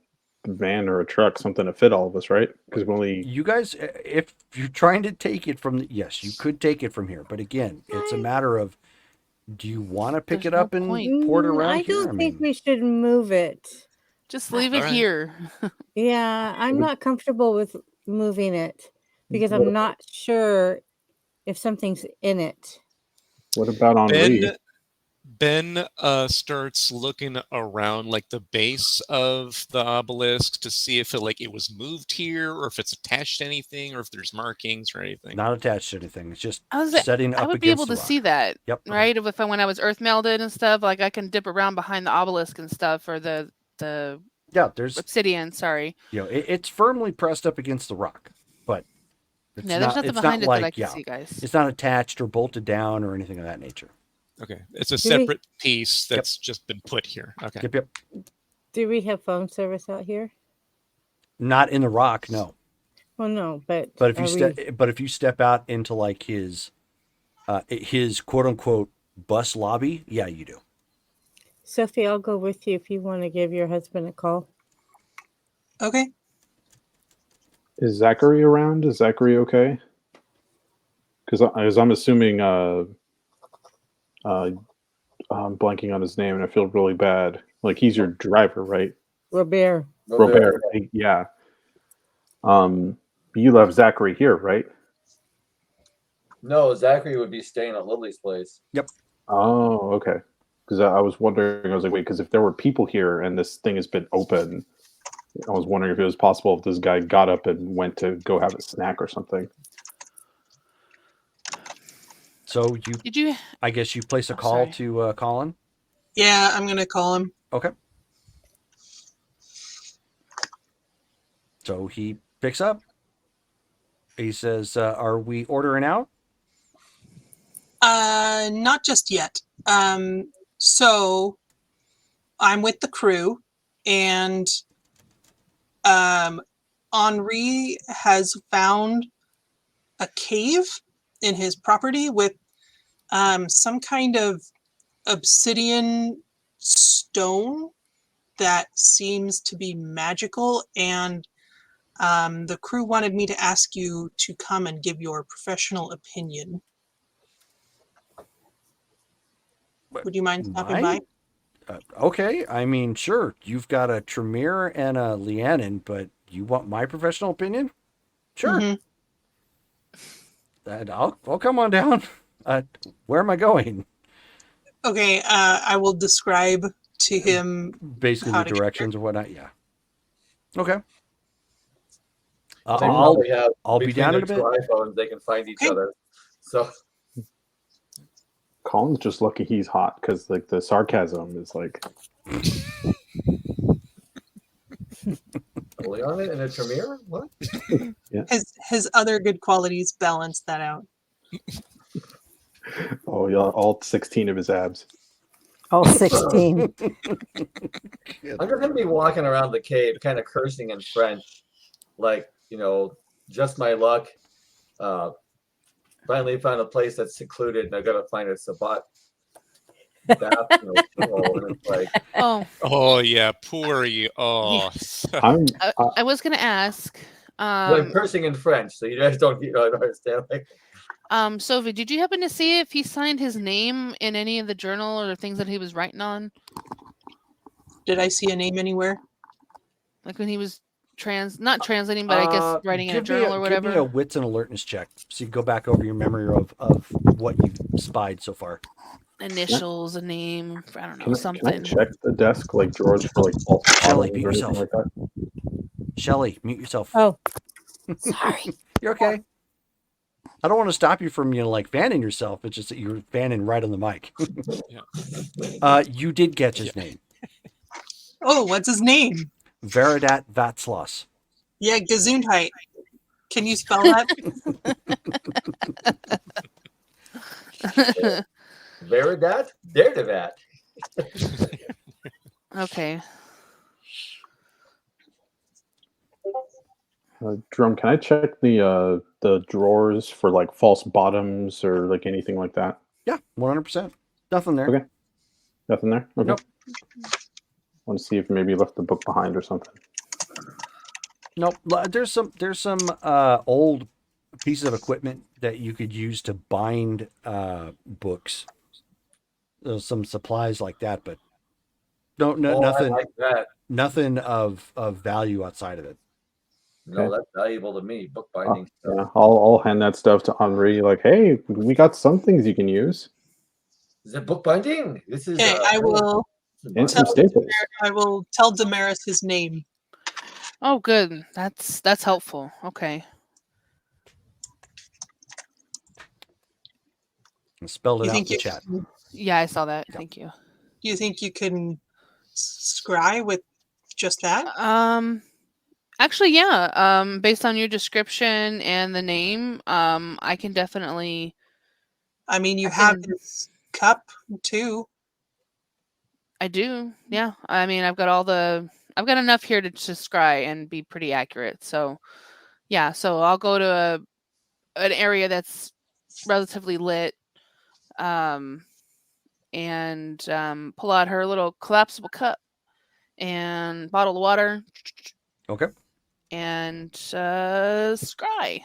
van or a truck, something to fit all of us, right? Because we only. You guys, if you're trying to take it from, yes, you could take it from here. But again, it's a matter of, do you want to pick There's it no up and point. port it around I here? don't think we should move it. Just leave it All right. here. Yeah, I'm not comfortable with moving it because What- I'm not sure if something's in it. What about Henri? Ben starts looking around like the base of the obelisk to see if it was moved here or if it's attached to anything or if there's markings or anything. Not attached to anything. It's just I was setting I up would be able against to the rock. see that, Yep. right? When I was earth melded and stuff, like I can dip around behind the obelisk and stuff, or the Yeah, there's, obsidian. Sorry, it's firmly pressed up against the rock, but it's yeah. not. There's nothing It's behind not it that I like, can see, guys. it's not attached or bolted down or anything of that nature. Okay. It's a Do we- separate piece that's just been put here. Okay. Yep. Do we have phone service out here? Not in the rock, no. Well, no, but If you step out into like his quote unquote bus lobby, yeah, you do. Sophie, I'll go with you if you want to give your husband a call. Okay. Is Zachary around? Is Zachary okay? Because I'm assuming I'm blanking on his name and I feel really bad. Like he's your driver, right? Robert. Robert. Yeah. You left Zachary here, right? No, Zachary would be staying at Lily's place. Oh, okay. Because I was wondering, I was like, wait, because if there were people here and this thing has been open, I was wondering if it was possible if this guy got up and went to go have a snack or something. So Did you? I guess you place a Oh, call sorry. to Colin. Yeah, I'm gonna call him. Okay. So he picks up. He says, "Are we ordering out?" Not just yet. So I'm with the crew, and Henri has found a cave in his property with some kind of obsidian stone that seems to be magical, and the crew wanted me to ask you to come and give your professional opinion. Would you mind stopping by? Okay. I mean, sure. You've got a Tremere and a Leannon, but you want my professional opinion? Sure. Mhm. I'll come on down. Where am I going? Okay, I will describe to him Basically, how the to get directions or whatnot. Yeah. Okay. They probably have, I'll be between down their in a two bit. iPhones, they can find each Okay. other. So Colin's just lucky he's hot because like the sarcasm is like. Leon and a Tremere? What? his other good qualities balance that out. Oh yeah, all 16 of his abs. All 16. I'm just gonna be walking around the cave, kind of cursing in French, like, just my luck. Finally found a place that's secluded, and I gotta find a spot. bathroom and it's like, Oh, Oh yeah, poor you. Oh, I'm I was gonna ask. well, I'm cursing in French, so you guys don't understand. Like, Sophie, did you happen to see if he signed his name in any of the journal or the things that he was writing on? Did I see a name anywhere? Like when he was not translating, but I guess writing in a journal or whatever. Give me a wits and alertness check, so you can go back over your memory of what you've spied so far. Initials, a name, I don't know, can I something. check the desk like drawers for like false Shelley, bottoms mute or anything yourself. like that? Shelley, mute yourself. Oh, sorry. You're okay. I don't want to stop you from like fanning yourself. It's just that you're fanning right on the mic. You did catch his name. Oh, what's his name? Veridat Vatslos. Yeah, Gesundheit. Can you spell that? Veridat? Daredevat. Okay. Drum, can I check the drawers for like false bottoms or like anything like that? Yeah, 100%. Nothing there. Okay. Nothing there? Okay. Nope. Want to see if maybe you left the book behind or something. Nope. There's some old pieces of equipment that you could use to bind books. There's some supplies like that, but nothing. I like that. Nothing of value outside of it. No, Okay. that's valuable to me. Bookbinding stuff. Yeah, I'll hand that stuff to Henri. Like, hey, we got some things you can use Is it bookbinding? This is. Okay, I will. and some Tell staples. I will tell Damaris his name. Oh, good. That's helpful. Okay. I spelled it You out in think the you chat. Yeah, I saw that. Yeah. Thank you. Do you think you can scry with just that? Actually, yeah. Based on your description and the name, I can definitely. I mean, you I have can- his cup too. I do. Yeah. I mean, I've got enough here to scry and be pretty accurate. So, yeah. So I'll go to an area that's relatively lit, and pull out her little collapsible cup and bottle of water. Okay. And scry.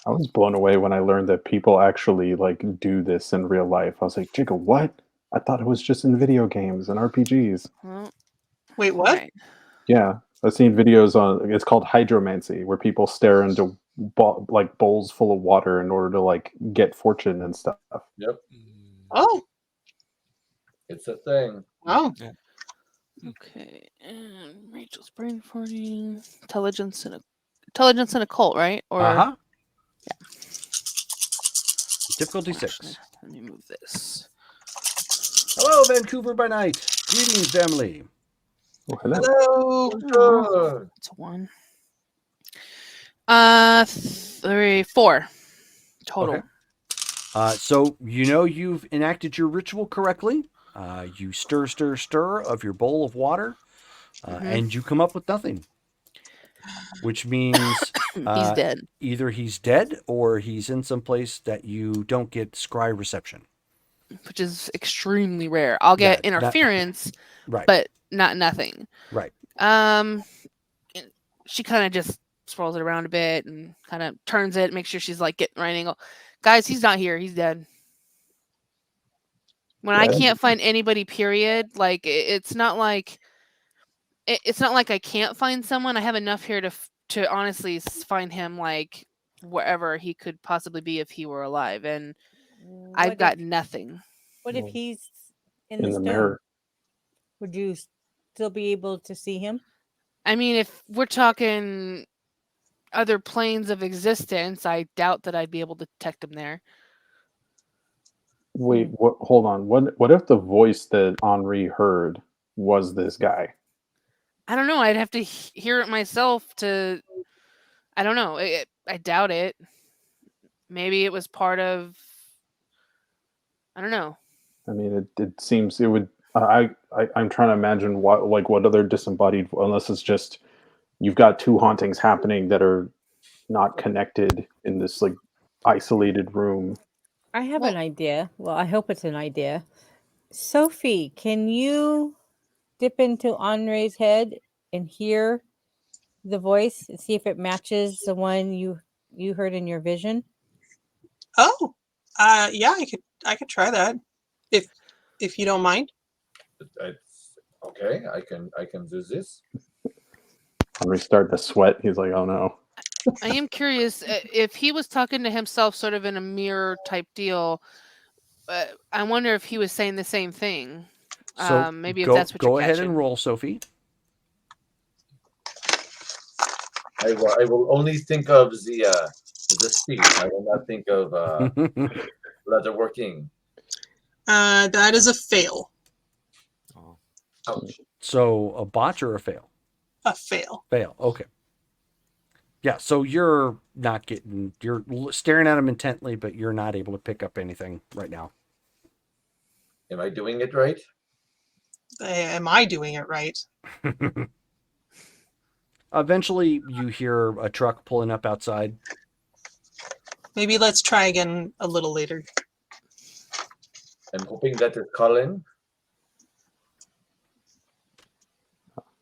I was blown away when I learned that people actually like do this in real life. I was like, Jigga, what? I thought it was just in video games and RPGs. Well, Wait, what? right. Yeah, I've seen videos on. It's called hydromancy, where people stare into like bowls full of water in order to like get fortune and stuff. Yep, Oh, it's a thing. oh, Okay. And Rachel's brain farting. Intelligence and occult, right? Or Uh-huh. Difficulty actually, 6. let me move this. Hello, Vancouver by night. Greetings, family. Oh, hello. hello. Good. It's a 1. 3, 4 total. Okay. So you've enacted your ritual correctly. You stir of your bowl of water, and you come up with nothing. Which means He's dead. either he's dead or he's in some place that you don't get scry reception. Which is extremely rare. I'll get Yeah, interference, Right. but not nothing. Right. She kind of just swirls it around a bit and kind of turns it, makes sure she's like getting right angle. Guys, he's not here. He's dead. When I can't find anybody, period, like it's not like I can't find someone. I have enough here to honestly find him like wherever he could possibly be if he were alive, and I've got nothing. What if Well, he's in in the the stone? mirror. Would you still be able to see him? I mean, if we're talking other planes of existence, I doubt that I'd be able to detect him there. Wait, what? Hold on. What if the voice that Henri heard was this guy? I don't know. I'd have to hear it myself to. I don't know. I doubt it. Maybe it was part of. I don't know. I mean, it seems it would. I'm trying to imagine what other disembodied, unless it's just you've got two hauntings happening that are not connected in this like isolated room. I have Well- an idea. Well, I hope it's an idea. Sophie, can you dip into Henri's head and hear the voice and see if it matches the one you heard in your vision? Oh, yeah, I could try that if you don't mind. It's okay. I can do this. Henry started to sweat. He's like, "Oh no." I am curious if he was talking to himself, sort of in a mirror type deal. I wonder if he was saying the same thing. So Maybe if go that's what you're go ahead catching. and roll, Sophie. I will only think of the speech. I will not think of leatherworking. That is a fail. Oh. Ouch. So a botch or a fail? A fail. Fail. Okay. Yeah. So you're not getting. You're staring at him intently, but you're not able to pick up anything right now. Am I doing it right? Am I doing it right? Eventually, you hear a truck pulling up outside. Maybe let's try again a little later. I'm hoping that it's Colin.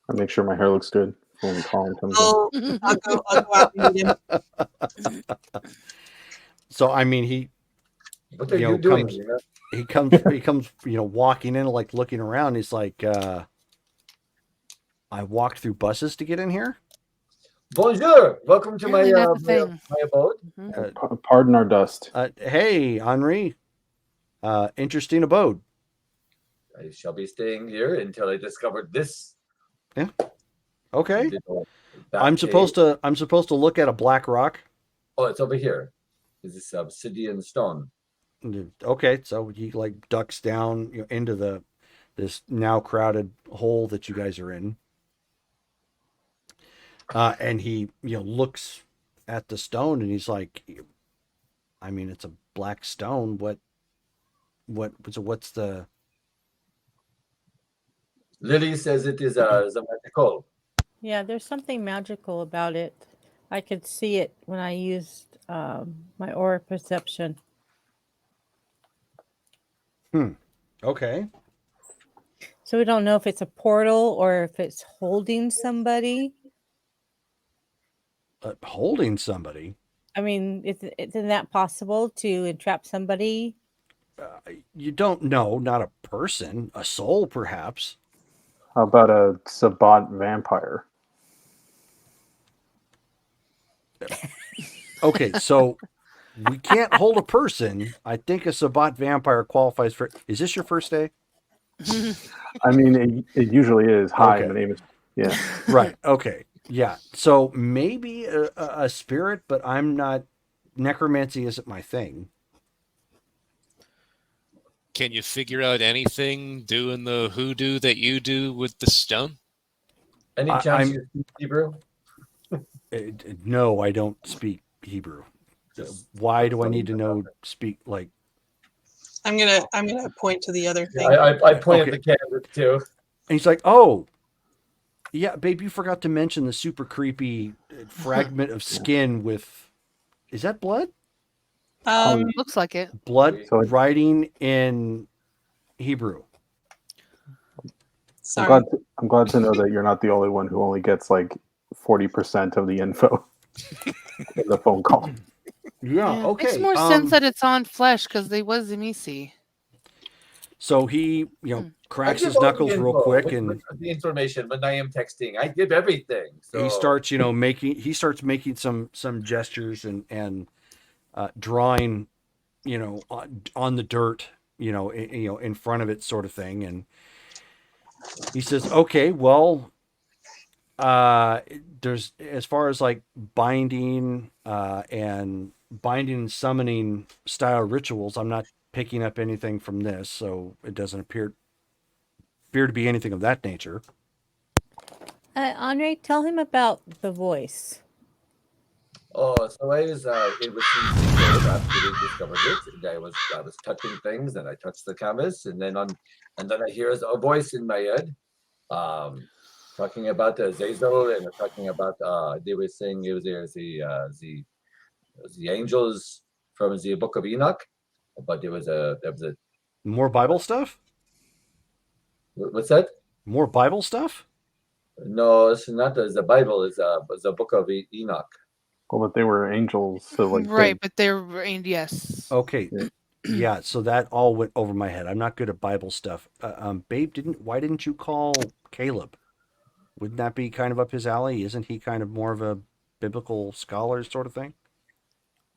I make sure my hair looks good when Colin comes I'll go out and meet him. So I mean, he What are You you, know, doing? comes- Nina? he comes walking in, like looking around. He's like, I walked through buses to get in here. Bonjour. Welcome to my Apparently not the thing. my abode. in. Pardon our dust. Hey, Henri. Interesting abode. I shall be staying here until I discover this. Okay. little I'm bat supposed cave. to look at a black rock. Oh, it's over here. Is this obsidian stone? Okay, so he like ducks down into this now crowded hole that you guys are in. And he looks at the stone and he's like, I mean, it's a black stone. So what's the Lily says it is the magical. Yeah, there's something magical about it. I could see it when I used my aura perception. okay? So we don't know if it's a portal or if it's holding somebody. Holding somebody. I mean, isn't that possible to entrap somebody? You don't know, not a person, a soul perhaps. How about a Sabat vampire? Okay, so we can't hold a person. I think a Sabat vampire qualifies for. Is this your first day? I mean, it usually is. Hi, Okay. my name is. Yeah. Right. Okay. Yeah. So maybe a spirit, but I'm not. Necromancy isn't my thing. Can you figure out anything doing the hoodoo that you do with the stone? Any chance I'm- you speak Hebrew? No, I don't speak Hebrew. Just Why do I need to know speak like? I'm gonna point to the other thing. I pointed Okay. the canvas too. And he's like, "Oh, yeah, babe, you forgot to mention the super creepy fragment of skin with. Is that blood? Looks like it. Blood So- writing in Hebrew. Sorry. I'm glad to know that you're not the only one who only gets like 40% of the info in the phone call. Yeah. Okay. Makes more sense that it's on flesh because they was Emisi. So he, cracks I his give all the knuckles real info, quick, with and the information when I am texting. I give everything. So he starts, making some gestures and drawing, on the dirt, in front of it, sort of thing. And he says, "Okay, well, there's as far as like binding and summoning style rituals, I'm not picking up anything from this, so it doesn't appear to be anything of that nature." Andre, tell him about the voice. Oh, so it was in secret after we discovered it. And I was touching things, and I touched the canvas, and then I hear a voice in my head, talking about Zazel, and talking about they were saying it was the angels from the Book of Enoch, but there was a More Bible stuff? what's that? More Bible stuff? No, it's not the Bible. It's a book of Enoch. Well, but they were angels, so like Right, but they're yes. Okay. Yeah. Yeah, so that all went over my head. I'm not good at Bible stuff. Babe, why didn't you call Caleb? Wouldn't that be kind of up his alley? Isn't he kind of more of a biblical scholar sort of thing?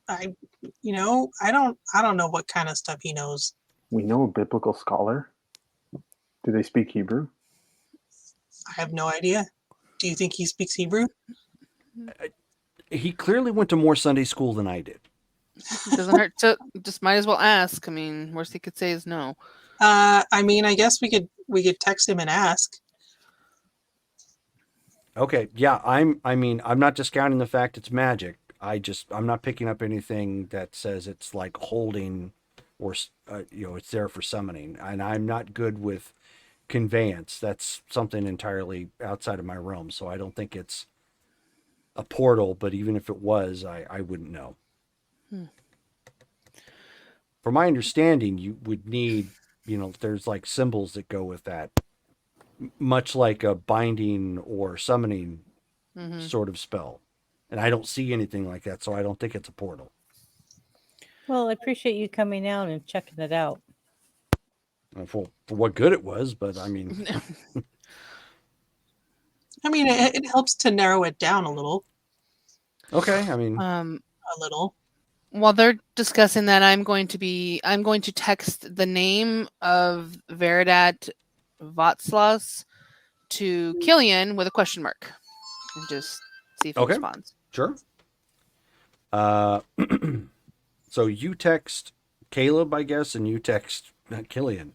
I don't know what kind of stuff he knows. we know a biblical scholar. Do they speak Hebrew? I have no idea. Do you think he speaks Hebrew? He clearly went to more Sunday school than I did. Doesn't hurt to just might as well ask. I mean, worst he could say is no. I mean, I guess we could text him and ask. Okay, yeah, I'm not discounting the fact it's magic. I'm not picking up anything that says it's like holding or it's there for summoning. And I'm not good with conveyance. That's something entirely outside of my realm. So I don't think it's a portal, but even if it was, I wouldn't know. From my understanding, you would need, there's like symbols that go with that, much like a binding or summoning sort of spell. And I don't see anything like that, so I don't think it's a portal. Well, I appreciate you coming out and checking it out. For what good it was, but I mean, I mean, it helps to narrow it down a little. okay. I mean, A little. While they're discussing that, I'm going to text the name of Veridat Vatslas to Killian with a question mark and just see if he Okay. responds. Sure. So you text Caleb, I guess, and you text Killian.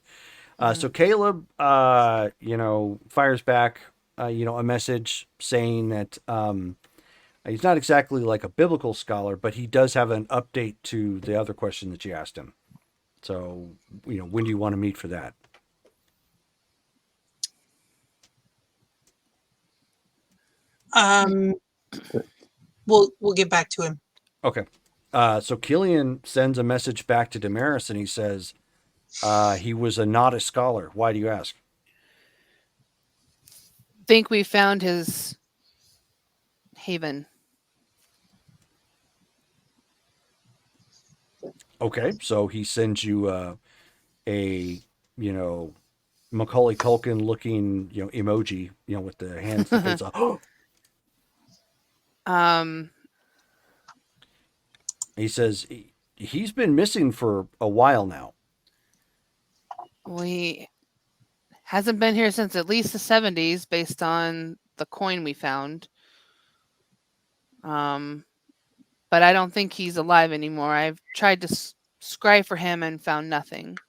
So Caleb, fires back, a message saying that he's not exactly like a biblical scholar, but he does have an update to the other question that you asked him. So, when do you want to meet for that? We'll get back to him. Okay. So Killian sends a message back to Damaris and he says, he was not a scholar. Why do you ask? Think we found his haven. Okay. So he sends you Macaulay Culkin looking, emoji, with the hands and face up. He says he's been missing for a while now. We hasn't been here since at least the 70s based on the coin we found. But I don't think he's alive anymore. I've tried to scry for him and found nothing.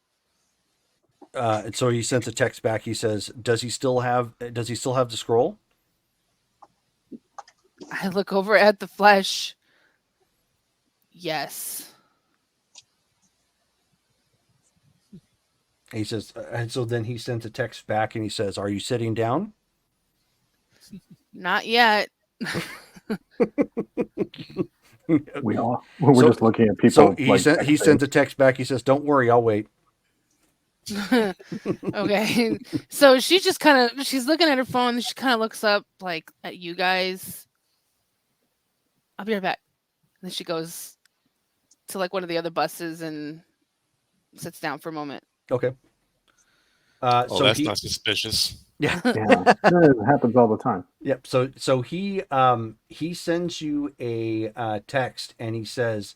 And so he sends a text back. He says, does he still have the scroll? I look over at the flesh. Yes. He says, and so then he sends a text back and he says, are you sitting down? Not yet. We're just looking at people. So he sends a text back. He says, don't worry, I'll wait. Okay. So she's just she's looking at her phone and she kind of looks up like at you guys. I'll be right back. And then she goes to like one of the other buses and sits down for a moment. Okay. So that's not suspicious. Yeah. Yeah, it happens all the time. Yep. So he sends you a text and he says,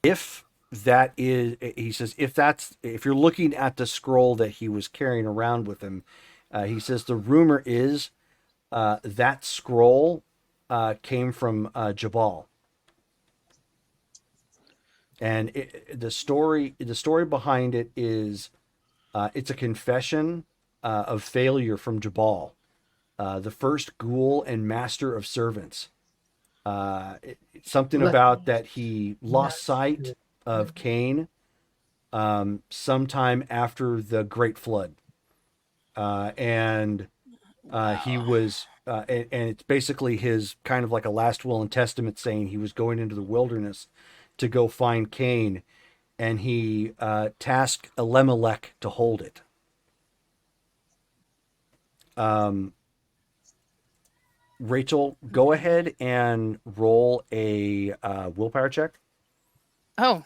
if you're looking at the scroll that he was carrying around with him, he says the rumor is that scroll came from Jabal. And the story behind it is it's a confession of failure from Jabal, the first ghoul and master of servants. Something about that he lost sight of Cain sometime after the Great Flood. And he was, and it's basically his kind of like a last will and testament saying he was going into the wilderness to go find Cain. and he tasked Elimelech to hold it. Rachel, go ahead and roll a willpower check. Oh.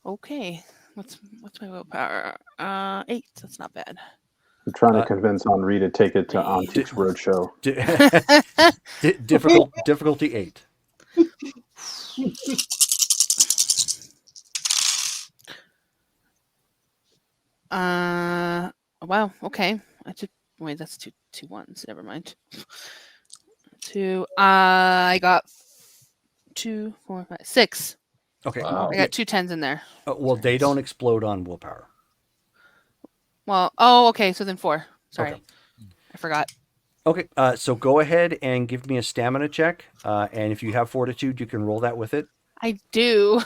Okay. What's my willpower? 8. That's not bad. I'm trying to convince Henri to take it to Antiques Roadshow. Difficulty 8. Wow. Okay. Wait. That's two ones. Never mind. 2. I got 2, 4, 5, 6. Okay. Wow. I got 2 10s in there. Well, they don't explode on willpower. Well. Okay. So then 4. Sorry. Okay. I forgot. Okay. So go ahead and give me a stamina check. And if you have fortitude, you can roll that with it. I do.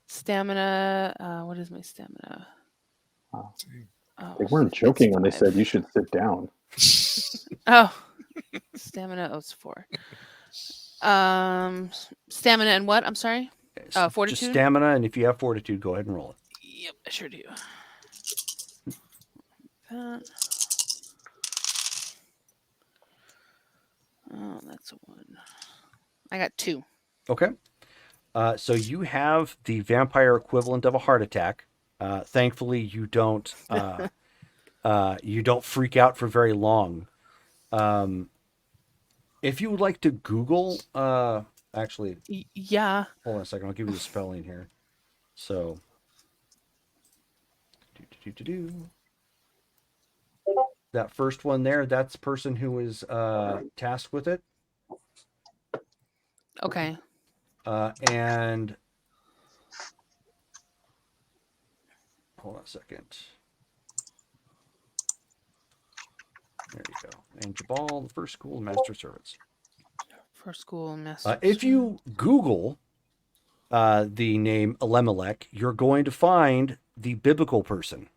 Stamina. What is my stamina? Wow. Oh, They weren't joking when they said you should sit down. Oh, stamina. Oh, it's 4. Stamina and what? I'm sorry. Fortitude. Just stamina, and if you have fortitude, go ahead and roll it. Yep, I sure do. Oh, that's a 1. I got 2. Okay. So you have the vampire equivalent of a heart attack. Thankfully, you don't freak out for very long. If you would like to Google, actually, Yeah. hold on a second. I'll give you the spelling here. So, that first one there, that's the person who is tasked with it. Okay. And hold on a second. There you go. And Jabal, the first school master servants. First school master. If you Google the name Elimelech, you're going to find the biblical person.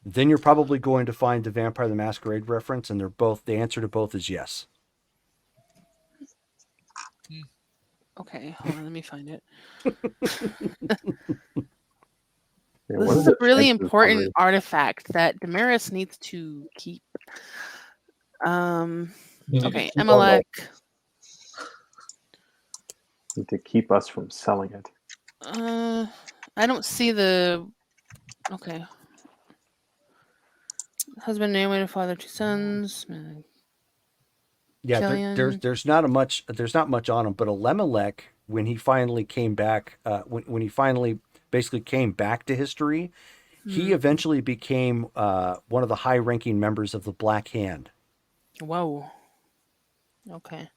Then you're probably going to find the Vampire the Masquerade reference, and the answer to both is yes. Okay, hold on, let me find it. Yeah, This what is are a the really chances, important Henri? artifact that Damaris needs to keep. You need to Okay, keep all that. Amalek. Need to keep us from selling it. I don't see the. Okay. Husband, Naomi, father, 2 sons. Yeah, Killian. there's not much on him, but Elimelech, when he finally came back, when he finally basically came back to history, he eventually became one of the high-ranking members of the Black Hand. Whoa. Okay.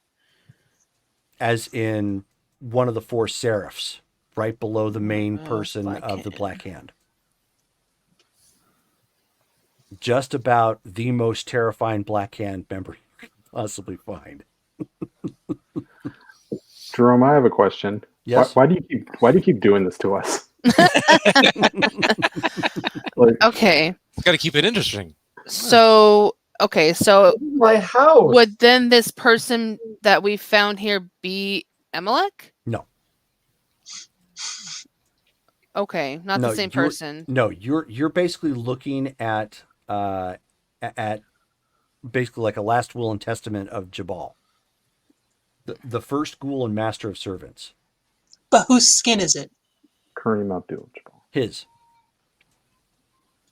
As in one of the 4 seraphs, right below the main person Black of the Hand. Black Hand. Just about the most terrifying Black Hand member you could possibly find. Jerome, I have a question. Yes. Why do you keep doing this to us? Okay. Got to keep it interesting. So My house. would then this person that we found here be Amalek? No. Okay, not No, the same you're- person. No, you're basically looking at basically like a last will and testament of Jabal, the first ghoul and master of servants. But whose skin is it? Kareem Abdul-Jabbar. His.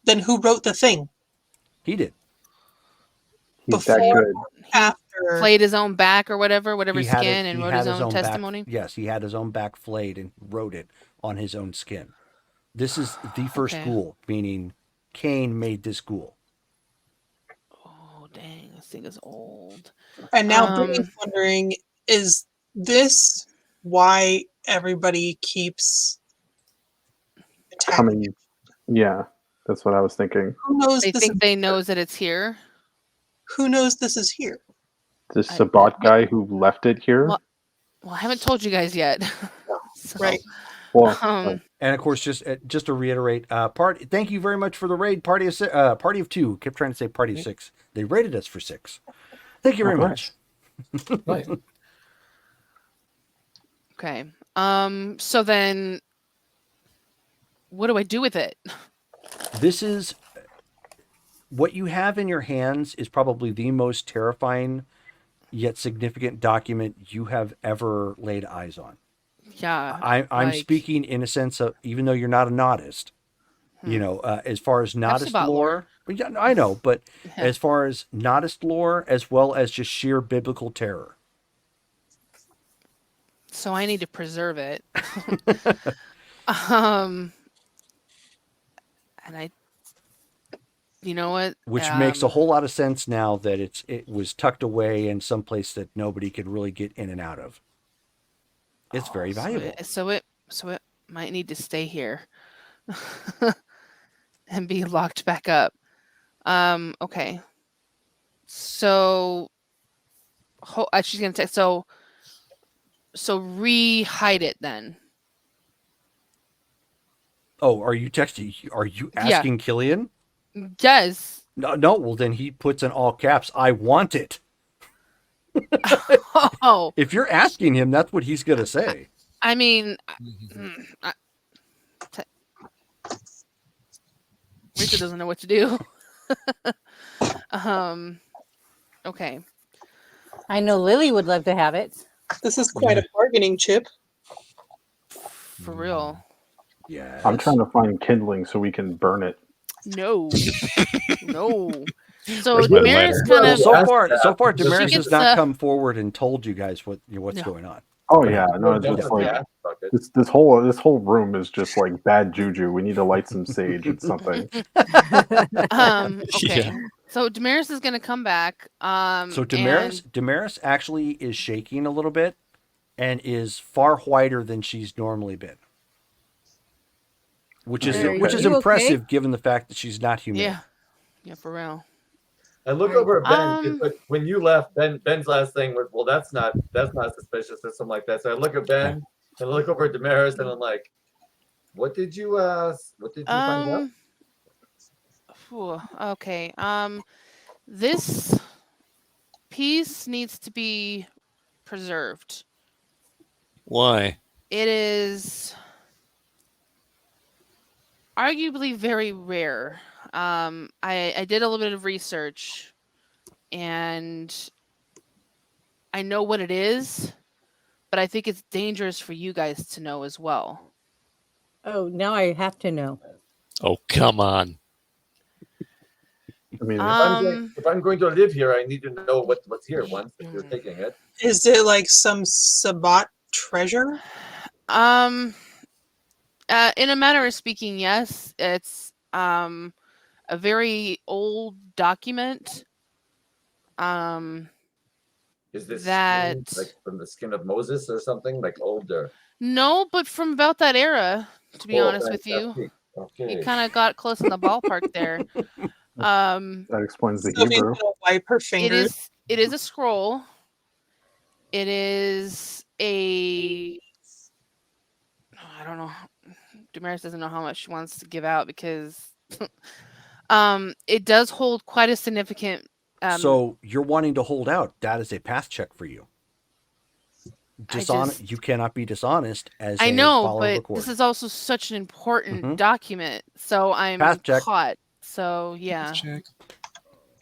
Then who wrote the thing? He did. He's that Before- good. After Flayed his own back or whatever He had skin, it- and he wrote had his own back- testimony. yes, he had his own back flayed and wrote it on his own skin. This is the first Okay. ghoul, meaning Cain made this ghoul. Oh dang, this thing is old. and now Brittany's wondering, is this why everybody keeps attacking? Coming. Yeah, that's what I was thinking. Who knows They this think is they knows that it's here. who knows this is here? This Sabat guy who left it here. Well, I haven't told you guys yet. So, Right. Well, And of course, just to reiterate, thank you very much for the raid. Party of 2. Kept trying to say party of 6. They rated us for 6. Thank you very much. Right. Okay. So then, what do I do with it? This is what you have in your hands is probably the most terrifying yet significant document you have ever laid eyes on. Yeah, I'm like, speaking in a sense of, even though you're not a Nodist, as far as Nodist Bot lore. lore, well, yeah, I know, but Yeah. as far as Nodist lore, as well as just sheer biblical terror. So I need to preserve it. And I, you know what? Which makes a whole lot of sense now that it was tucked away in some place that nobody could really get in and out of. It's very valuable. So it might need to stay here and be locked back up. Okay. So she's gonna take so re-hide it then. Oh, are you texting? Are you asking Killian? Yes. No. Well, then he puts in all caps, "I want it." Oh, If you're asking him, that's what he's gonna say. I mean, Rika doesn't know what to do. Okay. I know Lily would love to have it. This is quite a bargaining chip. For real. Yeah. I'm trying to find kindling so we can burn it. No. No. So Where's my Damaris lighter? kind of So far, She Damaris gets, has not come forward and told you guys what's No. going on. Oh yeah, no, it's Jump just in the like ass bucket. this whole room is just like bad juju. We need to light some sage. It's something. okay. Yeah. So Damaris is gonna come back. So Damaris actually is shaking a little bit and is far whiter than she's normally been. Which is Are which is you impressive okay? given the fact that she's not human. Yeah, for real. I look over at Ben 'cause, Um, like, when you left. Ben's last thing was, "Well, that's not suspicious," or something like that. So I look at Ben and I look over at Damaris and I'm like, "What did you find out?" Okay. This piece needs to be preserved. Why? It is arguably very rare. I did a little bit of research and I know what it is, but I think it's dangerous for you guys to know as well. Oh, now I have to know. Oh, come on. I mean, If I'm going to live here, I need to know what's here once if you're taking it. Is it like some Sabbat treasure? In a matter of speaking, yes. It's a very old document. Is this That skin, like from the skin of Moses or something, like older? No, but from about that era, to be honest with you. Okay. You kind of got close in the ballpark there. that explains the Sophie's Hebrew. gonna wipe her fingers. It is a scroll. It is a I don't know. Damaris doesn't know how much she wants to give out because it does hold quite a significant So you're wanting to hold out. That is a path check for you. You cannot be dishonest as I a know, follower of the but court. this is also such an important document. So I'm Path check. caught. So yeah. Check.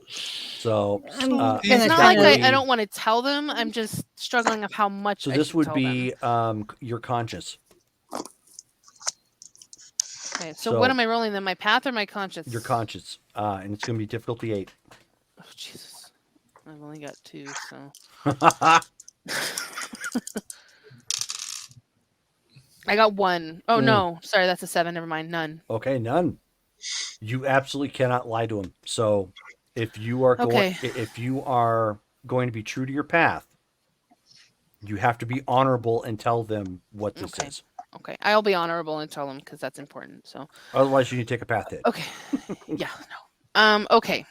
So I'm gonna It's not like probably- I don't want to tell them. I'm just struggling of how much. So I this should would tell be them. your conscience. Okay. So what am I rolling then? My path or my conscience? Your conscience, and it's going to be difficulty 8. Oh Jesus! I've only got 2, so. I got 1. Oh no, sorry, that's a 7. Never mind, none. Okay, none. You absolutely cannot lie to him. So if you are going to be true to your path, you have to be honorable and tell them what this is. Okay, I'll be honorable and tell them because that's important. So. Otherwise, you need to take a path hit. Okay. Yeah. No. Okay.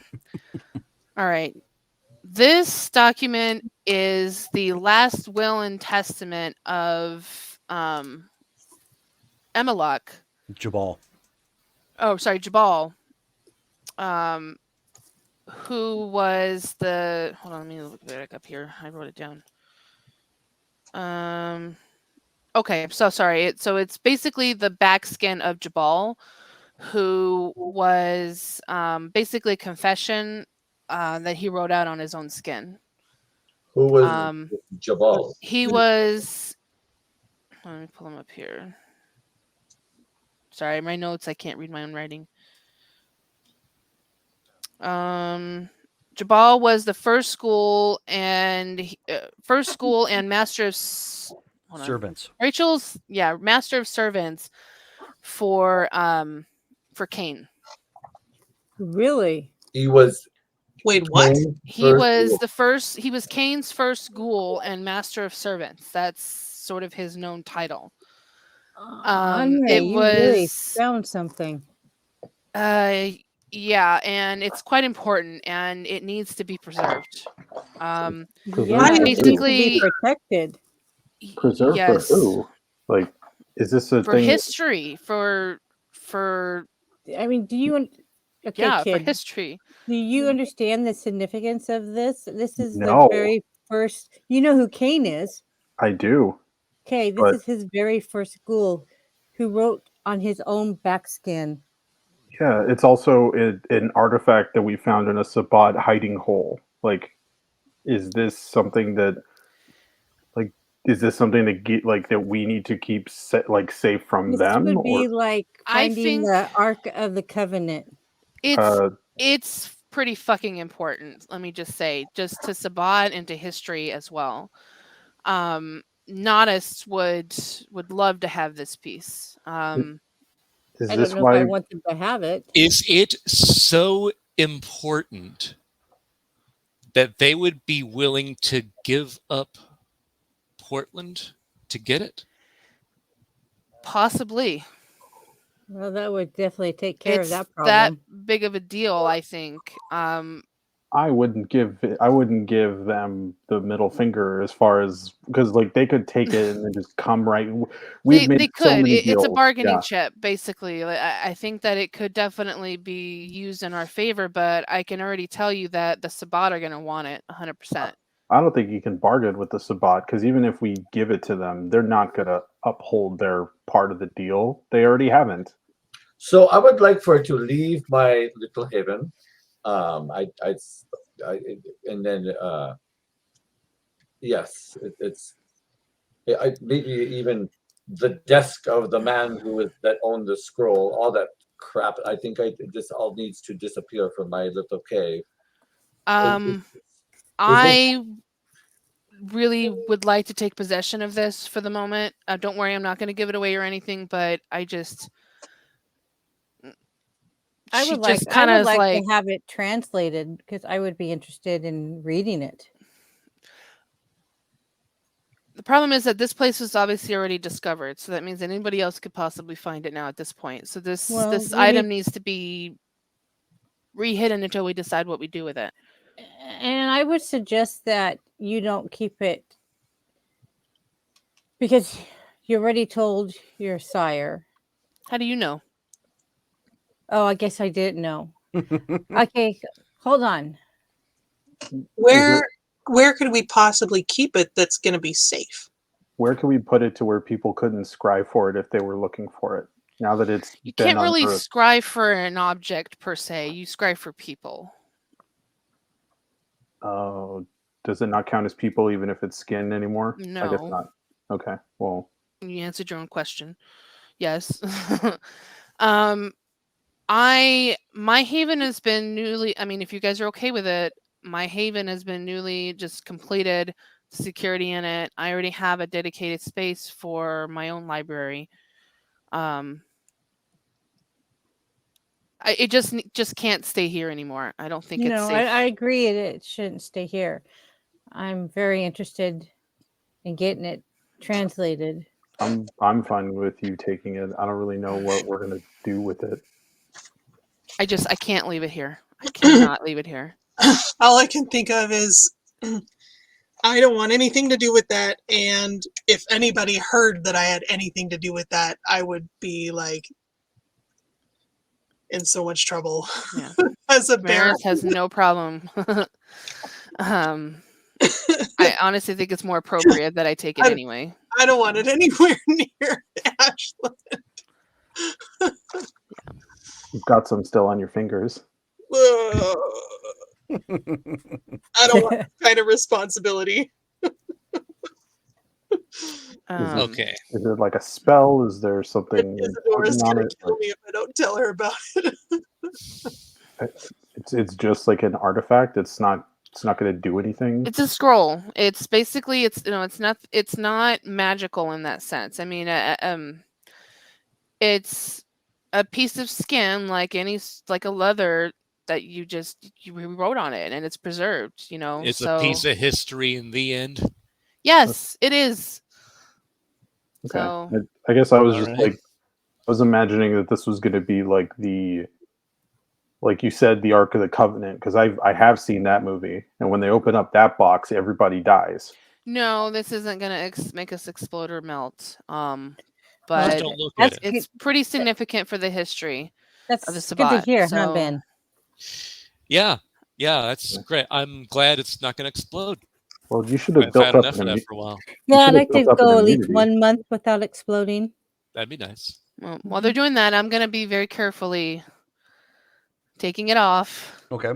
All right. This document is the last will and testament of Emelach. Jabal. Oh, sorry, Jabal. Who was the? Hold on, let me look back up here. I wrote it down. Okay, so sorry. So it's basically the back skin of Jabal, who was basically a confession that he wrote out on his own skin. Who was Um, Jabal? he was. Let me pull him up here. Sorry, my notes. I can't read my own writing. Jabal was the first school and master of Servants. Rachel's master of servants for Cain. Really? He was. Wait, what? He was Cain's first ghoul and master of servants. That's sort of his known title. Andre, It you really was found something. yeah, and it's quite important and it needs to be preserved. Yeah, Preserved it for needs to who? be Basically, protected. Preserved for yes, who? Like, is this a for thing? history, for I mean, do you? Okay, yeah, for kid. history. Do you understand the significance of this? This is the No, very first. You know who Cain is? I do, Okay, this but is his very first ghoul, who wrote on his own back skin. yeah, it's also an artifact that we found in a Sabbat hiding hole. Like, is this something that, like, is this something that that we need to keep safe from This them, would or be like I finding think the Ark of the Covenant. it's uh, it's pretty fucking important. Let me just say, just to Sabbat and to history as well. Nodists would love to have this piece. is I don't this know if I why? want them to have it. Is it so important that they would be willing to give up Portland to get it? Possibly. Well, that would definitely take care of It's that that problem. big of a deal, I think. I wouldn't give them the middle finger as far as, because like they could take it and then just come right. We've made They so could. many It's a deals. bargaining Yeah, chip, basically. I think that it could definitely be used in our favor, but I can already tell you that the Sabbat are going to want it 100%. I don't think you can bargain with the Sabbat, because even if we give it to them, they're not going to uphold their part of the deal. They already haven't. So I would like for it to leave my little haven. And then yes, maybe even the desk of the man that owned the scroll, all that crap. I think this all needs to disappear from my little cave. Um, Is I really would like to take possession of this for the moment. Don't worry, I'm not going to give it away or anything, but I she would just like kind of like to have it translated because I would be interested in reading it. the problem is that this place was obviously already discovered, so that means anybody else could possibly find it now at this point. So this item needs to be rehidden until we decide what we do with it. And I would suggest that you don't keep it because you already told your sire. How do you know? Oh, I guess I didn't know. Okay, hold on. Where could we possibly keep it that's going to be safe? Where can we put it to where people couldn't scry for it if they were looking for it? Now that it's You been can't really unearthed. scry for an object per se. You scry for people. Does it not count as people even if it's skin anymore? I guess No. not. Okay, well, You answered your own question. Yes. My haven has been newly, I mean, if you guys are okay with it, my haven has been newly just completed, security in it. I already have a dedicated space for my own library. It just can't stay here anymore. I don't think it's safe. I agree it shouldn't stay here. I'm very interested in getting it translated. I'm fine with you taking it. I don't really know what we're gonna do with it. I can't leave it here. I cannot leave it here. All I can think of is I don't want anything to do with that. And if anybody heard that I had anything to do with that, I would be like in so much trouble. Yeah. As a bear. Maris has no problem. I honestly think it's more appropriate that I take it anyway. I don't want it anywhere near Ashland. You've got some still on your fingers. Ugh. I don't want that kind of responsibility. Okay. Is it like a spell? Is there something Isadora's important on gonna it? kill me if I don't tell her about it. It's just like an artifact. It's not going to do anything. It's a scroll. It's basically it's not magical in that sense. I mean, it's a piece of skin like like a leather that you wrote on it and it's preserved. It's so a piece of history in the end. yes, it is. Okay. So I guess I was All just right. like I was imagining that this was going to be like like you said, the Ark of the Covenant, because I have seen that movie, and when they open up that box, everybody dies. no, this isn't gonna make us explode or melt. Just But don't look That's at it. it's pretty significant for the history of the That's good to Sabbat. hear, huh, So Ben? Yeah, that's great. I'm glad it's not going to explode. Well, you should have I've built had up enough an of that immu- for a while. Yeah, I'd should have like to built up an go at least immunity. 1 month without exploding. That'd be nice. while they're doing that, I'm gonna be very carefully taking it off, Okay.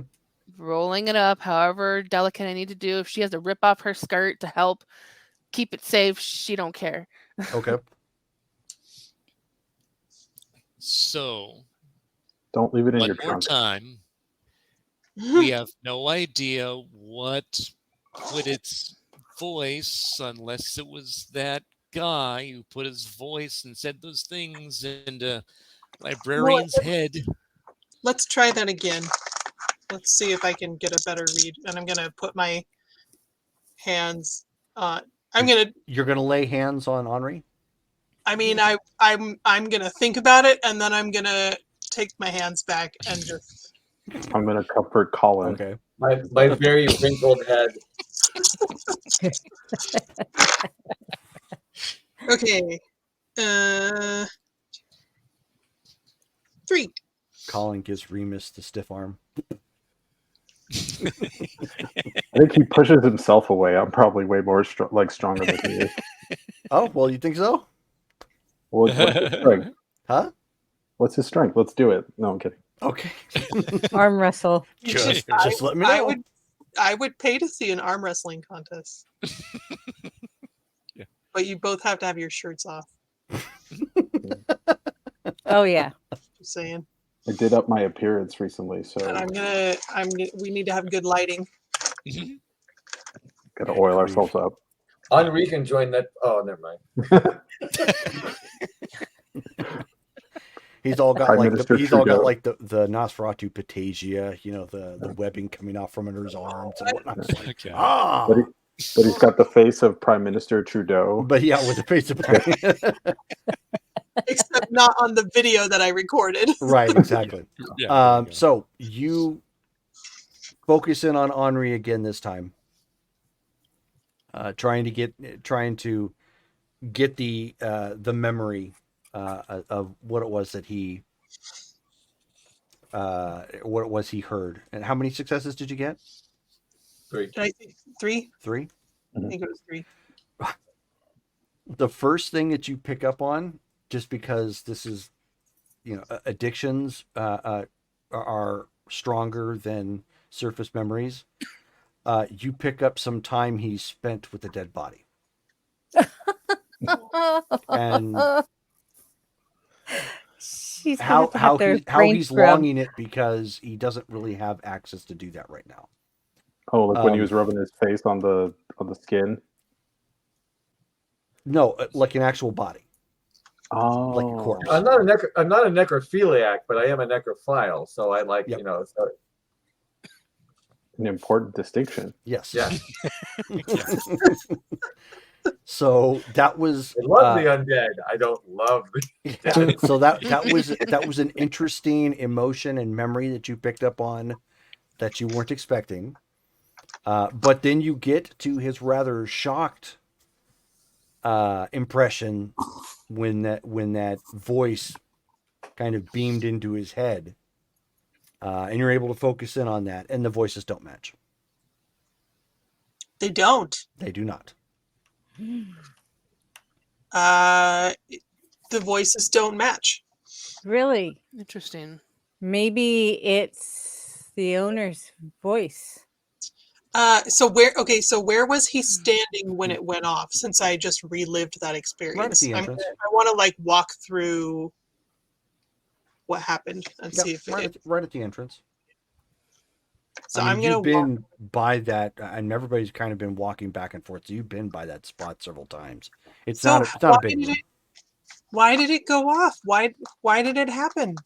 rolling it up, however delicate I need to do. If she has to rip off her skirt to help keep it safe, she don't care. Okay. So, Don't leave it in one your more trunk. time, we have no idea what put its voice, unless it was that guy who put his voice and said those things into librarian's head. Let's try that again. Let's see if I can get a better read. And I'm gonna put my hands on. You're gonna lay hands on Henri? I'm gonna think about it, and then I'm gonna take my hands back and just. I'm going to comfort Colin. Okay. My very wrinkled head. Okay. 3. Colin gives Remus the stiff arm. I think he pushes himself away. I'm probably way more stronger than he is. Oh, well, you think so? What's his strength? Huh? What's his strength? Let's do it. No, I'm kidding. Okay. Arm wrestle. Just let me I know. would pay to see an arm wrestling contest. Yeah. But you both have to have your shirts off. Oh yeah. Just saying. I did up my appearance recently, so And we need to have good lighting. got to oil ourselves up. Henri can join that. Oh, never mind. He's all got Prime like Minister he's all got Trudeau. like the Nosferatu patagia, the webbing coming off from under his arms and whatnot. It's like, Okay. ah, But he's got the face of Prime Minister Trudeau. but yeah, with the face of Except not on the video that I recorded. right, exactly. Yeah, there you go. So you focus in on Henri again this time, trying to get the memory of what it was that he heard. And how many successes did you get? 3. Did I say 3? 3. I think it was 3. The first thing that you pick up on, just because this is, addictions are stronger than surface memories. You pick up some time he spent with a dead body. And She's how brain he's scrub. longing it because he doesn't really have access to do that right now. Oh, like when he was rubbing his face on the skin. No, like an actual body, Oh, like a corpse. I'm not a necrophiliac, but I am a necrophile. So I like, Yep. So, an important distinction. Yes. yeah. So that was I love the undead. I don't love the dead. so that was an interesting emotion and memory that you picked up on that you weren't expecting. But then you get to his rather shocked impression when that voice kind of beamed into his head, and you're able to focus in on that, and the voices don't match. They don't. They do not. The voices don't match. Really? Interesting. Maybe it's the owner's voice. So where was he standing when it went off? Since I just relived that experience, the entrance. I want to like walk through what happened and see if right at the entrance. So I mean, I'm gonna you've been by that, and everybody's kind of been walking back and forth. So you've been by that spot several times. It's So not a big room. Why did it go off? Why did it happen?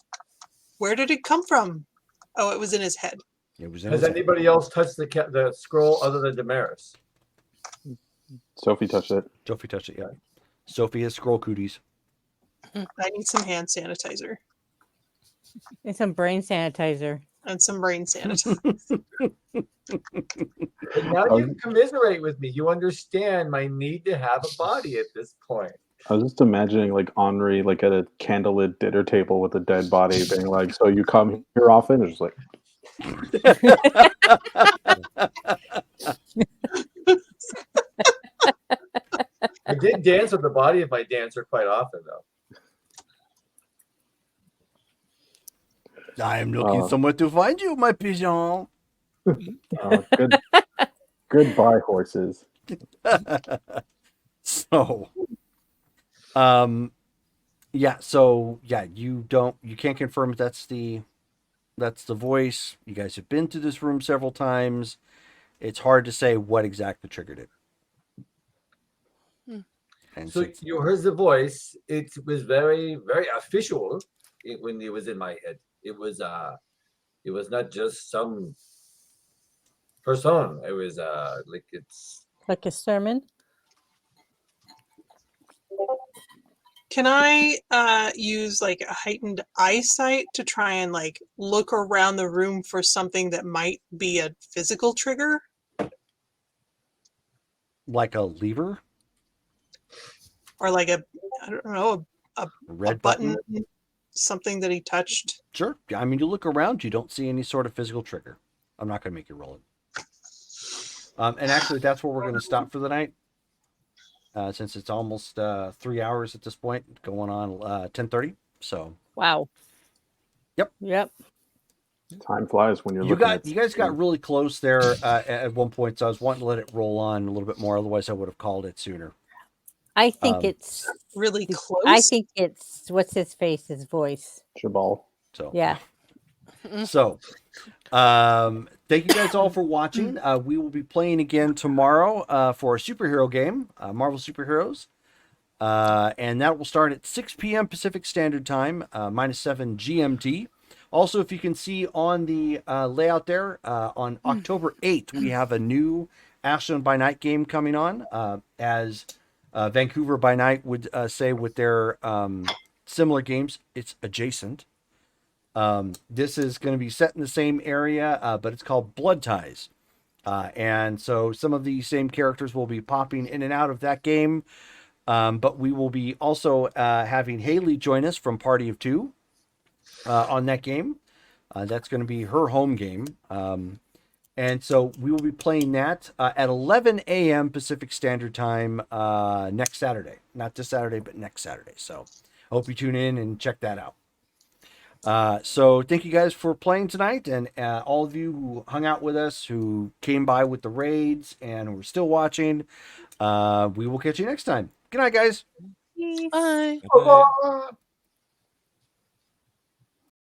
Where did it come from? Oh, it was in his head. It was in Has his head. anybody else touched the scroll other than Damaris? Sophie touched it. Sophie touched it. Yeah. Sophie has scroll cooties. I need some hand sanitizer And some brain sanitizer. and some brain sanitizer. And now you commiserate with me. You understand my need to have a body at this point. I was just imagining like Henri like at a candlelit dinner table with a dead body being like, so you come here often? It's just like I did dance with the body of my dancer quite often, though. I am looking somewhere to find you, my pigeon. Goodbye, horses. So, you can't confirm if that's the voice. You guys have been to this room several times. It's hard to say what exactly triggered it. And so you heard the voice. It was very, very official when it was in my head. It was not just some person. It was like it's like a sermon. Can I use like a heightened eyesight to try and like look around the room for something that might be a physical trigger? Like a lever? Or like a red button, something that he touched? Sure. I mean, you look around, you don't see any sort of physical trigger. I'm not going to make you roll it. And actually, that's where we're going to stop for the night. Since it's almost 3 hours at this point, going on 10:30. So. Wow. Yep. Time flies when you're you guys got really close there at one point, so I was wanting to let it roll on a little bit more. Otherwise, I would have called it sooner. I think it's really close. I think it's what's his face's voice. Jabal. So yeah. So, thank you guys all for watching. We will be playing again tomorrow for a superhero game, Marvel Superheroes. And that will start at 6 p.m. Pacific Standard Time, -7 GMT. Also, if you can see on the layout there, on October 8th, we have a new Ashland by Night game coming on, as Vancouver by Night would say with their similar games. It's adjacent. This is going to be set in the same area, but it's called Blood Ties. And so some of the same characters will be popping in and out of that game. But we will be also having Haley join us from Party of Two on that game. That's going to be her home game. And so we will be playing that at 11 a.m. Pacific Standard Time next Saturday. Not this Saturday, but next Saturday. So I hope you tune in and check that out. So thank you guys for playing tonight, and all of you who hung out with us, who came by with the raids, and who are still watching. We will catch you next time. Good night, guys. Bye. Bye.